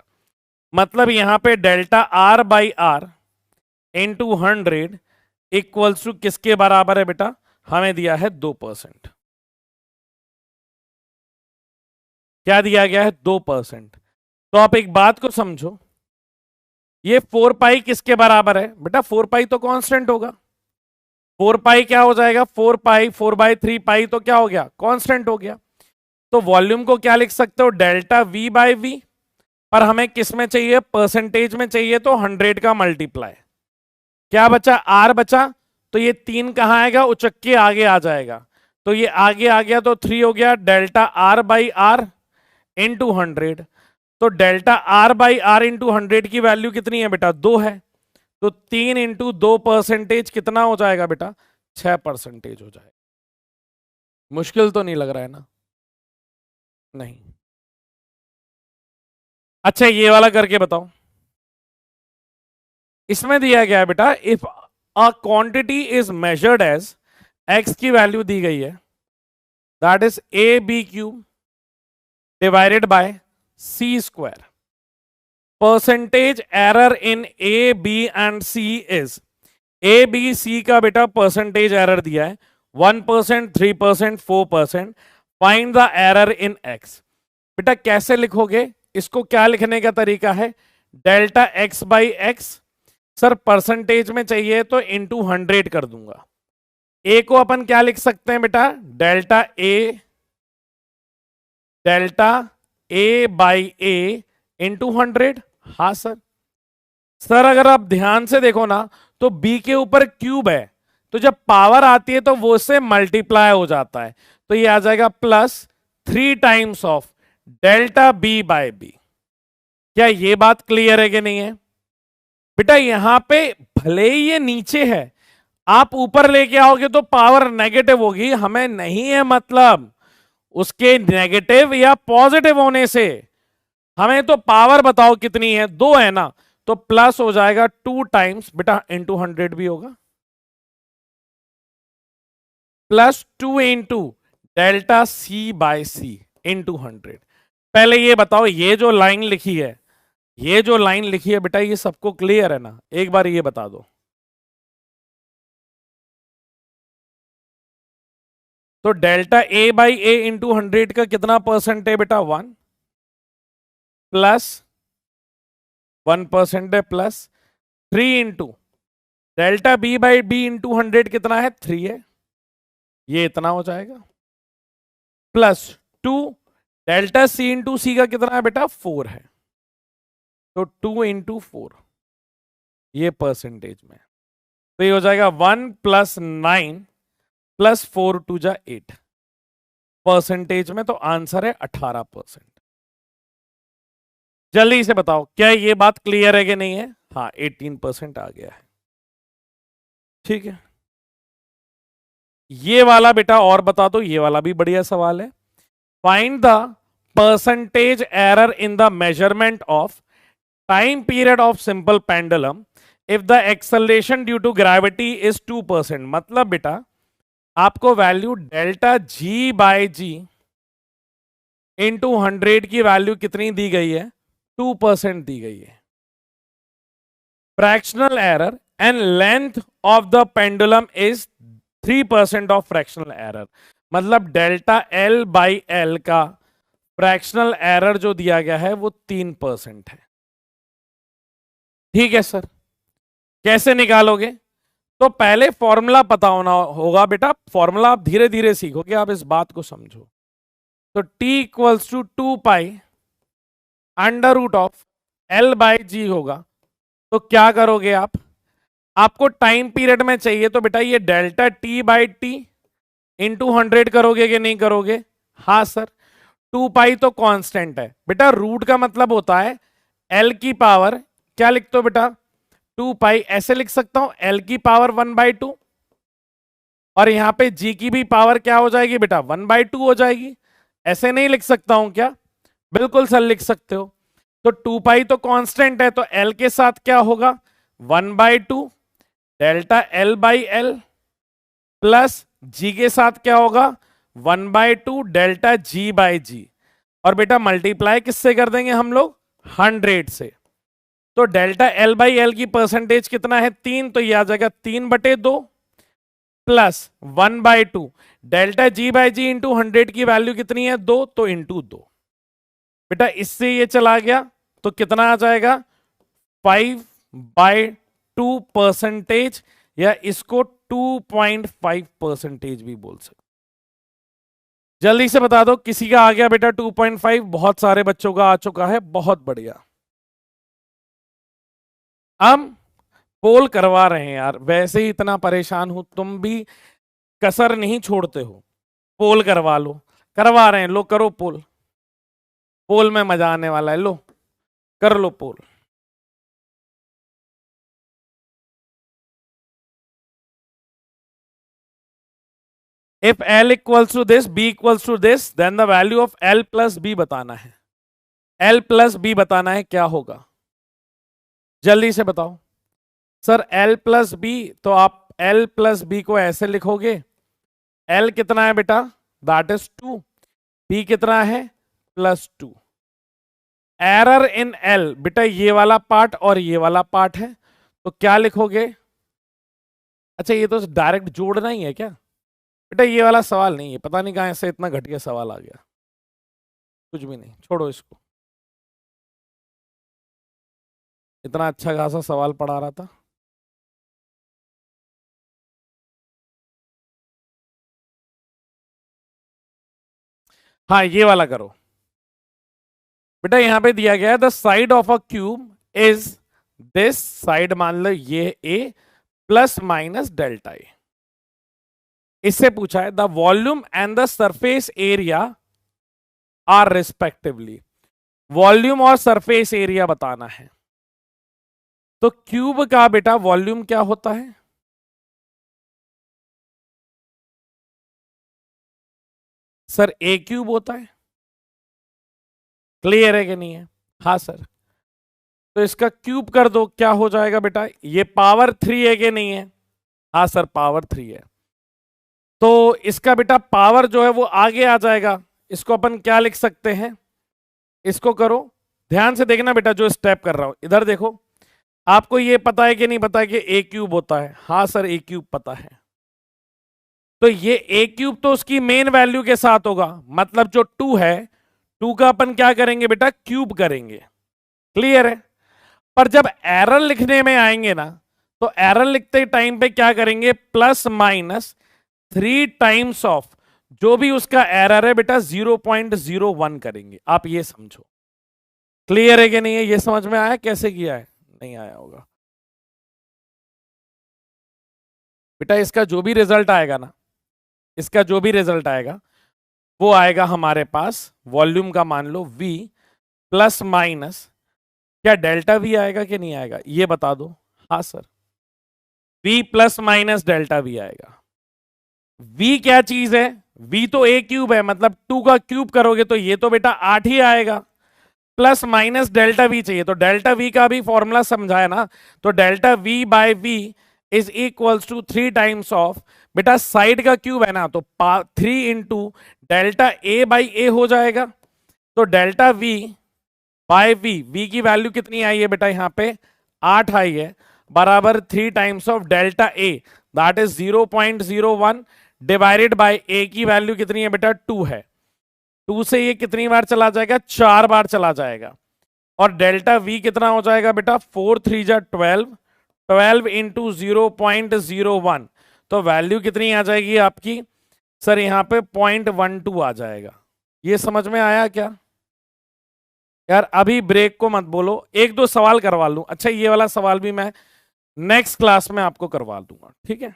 मतलब यहां पे delta R by R into 100 equals to किसके बराबर है बेटा? हमें दिया है 2%। क्या दिया गया है? 2%। तो आप एक बात को समझो, ये 4 पाई किसके बराबर है बेटा? 4 पाई तो कांस्टेंट होगा। 4 पाई क्या हो जाएगा? 4 पाई 4/3 पाई तो क्या हो गया? कांस्टेंट हो गया। तो वॉल्यूम को क्या लिख सकते हो? Delta V by V. पर हमें किस में चाहिए? परसेंटेज में चाहिए, तो 100 का मल्टीप्लाई। क्या बचा? आर बचा। तो ये 3 कहां आएगा? उचक के आगे आ जाएगा। तो ये आगे आ गया तो 3 हो गया। Delta R by R into 100। तो delta R by R into 100 की वैल्यू कितनी है बेटा? 2 है। तो 3 इंटू 2% कितना हो जाएगा बेटा? 6% हो जाएगा। मुश्किल तो नहीं लग रहा है ना? नहीं। अच्छा ये वाला करके बताओ। इसमें दिया गया है बेटा, if a quantity is measured as, X की वैल्यू दी गई है, that is A B cube divided by C square. Percentage error in A B and C is, A B C का बेटा परसेंटेज एरर दिया है 1%, 3%, 4%। Find the error in X. बेटा कैसे लिखोगे इसको? क्या लिखने का तरीका है? Delta X by X. Sir percentage में चाहिए तो इंटू 100 कर दूंगा। ए को अपन क्या लिख सकते हैं बेटा? Delta A by A into 100। हाँ सर। सर अगर आप ध्यान से देखो ना तो बी के ऊपर क्यूब है, तो जब पावर आती है तो वो से मल्टीप्लाई हो जाता है। तो ये आ जाएगा plus 3 times of delta B by B. क्या ये बात क्लियर है कि नहीं है? बेटा यहां पे भले ही ये नीचे है, आप ऊपर लेके आओगे तो पावर नेगेटिव होगी। हमें नहीं है मतलब उसके नेगेटिव या पॉजिटिव होने से, हमें तो पावर बताओ कितनी है? 2 है ना, तो प्लस हो जाएगा 2 टाइम्स बेटा इंटू 100 भी होगा, plus 2 into delta C by C into 100। पहले ये बताओ, ये जो लाइन लिखी है, ये जो लाइन लिखी है बेटा, ये सबको क्लियर है ना? एक बार ये बता दो। तो delta A by A into 100 का कितना परसेंट है बेटा? 1 प्लस 1% है, plus 3 into delta B by B into 100 कितना है? 3 है। ये इतना हो जाएगा, plus 2 delta C into C का कितना है बेटा? 4 है। तो 2 इंटू 4 ये परसेंटेज में, तो ये हो जाएगा 1 प्लस 9 प्लस 4 टू जा 8 परसेंटेज में। तो आंसर है 18%। जल्दी से बताओ क्या ये बात क्लियर है कि नहीं है? हाँ 18% आ गया है। ठीक है, ये वाला बेटा और बता दो, ये वाला भी बढ़िया सवाल है। Find the percentage error in the measurement of time period of simple pendulum if the acceleration due to gravity is 2%। मतलब बेटा आपको value delta G by G into 100 की वैल्यू कितनी दी गई है? 2% दी गई है। Fractional error and length of the pendulum is 3% of fractional error. मतलब डेल्टा एल बाई एल का फ्रैक्शनल एरर जो दिया गया है वो 3% है। ठीक है सर, कैसे निकालोगे? तो पहले फॉर्मूला पता होना होगा बेटा, फॉर्मूला आप धीरे धीरे सीखोगे, आप इस बात को समझो। तो t equals to 2 pi under root of L by G होगा। तो क्या करोगे आप, आपको टाइम पीरियड में चाहिए, तो बेटा ये delta T by T into 100 करोगे कि नहीं करोगे? हाँ सर। 2 पाई तो कांस्टेंट है बेटा, रूट का मतलब होता है एल की पावर, क्या लिखते हो बेटा? 2 पाई, ऐसे लिख सकता हूं एल की पावर 1/2, और यहां पे जी की भी पावर क्या हो जाएगी बेटा? 1/2 हो जाएगी। ऐसे नहीं लिख सकता हूं क्या? बिल्कुल सर लिख सकते हो। तो 2 पाई तो कांस्टेंट है, तो एल के साथ क्या होगा? 1/2 delta L by L, plus G के साथ क्या होगा? 1/2 डेल्टा जी बाई जी, और बेटा मल्टीप्लाई किससे कर देंगे हम लोग? 100 से। तो डेल्टा एल बाई एल की परसेंटेज कितना है? 3, तो ये आ जाएगा 3/2 plus 1/2 delta G by G into 100 की वैल्यू कितनी है? 2, तो इंटू 2। बेटा इससे ये चला गया तो कितना आ जाएगा? 5/2%, या इसको 2.5% भी बोल सकते। जल्दी से बता दो, किसी का आ गया बेटा 2.5? बहुत सारे बच्चों का आ चुका है, बहुत बढ़िया। हम पोल करवा रहे हैं यार, वैसे ही इतना परेशान हूं, तुम भी कसर नहीं छोड़ते हो, पोल करवा लो। करवा रहे हैं, लो करो पोल, पोल में मजा आने वाला है, लो कर लो poll. If L equals to this, B equals to this, then the value of L plus B बताना है। एल प्लस बी बताना है, क्या होगा? जल्दी से बताओ सर। एल प्लस बी, तो आप एल प्लस बी को ऐसे लिखोगे, एल कितना है बेटा? दैट इज 2, बी कितना है? +2। एरर इन एल, बेटा ये वाला पार्ट और ये वाला पार्ट है, तो क्या लिखोगे? अच्छा ये तो डायरेक्ट जोड़ना ही है क्या? बेटा ये वाला सवाल नहीं है, पता नहीं कहां से इतना घटिया सवाल आ गया। कुछ भी नहीं, छोड़ो इसको, इतना अच्छा खासा सवाल पढ़ा रहा था। हाँ ये वाला करो बेटा। यहां पे दिया गया है the side of a cube is this side, मान लो ये A plus minus delta A. इससे पूछा है the volume and the surface area are respectively. Volume और सरफेस एरिया बताना है। तो क्यूब का बेटा वॉल्यूम क्या होता है? सर ए क्यूब होता है। क्लियर है कि नहीं है? हाँ सर। तो इसका क्यूब कर दो, क्या हो जाएगा बेटा? ये पावर 3 है कि नहीं है? हाँ सर पावर 3 है। तो इसका बेटा पावर जो है वो आगे आ जाएगा। इसको अपन क्या लिख सकते हैं? इसको करो, ध्यान से देखना बेटा जो स्टेप कर रहा हूं, इधर देखो। आपको ये पता है कि नहीं पता है कि ए क्यूब होता है? हाँ सर ए क्यूब पता है। तो ये ए क्यूब तो उसकी मेन वैल्यू के साथ होगा, मतलब जो 2 है, 2 का अपन क्या करेंगे बेटा? क्यूब करेंगे। क्लियर है? पर जब एरर लिखने में आएंगे ना, तो एरर लिखते टाइम पे क्या करेंगे? +-3 टाइम्स ऑफ जो भी उसका एरर है बेटा 0.01 करेंगे। आप ये समझो। क्लियर है कि नहीं है? ये समझ में आया कैसे किया है? नहीं आया होगा बेटा। इसका जो भी रिजल्ट आएगा ना, इसका जो भी रिजल्ट आएगा वो आएगा हमारे पास वॉल्यूम का, मान लो V प्लस माइनस, क्या डेल्टा V आएगा कि नहीं आएगा? ये बता दो। हाँ sir V plus minus delta V आएगा। V क्या चीज है? V तो ए क्यूब है, मतलब 2 का क्यूब करोगे तो ये तो बेटा 8 ही आएगा। प्लस माइनस डेल्टा V चाहिए, तो डेल्टा V का भी फॉर्मूला समझाया ना। तो delta V by V is equals to 3 times of, बेटा साइड का क्यूब है ना, तो 3 into delta A by A हो जाएगा। तो डेल्टा V बाय V की वैल्यू कितनी आई है बेटा? यहां पे 8 आई है, बराबर 3 times of delta A, that is 0.01 divided by A की वैल्यू कितनी है बेटा 2 है। 2 से ये कितनी बार चला जाएगा 4 बार चला जाएगा। और डेल्टा वी कितना हो जाएगा बेटा 4 3 जा 12, 12 इंटू 0.01, तो वैल्यू कितनी आ जाएगी आपकी सर यहां पे 0.12 आ जाएगा। ये समझ में आया क्या यार? अभी ब्रेक को मत बोलो, एक दो सवाल करवा लूं। अच्छा ये वाला सवाल भी मैं नेक्स्ट क्लास में आपको करवा दूंगा, ठीक है?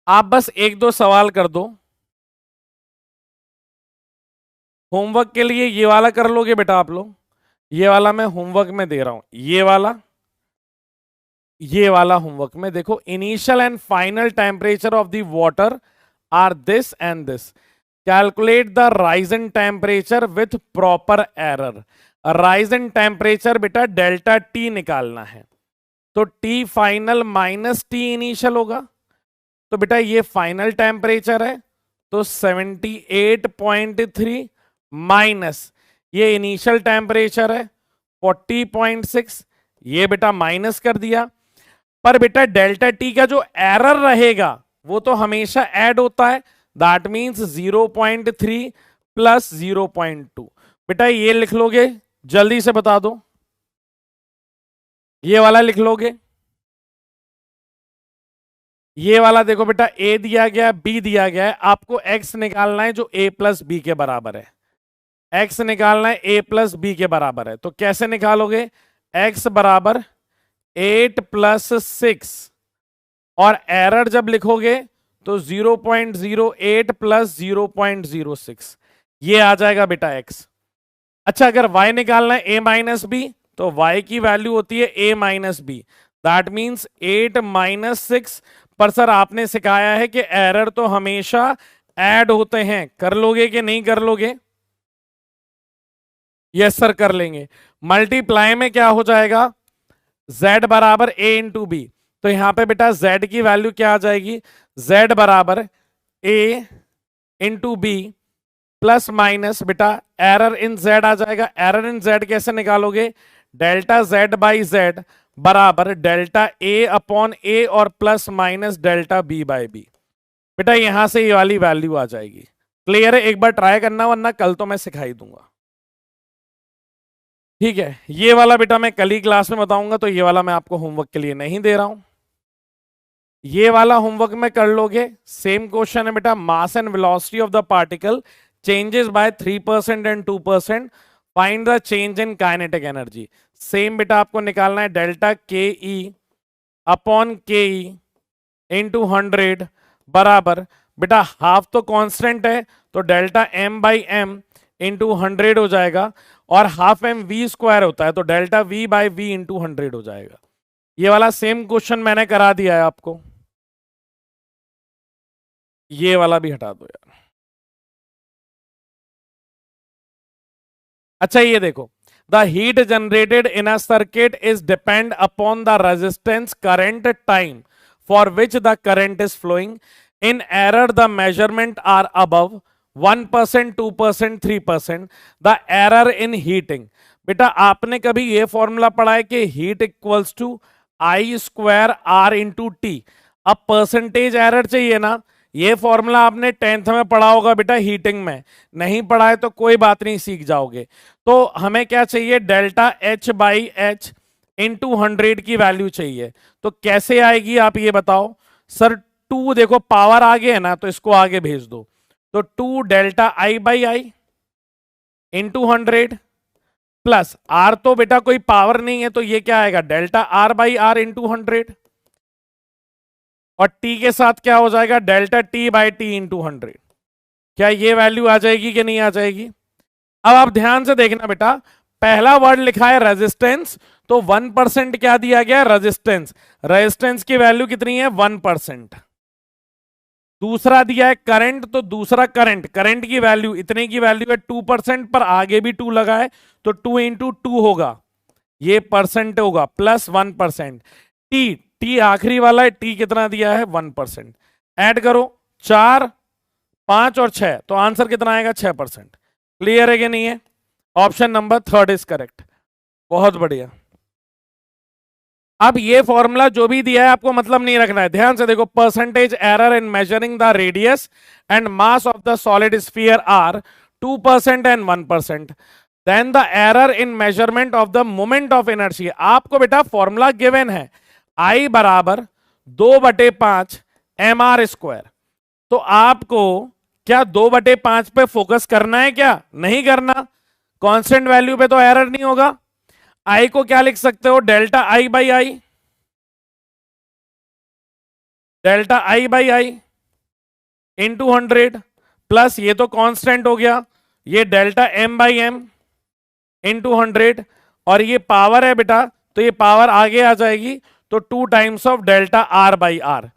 आप बस एक दो सवाल कर दो होमवर्क के लिए। ये वाला कर लोगे बेटा आप लोग? ये वाला मैं होमवर्क में दे रहा हूं, ये वाला होमवर्क में देखो। Initial and final temperature of the water are this and this, calculate the rise in temperature with proper error. Rise in temperature बेटा डेल्टा टी निकालना है, तो T final minus T initial होगा। तो बेटा ये फाइनल टेम्परेचर है, तो 78.3 माइनस ये इनिशियल टेम्परेचर है 40.6, ये बेटा माइनस कर दिया। पर बेटा डेल्टा टी का जो एरर रहेगा वो तो हमेशा ऐड होता है, दैट मींस 0.3 प्लस 0.2। बेटा ये लिख लोगे? जल्दी से बता दो, ये वाला लिख लोगे? ये वाला देखो बेटा ए दिया गया बी दिया गया है, आपको एक्स निकालना है जो ए प्लस बी के बराबर है। एक्स निकालना है ए प्लस बी के बराबर है, तो कैसे निकालोगे? एक्स बराबर 8 प्लस 6 और एरर जब लिखोगे तो 0.08 प्लस 0.06, ये आ जाएगा बेटा एक्स। अच्छा अगर y निकालना है a माइनस बी, तो y की वैल्यू होती है a minus B, that means 8 minus 6। पर सर आपने सिखाया है कि एरर तो हमेशा ऐड होते हैं, कर लोगे कि नहीं कर लोगे? यस सर कर लेंगे। मल्टीप्लाई में क्या हो जाएगा? z बराबर a इंटू बी, तो यहां पे बेटा z की वैल्यू क्या आ जाएगी? z बराबर a into B plus minus बेटा एरर इन z आ जाएगा। एरर इन z कैसे निकालोगे? डेल्टा z बाई z बराबर डेल्टा a अपॉन a और plus minus delta b by b। बेटा यहां से ये वाली वैल्यू आ जाएगी। क्लियर है? एक बार ट्राई करना, वरना कल तो मैं सिखाई दूंगा, ठीक है? ये वाला बेटा मैं कल ही क्लास में बताऊंगा, तो ये वाला मैं आपको होमवर्क के लिए नहीं दे रहा हूं। ये वाला होमवर्क में कर लोगे। सेम क्वेश्चन है बेटा, मास and velocity of the particle changes by 3% and 2%, find the change in kinetic energy. Same बेटा आपको निकालना है डेल्टा के ई अपॉन के ई इंटू 100 बराबर बेटा हाफ तो कांस्टेंट है, तो delta M by M into 100 हो जाएगा, और हाफ एम वी स्क्वायर होता है, तो delta V by V into 100 हो जाएगा। ये वाला सेम क्वेश्चन मैंने करा दिया है आपको, ये वाला भी हटा दो यार। अच्छा ये देखो, the heat generated in a circuit is depend upon the resistance current time for which the current is flowing. In error the measurement are above 1%, 2%, 3%। The error in heating. बेटा आपने कभी ये फॉर्मूला पढ़ा है कि heat equals to I square R into T. अब percentage error चाहिए ना, ये फॉर्मूला आपने 10th में पढ़ा होगा बेटा हीटिंग में, नहीं पढ़ा है तो कोई बात नहीं, सीख जाओगे। तो हमें क्या चाहिए? Delta H by H into 100 की वैल्यू चाहिए। तो कैसे आएगी आप ये बताओ? सर 2 देखो पावर आगे है ना, तो इसको आगे भेज दो, तो 2 delta I by I into 100 plus R, तो बेटा कोई पावर नहीं है, तो ये क्या आएगा? Delta R by R into 100, और टी के साथ क्या हो जाएगा? Delta T by T into 100। क्या ये वैल्यू आ जाएगी कि नहीं आ जाएगी? अब आप ध्यान से देखना बेटा, पहला वर्ड लिखा है रेजिस्टेंस, तो 1% क्या दिया गया? रेजिस्टेंस। रेजिस्टेंस की वैल्यू कितनी है? 1%। दूसरा दिया है करंट, तो दूसरा करंट, करंट की वैल्यू इतने की वैल्यू है 2%, पर आगे भी 2 लगा है, तो 2 इंटू 2 होगा, ये परसेंट होगा, प्लस 1%। टी, टी आखिरी वाला है, टी कितना दिया है? 1%। ऐड करो 4, 5 और 6, तो आंसर कितना आएगा? 6%। क्लियर है कि नहीं है? Option number 3 is correct. बहुत बढ़िया। अब ये फॉर्मूला जो भी दिया है आपको मतलब नहीं रखना है, ध्यान से देखो। Percentage error in measuring the radius and mass of the solid sphere are 2% and 1%, then the error in measurement of the moment of inertia. आपको बेटा फॉर्मूला गिवन है, I बराबर 2/5 mr²। तो आपको क्या 2/5 पे फोकस करना है, क्या नहीं करना? कांस्टेंट वैल्यू पे तो एरर नहीं होगा। आई को क्या लिख सकते हो, delta I by I, delta I by I into 100 plus ये तो कांस्टेंट हो गया, ये delta M by M into 100, और ये पावर है बेटा तो ये पावर आगे आ जाएगी, तो 2 times of delta R by R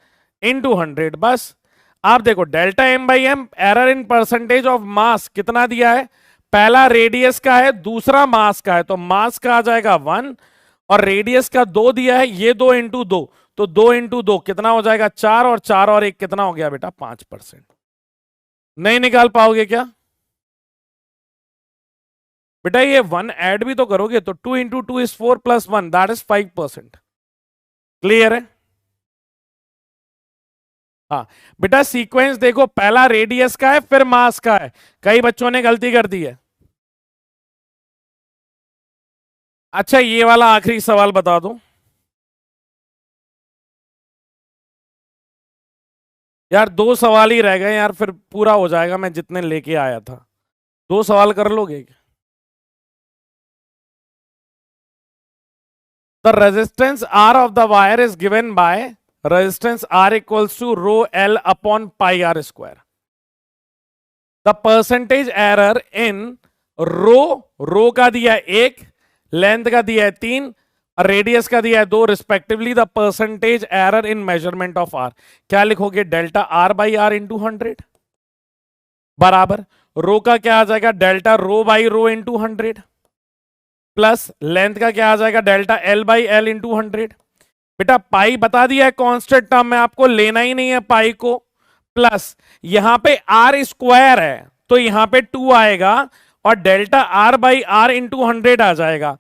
into 100। बस आप देखो delta M by M, error in percentage of mass कितना दिया है, पहला रेडियस का है, दूसरा मास का है, तो मास का आ जाएगा 1 और रेडियस का 2 दिया है, ये 2 इंटू 2, तो 2 इंटू 2 कितना हो जाएगा 4, और 4 और 1 कितना हो गया बेटा 5%। नहीं निकाल पाओगे क्या बेटा? ये 1 ऐड भी तो करोगे, तो 2 into 2 is 4 plus 1 that is 5%। Clear है? हाँ बेटा सीक्वेंस देखो, पहला रेडियस का है फिर मास का है, कई बच्चों ने गलती कर दी है। अच्छा ये वाला आखिरी सवाल बता दो यार, 2 सवाल ही रह गए यार, फिर पूरा हो जाएगा, मैं जितने लेके आया था। 2 सवाल कर लोगे? The resistance R of the wire is given by resistance R equals to rho L upon pi r square. The percentage error in rho का दिया है 1, लेंथ का दिया है 3, रेडियस का दिया है 2 respectively, the percentage error in measurement of R. क्या लिखोगे, delta R by R into 100 बराबर रो का क्या आ जाएगा, delta rho by rho into 100 plus length का क्या आ जाएगा, delta L by L into 100। बेटा पाई बता दिया है कांस्टेंट टर्म में, आपको लेना ही नहीं है पाई को, प्लस यहां पे आर स्क्वायर है तो यहां पे 2 आएगा और delta R by R into 100 आ जाएगा।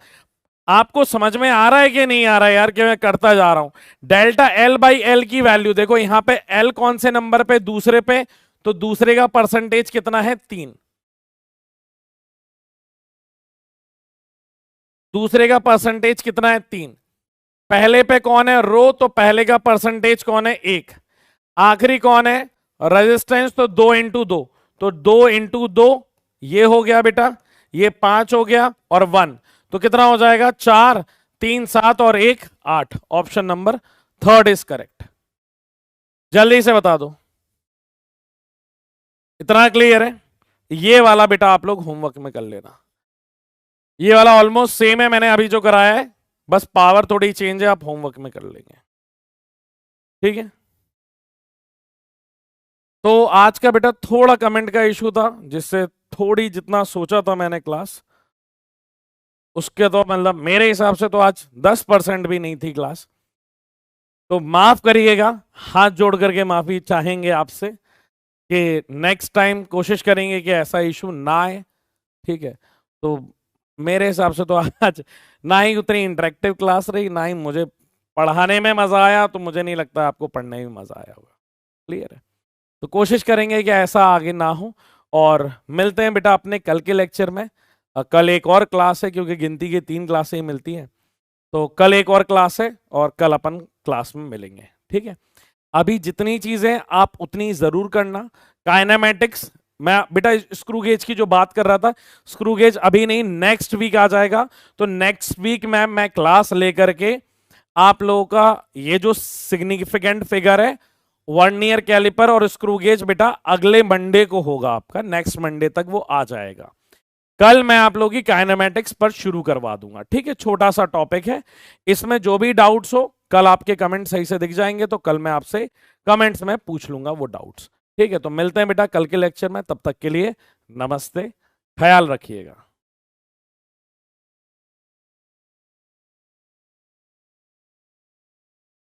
आपको समझ में आ रहा है कि नहीं आ रहा है यार, कि मैं करता जा रहा हूं। डेल्टा एल बाई एल की वैल्यू देखो, यहां पे एल कौन से नंबर पे, दूसरे पे, तो दूसरे का परसेंटेज कितना है 3, दूसरे का परसेंटेज कितना है 3, पहले पे कौन है रो, तो पहले का परसेंटेज कौन है 1, आखिरी कौन है रेजिस्टेंस, तो 2 इंटू 2, तो 2 इंटू 2 ये हो गया बेटा, ये 5 हो गया और 1, तो कितना हो जाएगा 4, 3 7 और 1 8। Option number 3 is correct. जल्दी से बता दो, इतना क्लियर है? ये वाला बेटा आप लोग होमवर्क में कर लेना, ये वाला ऑलमोस्ट सेम है मैंने अभी जो कराया है, बस पावर थोड़ी चेंज है, आप होमवर्क में कर लेंगे, ठीक है? तो आज का बेटा थोड़ा कमेंट का इशू था, जिससे थोड़ी जितना सोचा था मैंने क्लास, उसके तो मतलब मेरे हिसाब से तो आज 10% भी नहीं थी क्लास, तो माफ करिएगा, हाथ जोड़ करके माफी चाहेंगे आपसे कि नेक्स्ट टाइम कोशिश करेंगे कि ऐसा इशू ना आए, ठीक है? तो मेरे हिसाब से तो आज ना ही उतनी इंटरेक्टिव क्लास रही, ना ही मुझे पढ़ाने में मजा आया, तो मुझे नहीं लगता आपको पढ़ने में मजा आया होगा। क्लियर है? तो कोशिश करेंगे कि ऐसा आगे ना हो, और मिलते हैं बेटा अपने कल के लेक्चर में। कल एक और क्लास है, क्योंकि गिनती की 3 क्लासें ही मिलती हैं, तो कल एक और क्लास है और कल अपन क्लास में मिलेंगे, ठीक है? अभी जितनी चीजें आप उतनी जरूर करना। काइनेमेटिक्स मैं बेटा स्क्रू गेज की जो बात कर रहा था, स्क्रू गेज अभी नहीं, नेक्स्ट वीक आ जाएगा, तो नेक्स्ट वीक मैं क्लास लेकर के आप लोगों का ये जो सिग्निफिकेंट फिगर है, वर्नियर कैलिपर और स्क्रू गेज, बेटा अगले मंडे को होगा आपका, नेक्स्ट मंडे तक वो आ जाएगा। कल मैं आप लोगों की काइनेमेटिक्स पर शुरू करवा दूंगा, ठीक है? छोटा सा टॉपिक है, इसमें जो भी डाउट्स हो कल आपके कमेंट सही से दिख जाएंगे, तो कल मैं आपसे कमेंट्स में पूछ लूंगा वो डाउट्स, ठीक है? तो मिलते हैं बेटा कल के लेक्चर में, तब तक के लिए नमस्ते, ख्याल रखिएगा।